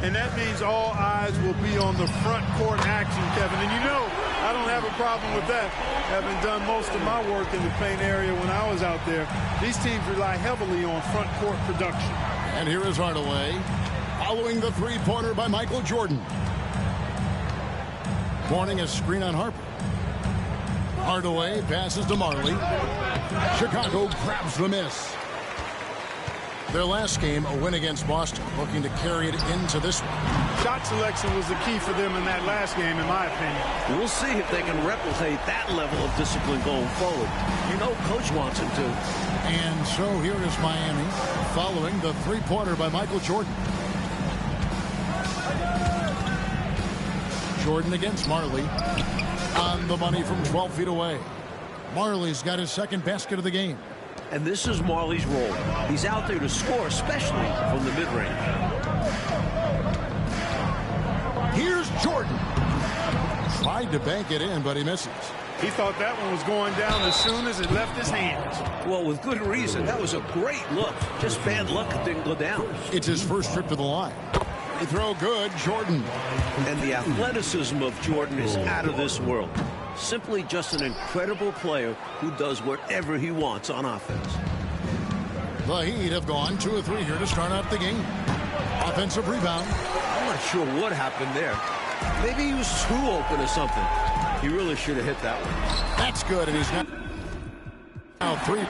C: And that means all eyes will be on the front court action, Kevin. And you know, I don't have a problem with that. Having done most of my work in the paint area when I was out there, these teams rely heavily on front court production.
B: And here is Hardaway, following the three-pointer by Michael Jordan. Warning a screen on Harper. Hardaway passes to Marley. Chicago grabs the miss. Their last game, a win against Boston, looking to carry it into this one.
C: Shot selection was the key for them in that last game, in my opinion.
D: We'll see if they can replicate that level of discipline going forward. You know, Coach wants him to.
B: And so here is Miami, following the three-pointer by Michael Jordan. Jordan against Marley. On the money from 12 feet away. Marley's got his second basket of the game.
D: And this is Marley's role. He's out there to score, especially from the mid-range.
B: Here's Jordan. Tried to bank it in, but he misses.
C: He thought that one was going down as soon as it left his hands.
D: Well, with good reason. That was a great look. Just bad luck it didn't go down.
B: It's his first trip to the line. They throw good, Jordan.
D: And the athleticism of Jordan is out of this world. Simply just an incredible player who does whatever he wants on offense.
B: The Heat have gone 2 of 3 here to start out the game. Offensive rebound.
D: I'm not sure what happened there. Maybe he was too open or something. He really should have hit that one.
B: That's good, and he's now 3.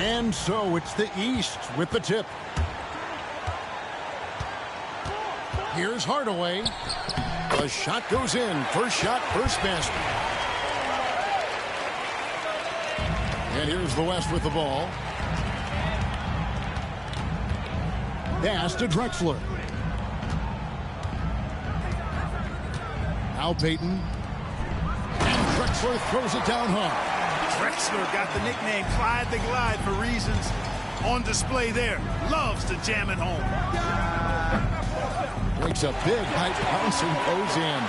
B: And so it's the East with the tip. Here's Hardaway. The shot goes in. First shot, first basket. And here's the West with the ball. Pass to Drexler. Now Payton. And Drexler throws it down hard.
I: Drexler got the nickname Clyde the Glide for reasons on display there. Loves to jam it home.
B: Breaks a big height bounce and goes in.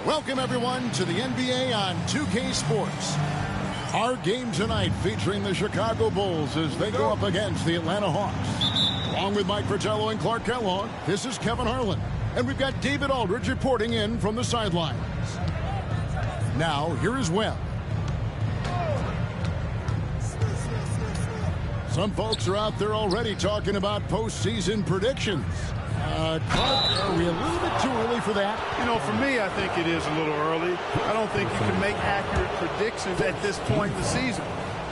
B: Welcome, everyone, to the NBA on 2K Sports. Our game tonight featuring the Chicago Bulls as they go up against the Atlanta Hawks. Along with Mike Fratello and Clark Kellogg, this is Kevin Harlan. And we've got David Aldridge reporting in from the sidelines. Now, here is Webb. Some folks are out there already talking about postseason predictions. Clark, are we a little bit too early for that?
C: You know, for me, I think it is a little early. I don't think you can make accurate predictions at this point in the season.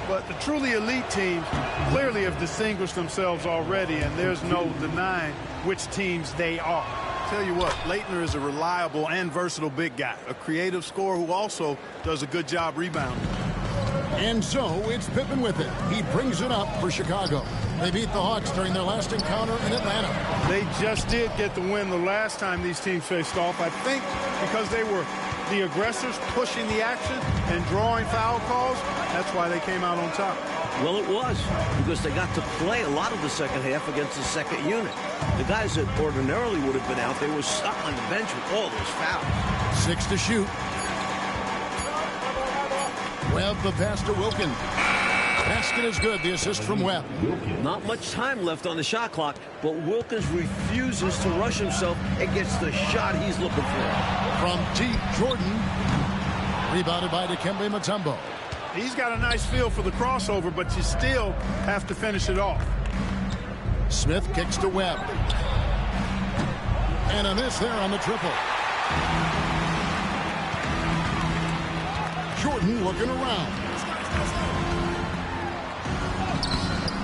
C: But the truly elite teams clearly have distinguished themselves already, and there's no denying which teams they are.
J: Tell you what, Leitner is a reliable and versatile big guy, a creative scorer who also does a good job rebounding.
B: And so it's Pippen with it. He brings it up for Chicago. They beat the Hawks during their last encounter in Atlanta.
C: They just did get the win the last time these teams faced off, I think, because they were the aggressors pushing the action and drawing foul calls. That's why they came out on top.
D: Well, it was, because they got to play a lot of the second half against the second unit. The guys that ordinarily would have been out, they were stuck on the bench with all those fouls.
B: 6 to shoot. Webb, the pass to Wilkins. Basket is good, the assist from Webb.
D: Not much time left on the shot clock, but Wilkins refuses to rush himself and gets the shot he's looking for.
B: From deep, Jordan. Rebounded by Dikembe Mutombo.
C: He's got a nice feel for the crossover, but you still have to finish it off.
B: Smith kicks to Webb. And a miss there on the triple. Jordan looking around.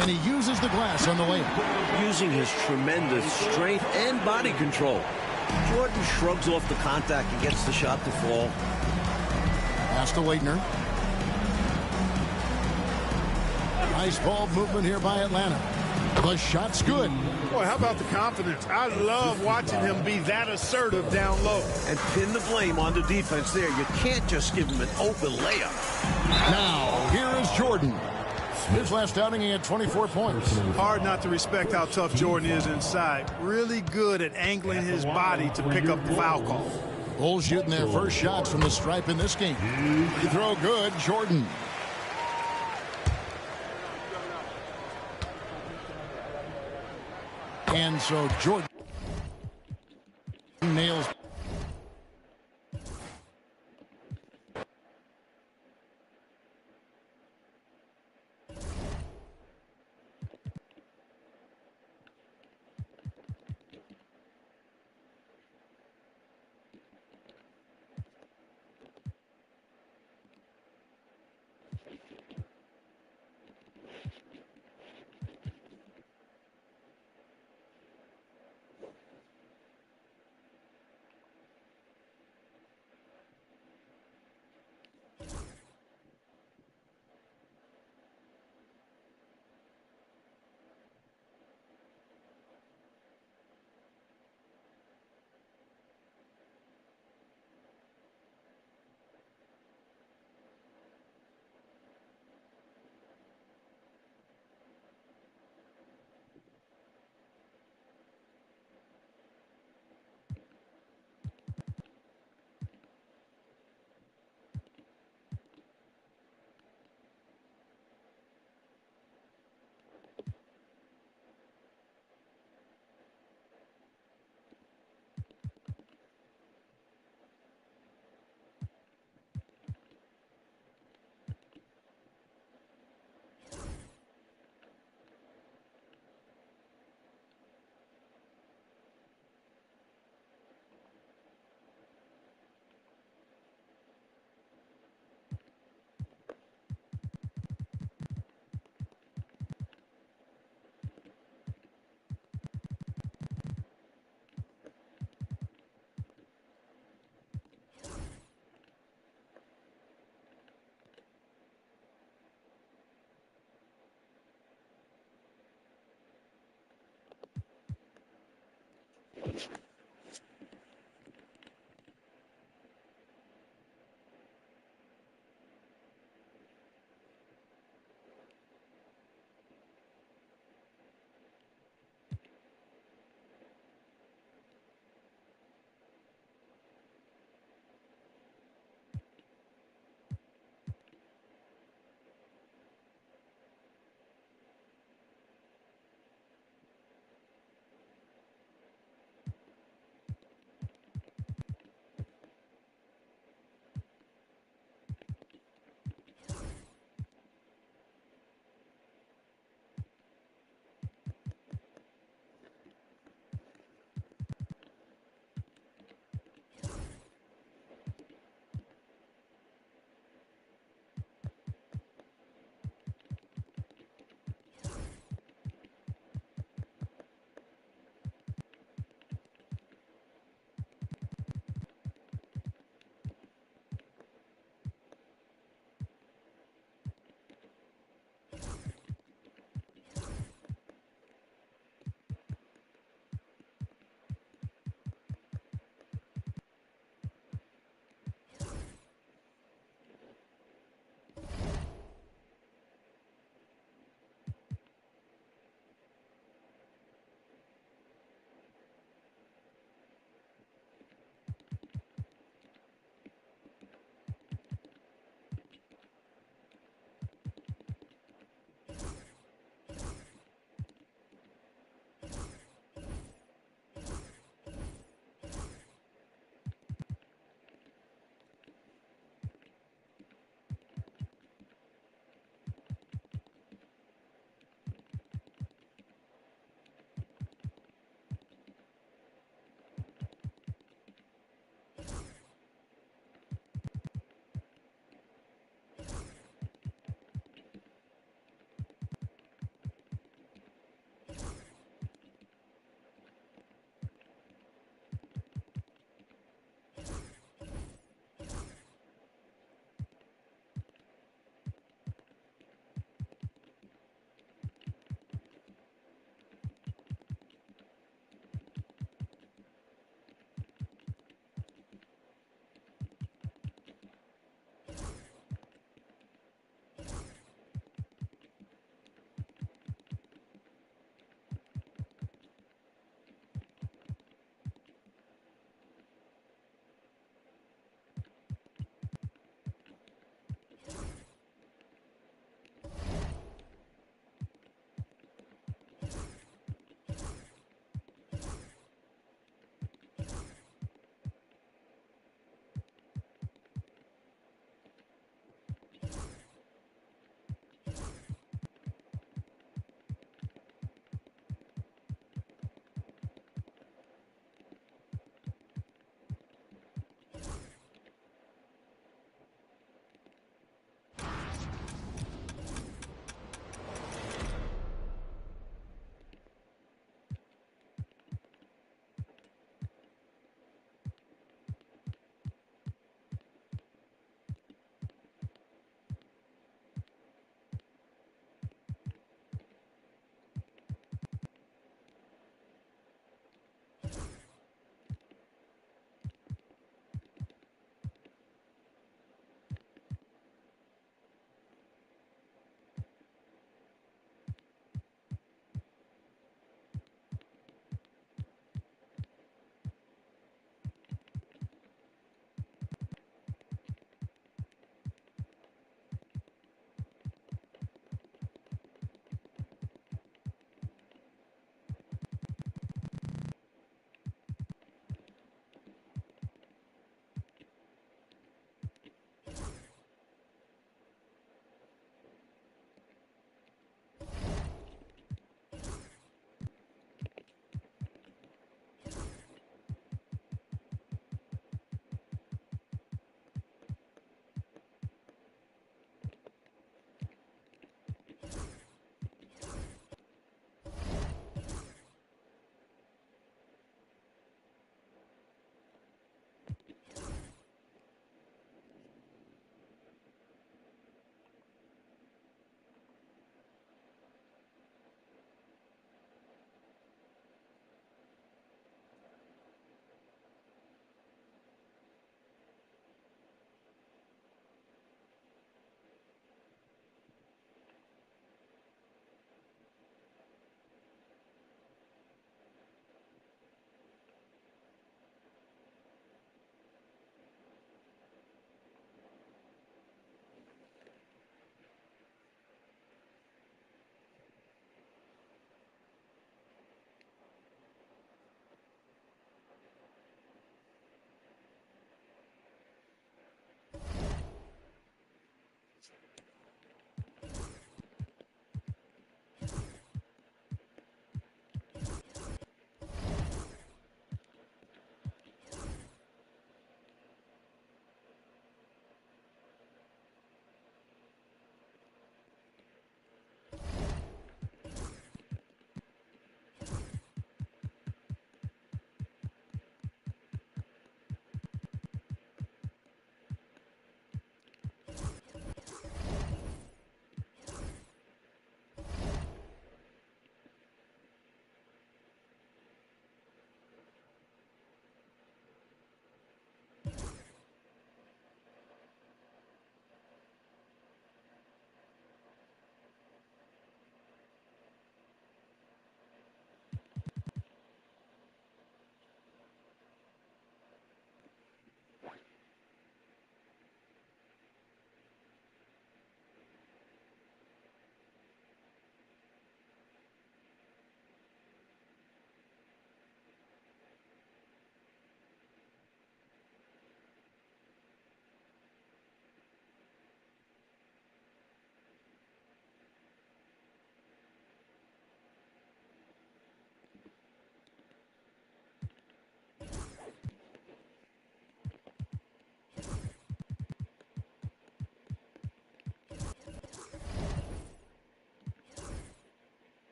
B: And he uses the glass on the layup.
D: Using his tremendous strength and body control, Jordan shrugs off the contact and gets the shot to fall.
B: Pass to Leitner. Nice ball movement here by Atlanta. The shot's good.
C: Boy, how about the confidence? I love watching him be that assertive down low.
D: And pin the blame on the defense there. You can't just give him an open layup.
B: Now, here is Jordan. His last outing, he had 24 points.
C: Hard not to respect how tough Jordan is inside. Really good at angling his body to pick up the foul call.
B: Bulls shooting their first shots from the stripe in this game. Free throw good, Jordan. And so Jordan nails.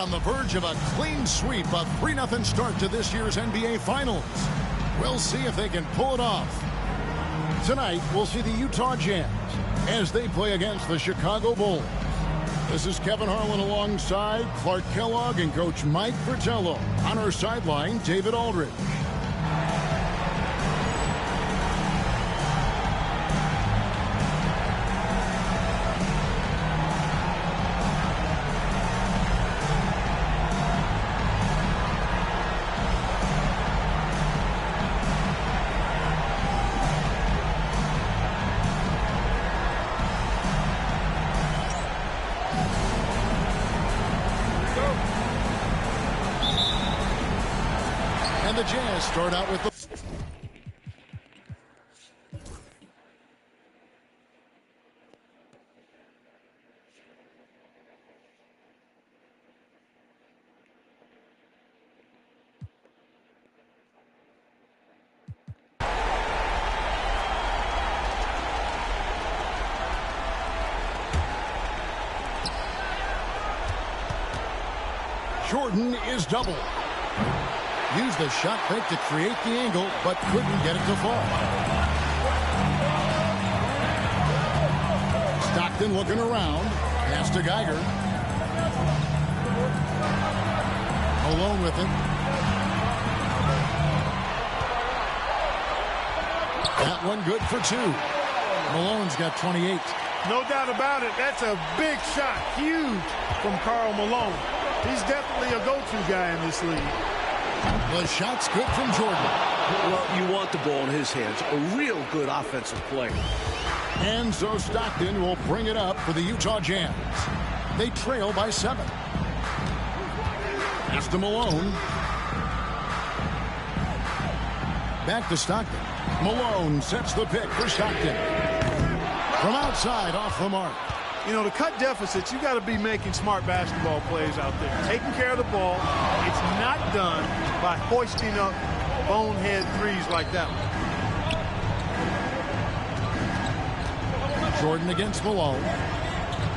B: on the verge of a clean sweep, a 3-0 start to this year's NBA Finals. We'll see if they can pull it off. Tonight, we'll see the Utah Jazz as they play against the Chicago Bulls. This is Kevin Harlan alongside Clark Kellogg and Coach Mike Fratello. On our sideline, David Aldridge. And the Jazz start out with the... Jordan is double. Used the shot fake to create the angle, but couldn't get it to fall. Stockton looking around. Pass to Geiger. Malone with it. That one good for 2. Malone's got 28.
C: No doubt about it. That's a big shot. Huge from Karl Malone. He's definitely a go-to guy in this league.
B: The shot's good from Jordan.
D: Well, you want the ball in his hands. A real good offensive player.
B: And so Stockton will bring it up for the Utah Jazz. They trail by 7. Pass to Malone. Back to Stockton. Malone sets the pick for Stockton. From outside, off the mark.
C: You know, to cut deficits, you got to be making smart basketball plays out there. Taking care of the ball. It's not done by hoisting up bonehead threes like that one.
B: Jordan against Malone.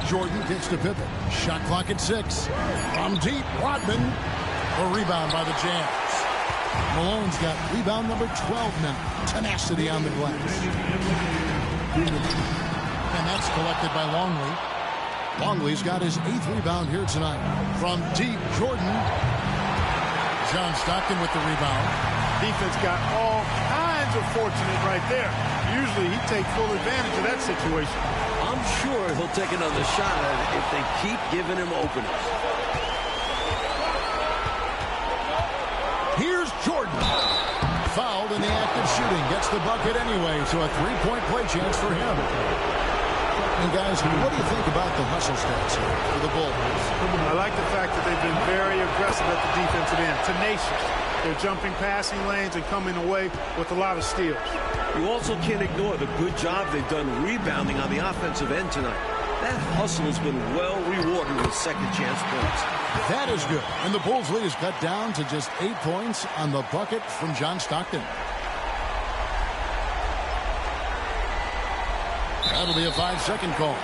B: Jordan gets to Pippen. Shot clock at 6. From deep, Rodman. A rebound by the Jazz. Malone's got rebound number 12 now. Tenacity on the glass. And that's collected by Longley. Longley's got his 8th rebound here tonight. From deep, Jordan. John Stockton with the rebound.
C: Defense got all kinds of fortunate right there. Usually he takes full advantage of that situation.
D: I'm sure he'll take another shot at it if they keep giving him openings.
B: Here's Jordan. Fouled in the act of shooting. Gets the bucket anyway, so a 3-point play chance for him. And guys, what do you think about the hustle stats here for the Bulls?
C: I like the fact that they've been very aggressive at the defensive end. Tenacious. They're jumping passing lanes and coming away with a lot of steals.
D: You also can't ignore the good job they've done rebounding on the offensive end tonight. That hustle has been well rewarded with second chance points.
B: That is good. And the Bulls lead is cut down to just 8 points on the bucket from John Stockton. That'll be a 5-second call.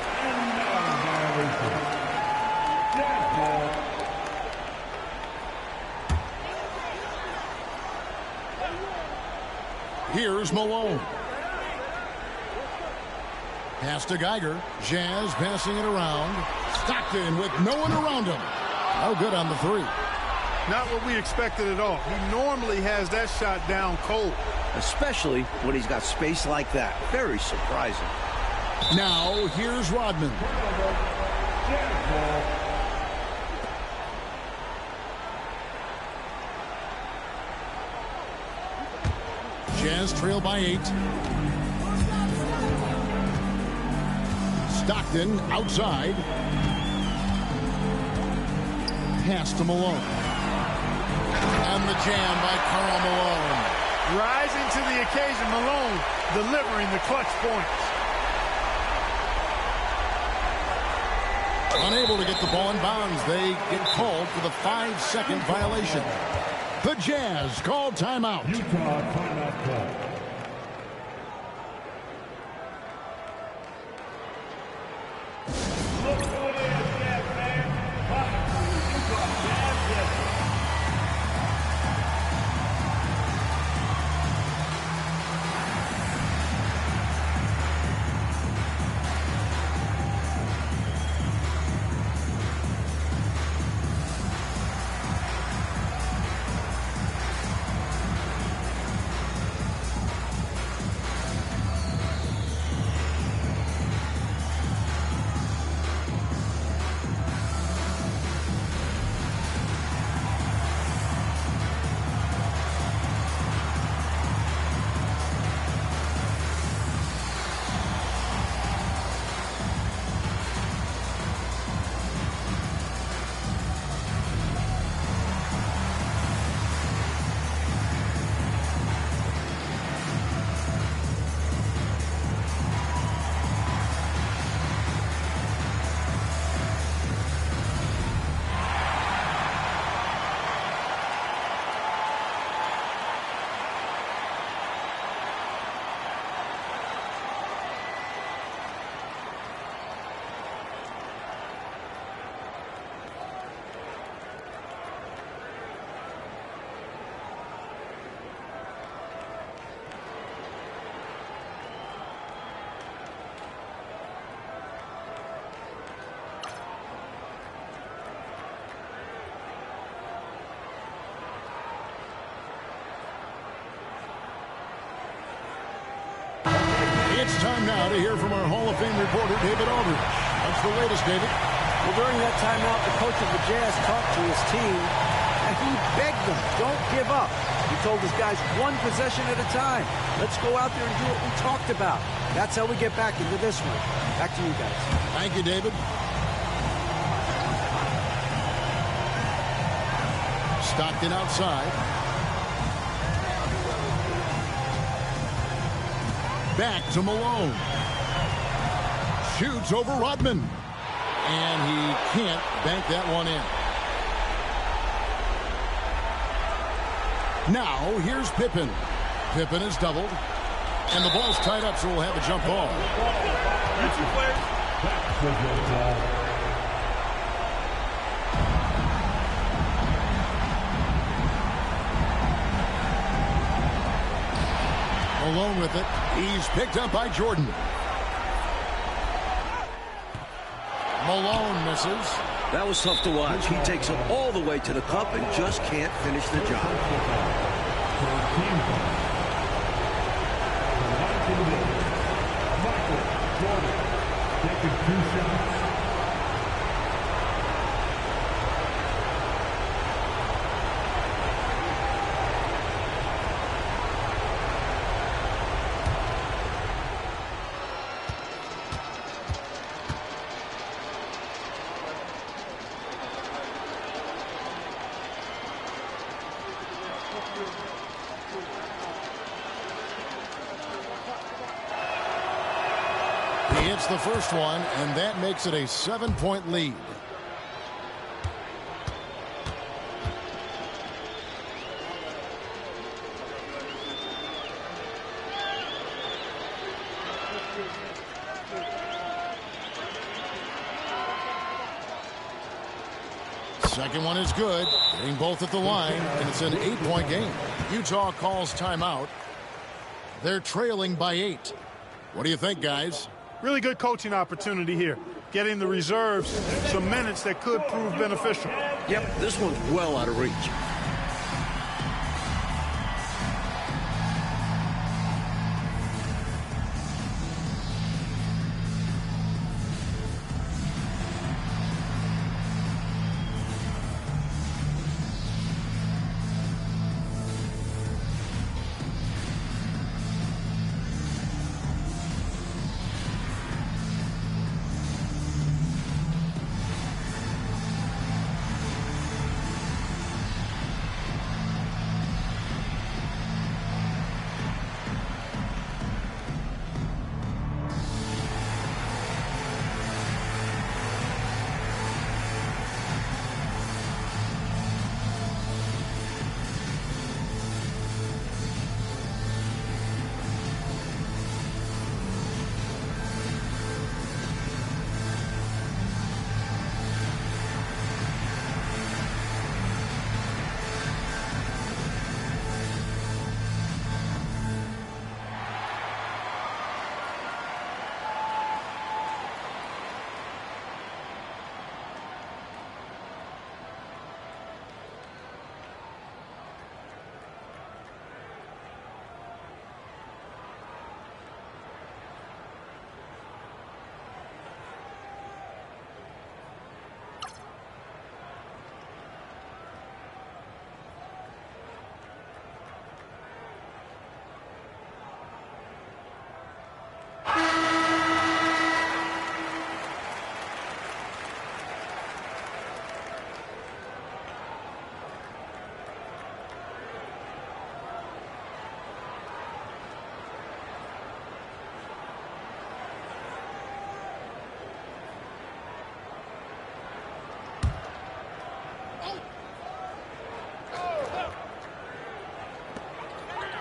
B: Here's Malone. Pass to Geiger. Jazz passing it around. Stockton with no one around him. No good on the 3.
C: Not what we expected at all. He normally has that shot down cold.
D: Especially when he's got space like that. Very surprising.
B: Now, here's Rodman. Jazz trail by 8. Stockton outside. Pass to Malone. And the jam by Karl Malone.
C: Rising to the occasion, Malone delivering the clutch points.
B: Unable to get the ball in bounds. They get called for the 5-second violation. The Jazz call timeout.
E: Utah timeout call. Look who it is, Jazz fans.
B: time now to hear from our Hall of Fame reporter, David Aldridge. What's the latest, David?
K: Well, during that timeout, the coach of the Jazz talked to his team, and he begged them, don't give up. He told his guys, one possession at a time. Let's go out there and do what we talked about. That's how we get back into this one. Back to you guys.
B: Thank you, David. Stockton outside. Back to Malone. Shoots over Rodman. And he can't bank that one in. Now, here's Pippen. Pippen is doubled. And the ball's tied up, so we'll have a jump ball. Malone with it. He's picked up by Jordan. Malone misses.
D: That was tough to watch. He takes it all the way to the cup and just can't finish the job.
E: Taking 2 shots.
B: He hits the first one, and that makes it a 7-point lead. Second one is good. Getting both at the line, and it's an 8-point game. Utah calls timeout. They're trailing by 8. What do you think, guys?
C: Really good coaching opportunity here. Getting the reserves some minutes that could prove beneficial.
D: Yep, this one's well out of reach.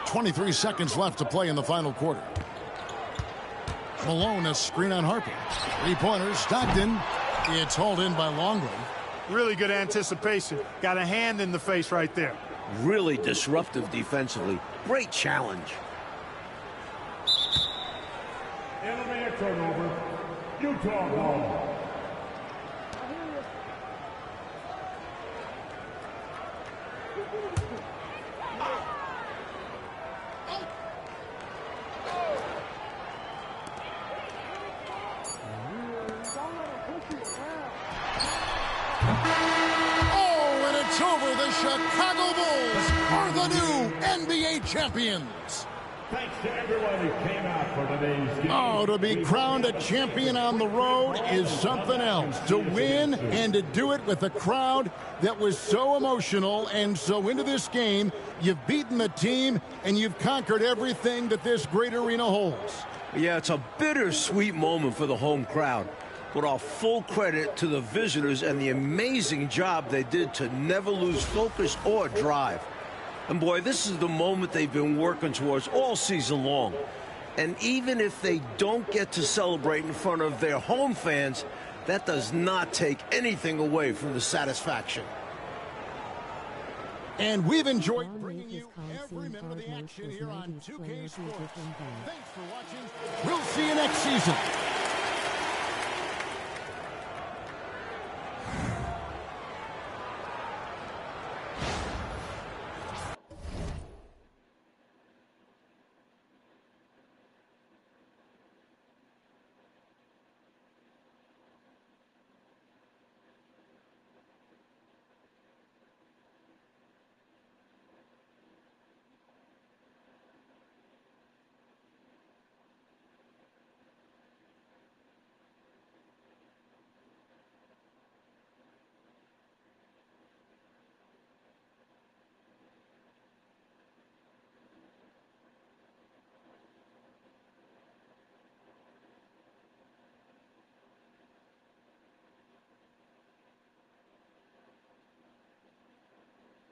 B: .23 seconds left to play in the final quarter. Malone, a screen on Harper. 3-pointers, Stockton. It's hauled in by Longley.
C: Really good anticipation. Got a hand in the face right there.
D: Really disruptive defensively. Great challenge.
E: Elevator turnover. Utah ball.
B: Oh, and it's over. The Chicago Bulls are the new NBA champions.
E: Thanks to everyone who came out for today's game.
B: Oh, to be crowned a champion on the road is something else. To win and to do it with a crowd that was so emotional and so into this game, you've beaten the team and you've conquered everything that this great arena holds.
D: Yeah, it's a bittersweet moment for the home crowd. But all full credit to the visitors and the amazing job they did to never lose focus or drive. And boy, this is the moment they've been working towards all season long. And even if they don't get to celebrate in front of their home fans, that does not take anything away from the satisfaction.
B: And we've enjoyed bringing you every minute of the action here on 2K Sports. Thanks for watching. We'll see you next season.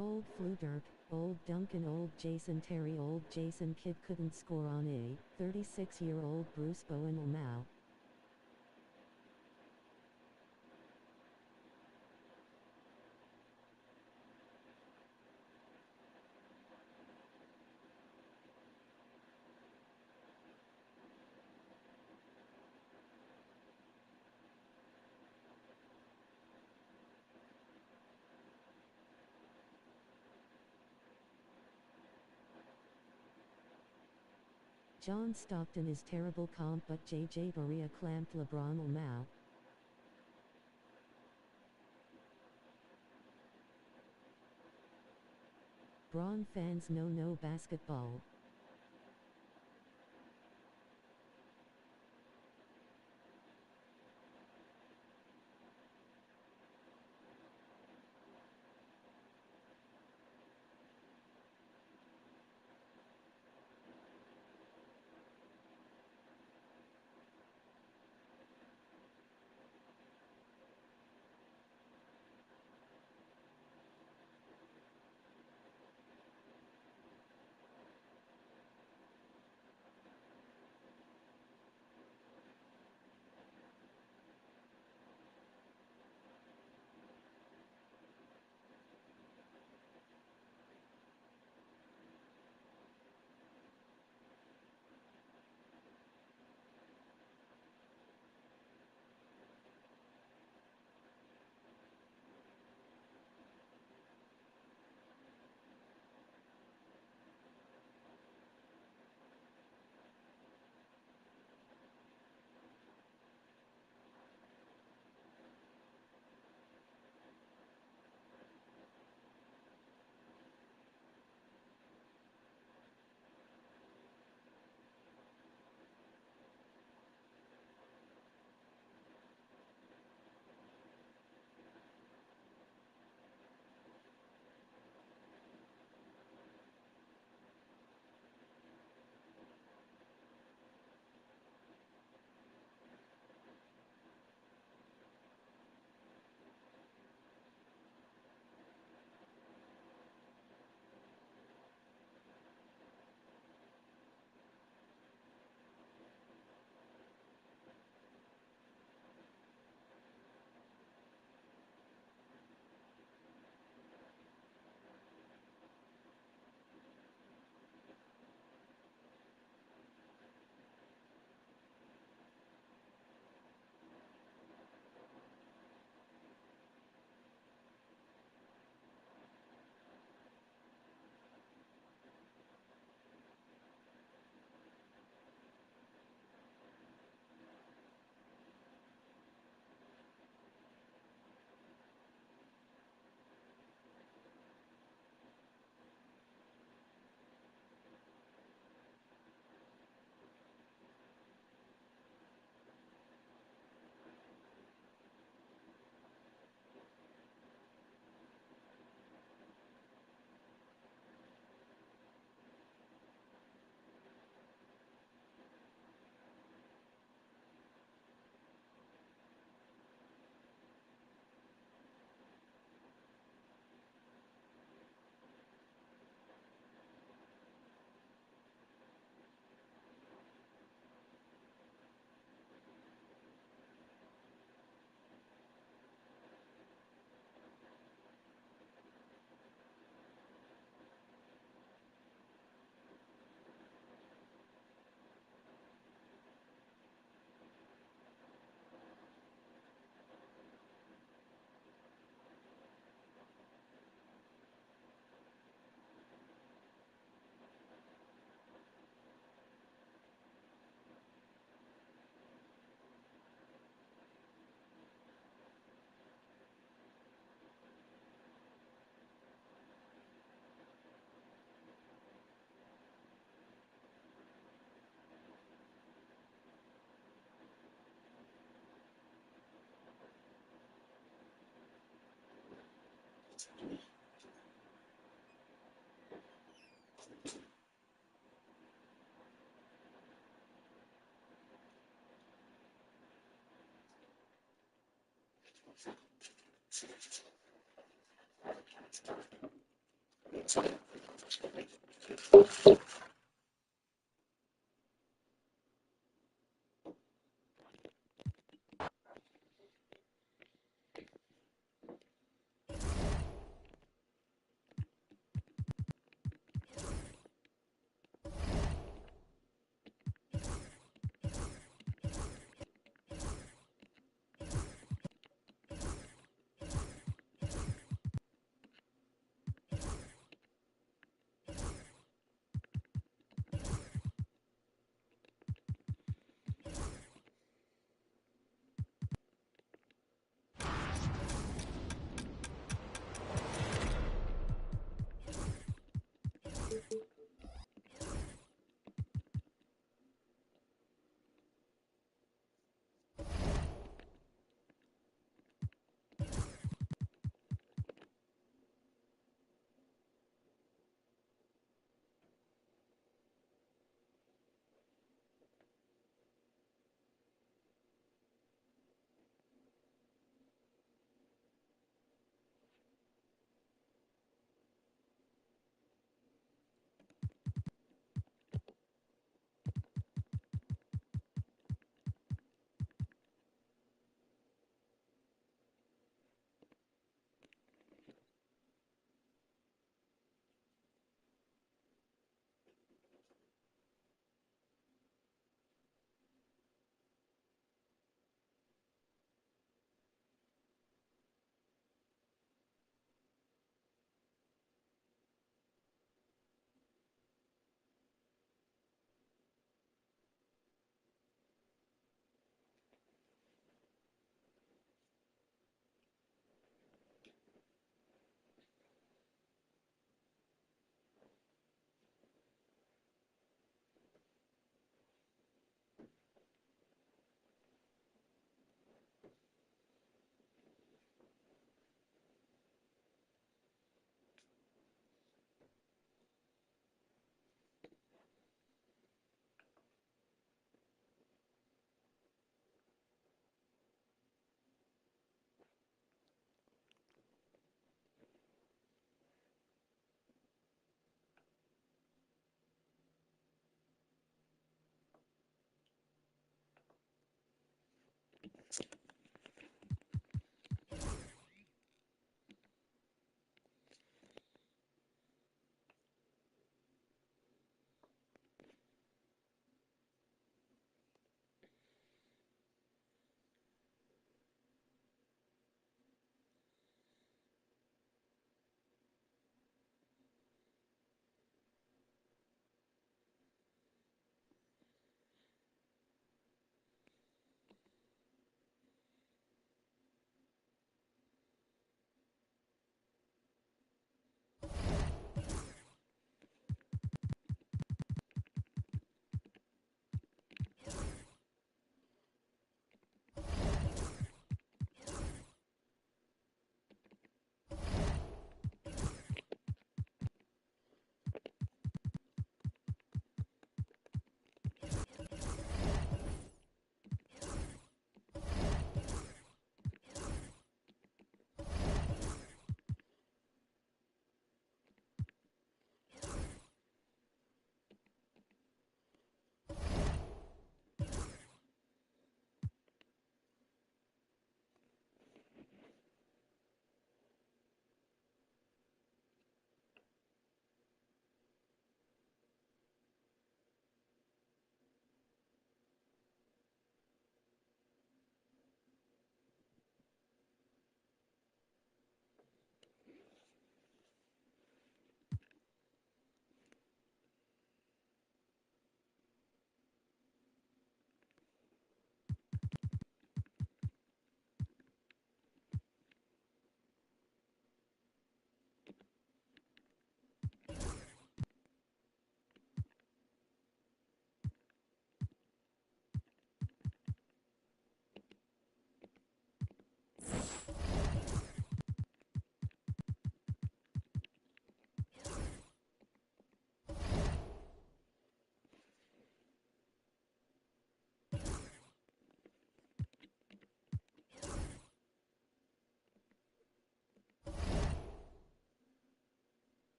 G: Old Fluderk, old Duncan, old Jason Terry, old Jason Kidd couldn't score on a 36-year-old Bruce Bowen now. John Stockton is terrible comp, but JJ Barea clamped LeBron now. Bron fans no basketball.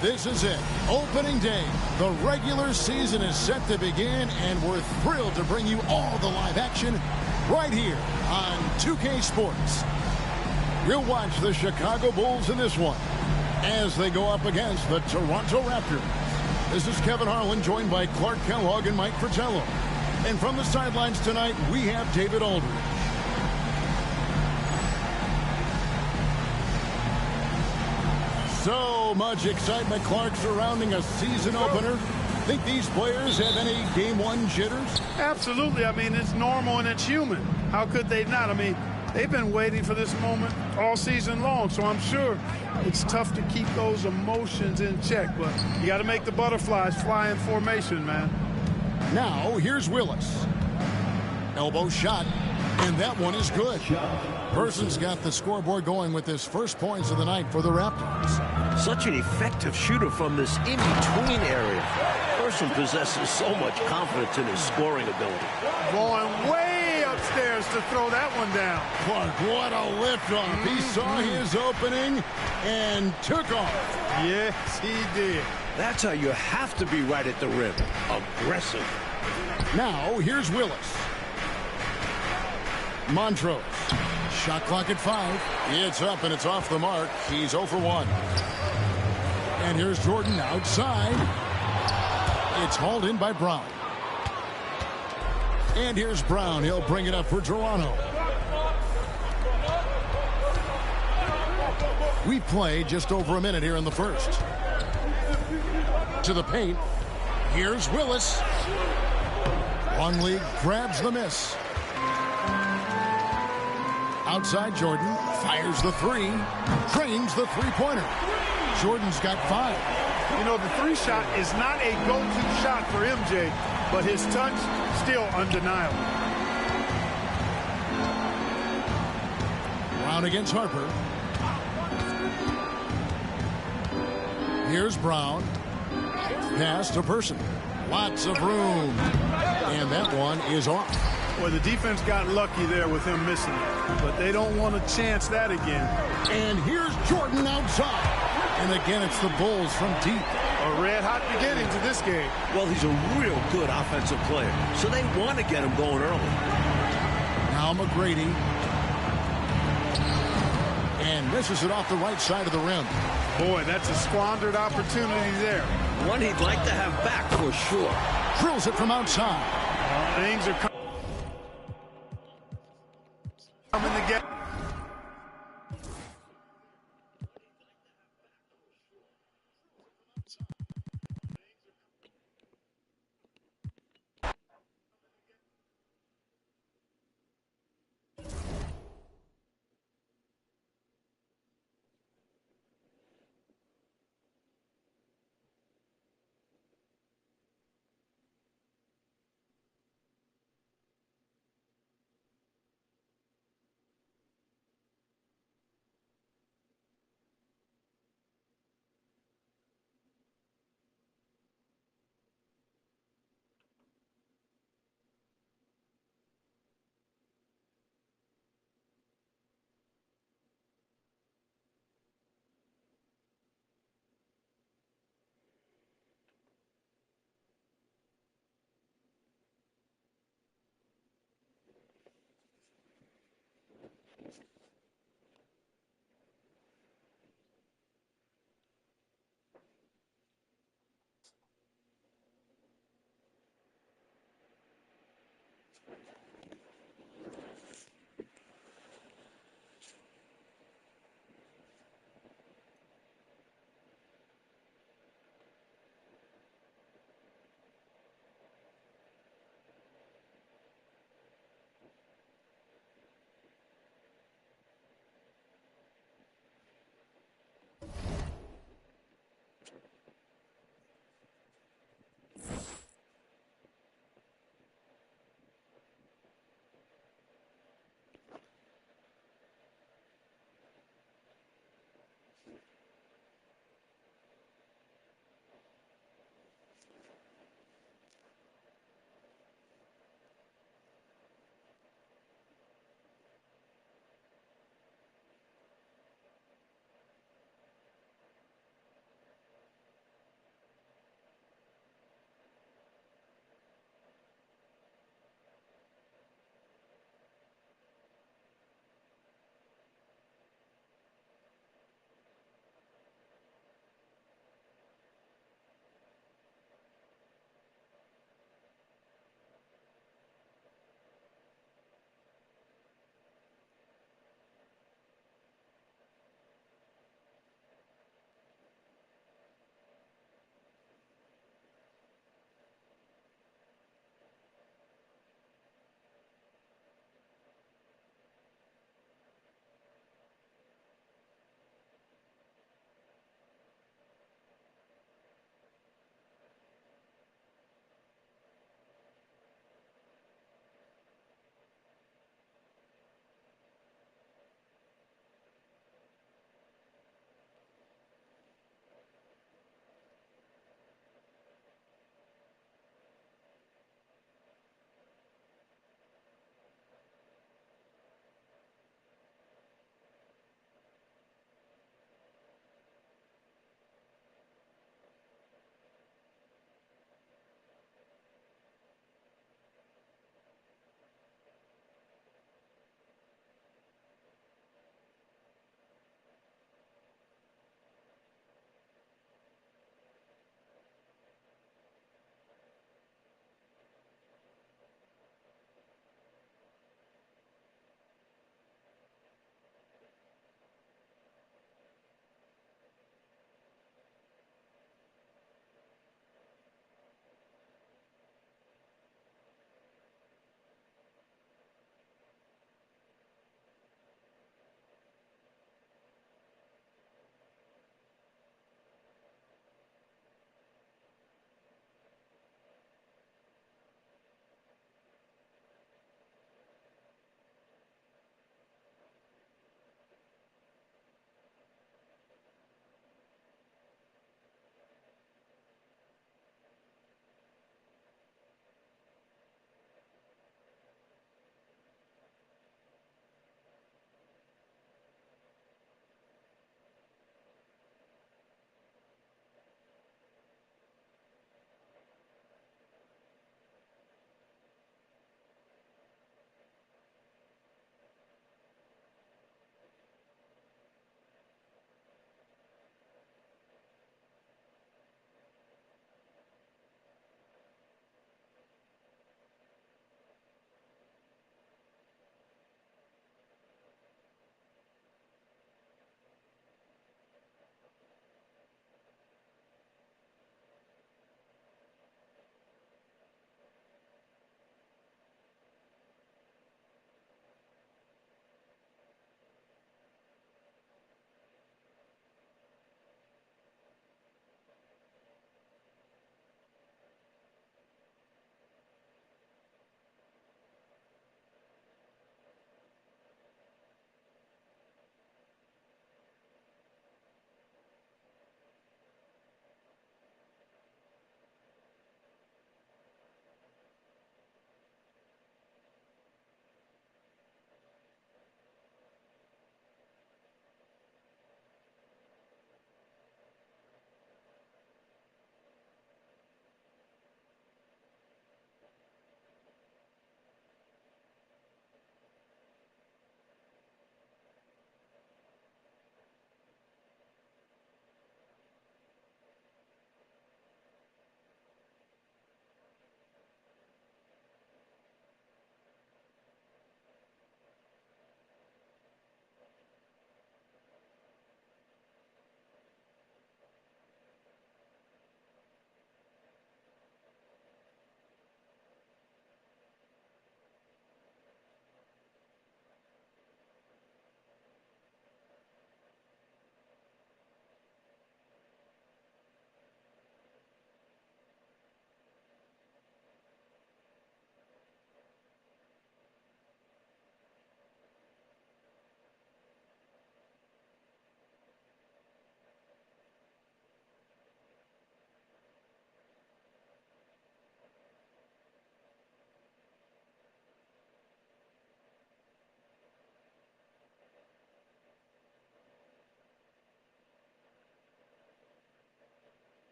B: This is it. Opening day. The regular season is set to begin, and we're thrilled to bring you all the live action right here on 2K Sports. You'll watch the Chicago Bulls in this one as they go up against the Toronto Raptors. This is Kevin Harlan, joined by Clark Kellogg and Mike Fratello. And from the sidelines tonight, we have David Aldridge. So much excitement, Clark, surrounding a season opener. Think these players have any game one jitters?
C: Absolutely. I mean, it's normal and it's human. How could they not? I mean, they've been waiting for this moment all season long, so I'm sure it's tough to keep those emotions in check, but you got to make the butterflies fly in formation, man.
B: Now, here's Willis. Elbow shot, and that one is good. Person's got the scoreboard going with his first points of the night for the Raptors.
D: Such an effective shooter from this in-between area. Person possesses so much confidence in his scoring ability.
C: Going way upstairs to throw that one down.
B: Clark, what a lift-off. He saw his opening and took off.
C: Yes, he did.
D: That's how you have to be right at the rim. Aggressive.
B: Now, here's Willis. Montrose. Shot clock at 5. It's up and it's off the mark. He's 0 for 1. And here's Jordan outside. It's hauled in by Brown. And here's Brown. He'll bring it up for Toronto. We played just over a minute here in the first. To the paint. Here's Willis. Longley grabs the miss. Outside Jordan, fires the three, drains the three-pointer. Jordan's got 5.
C: You know, the three shot is not a go-to shot for MJ, but his touch still undeniable.
B: Brown against Harper. Here's Brown. Pass to Person. Lots of room. And that one is off.
C: Well, the defense got lucky there with him missing it, but they don't want to chance that again.
B: And here's Jordan outside. And again, it's the Bulls from deep.
C: A red-hot beginning to this game.
D: Well, he's a real good offensive player, so they want to get him going early.
B: Now McGrady. And misses it off the right side of the rim.
C: Boy, that's a squandered opportunity there.
D: One he'd like to have back for sure.
B: Drills it from outside.
C: Things are coming together.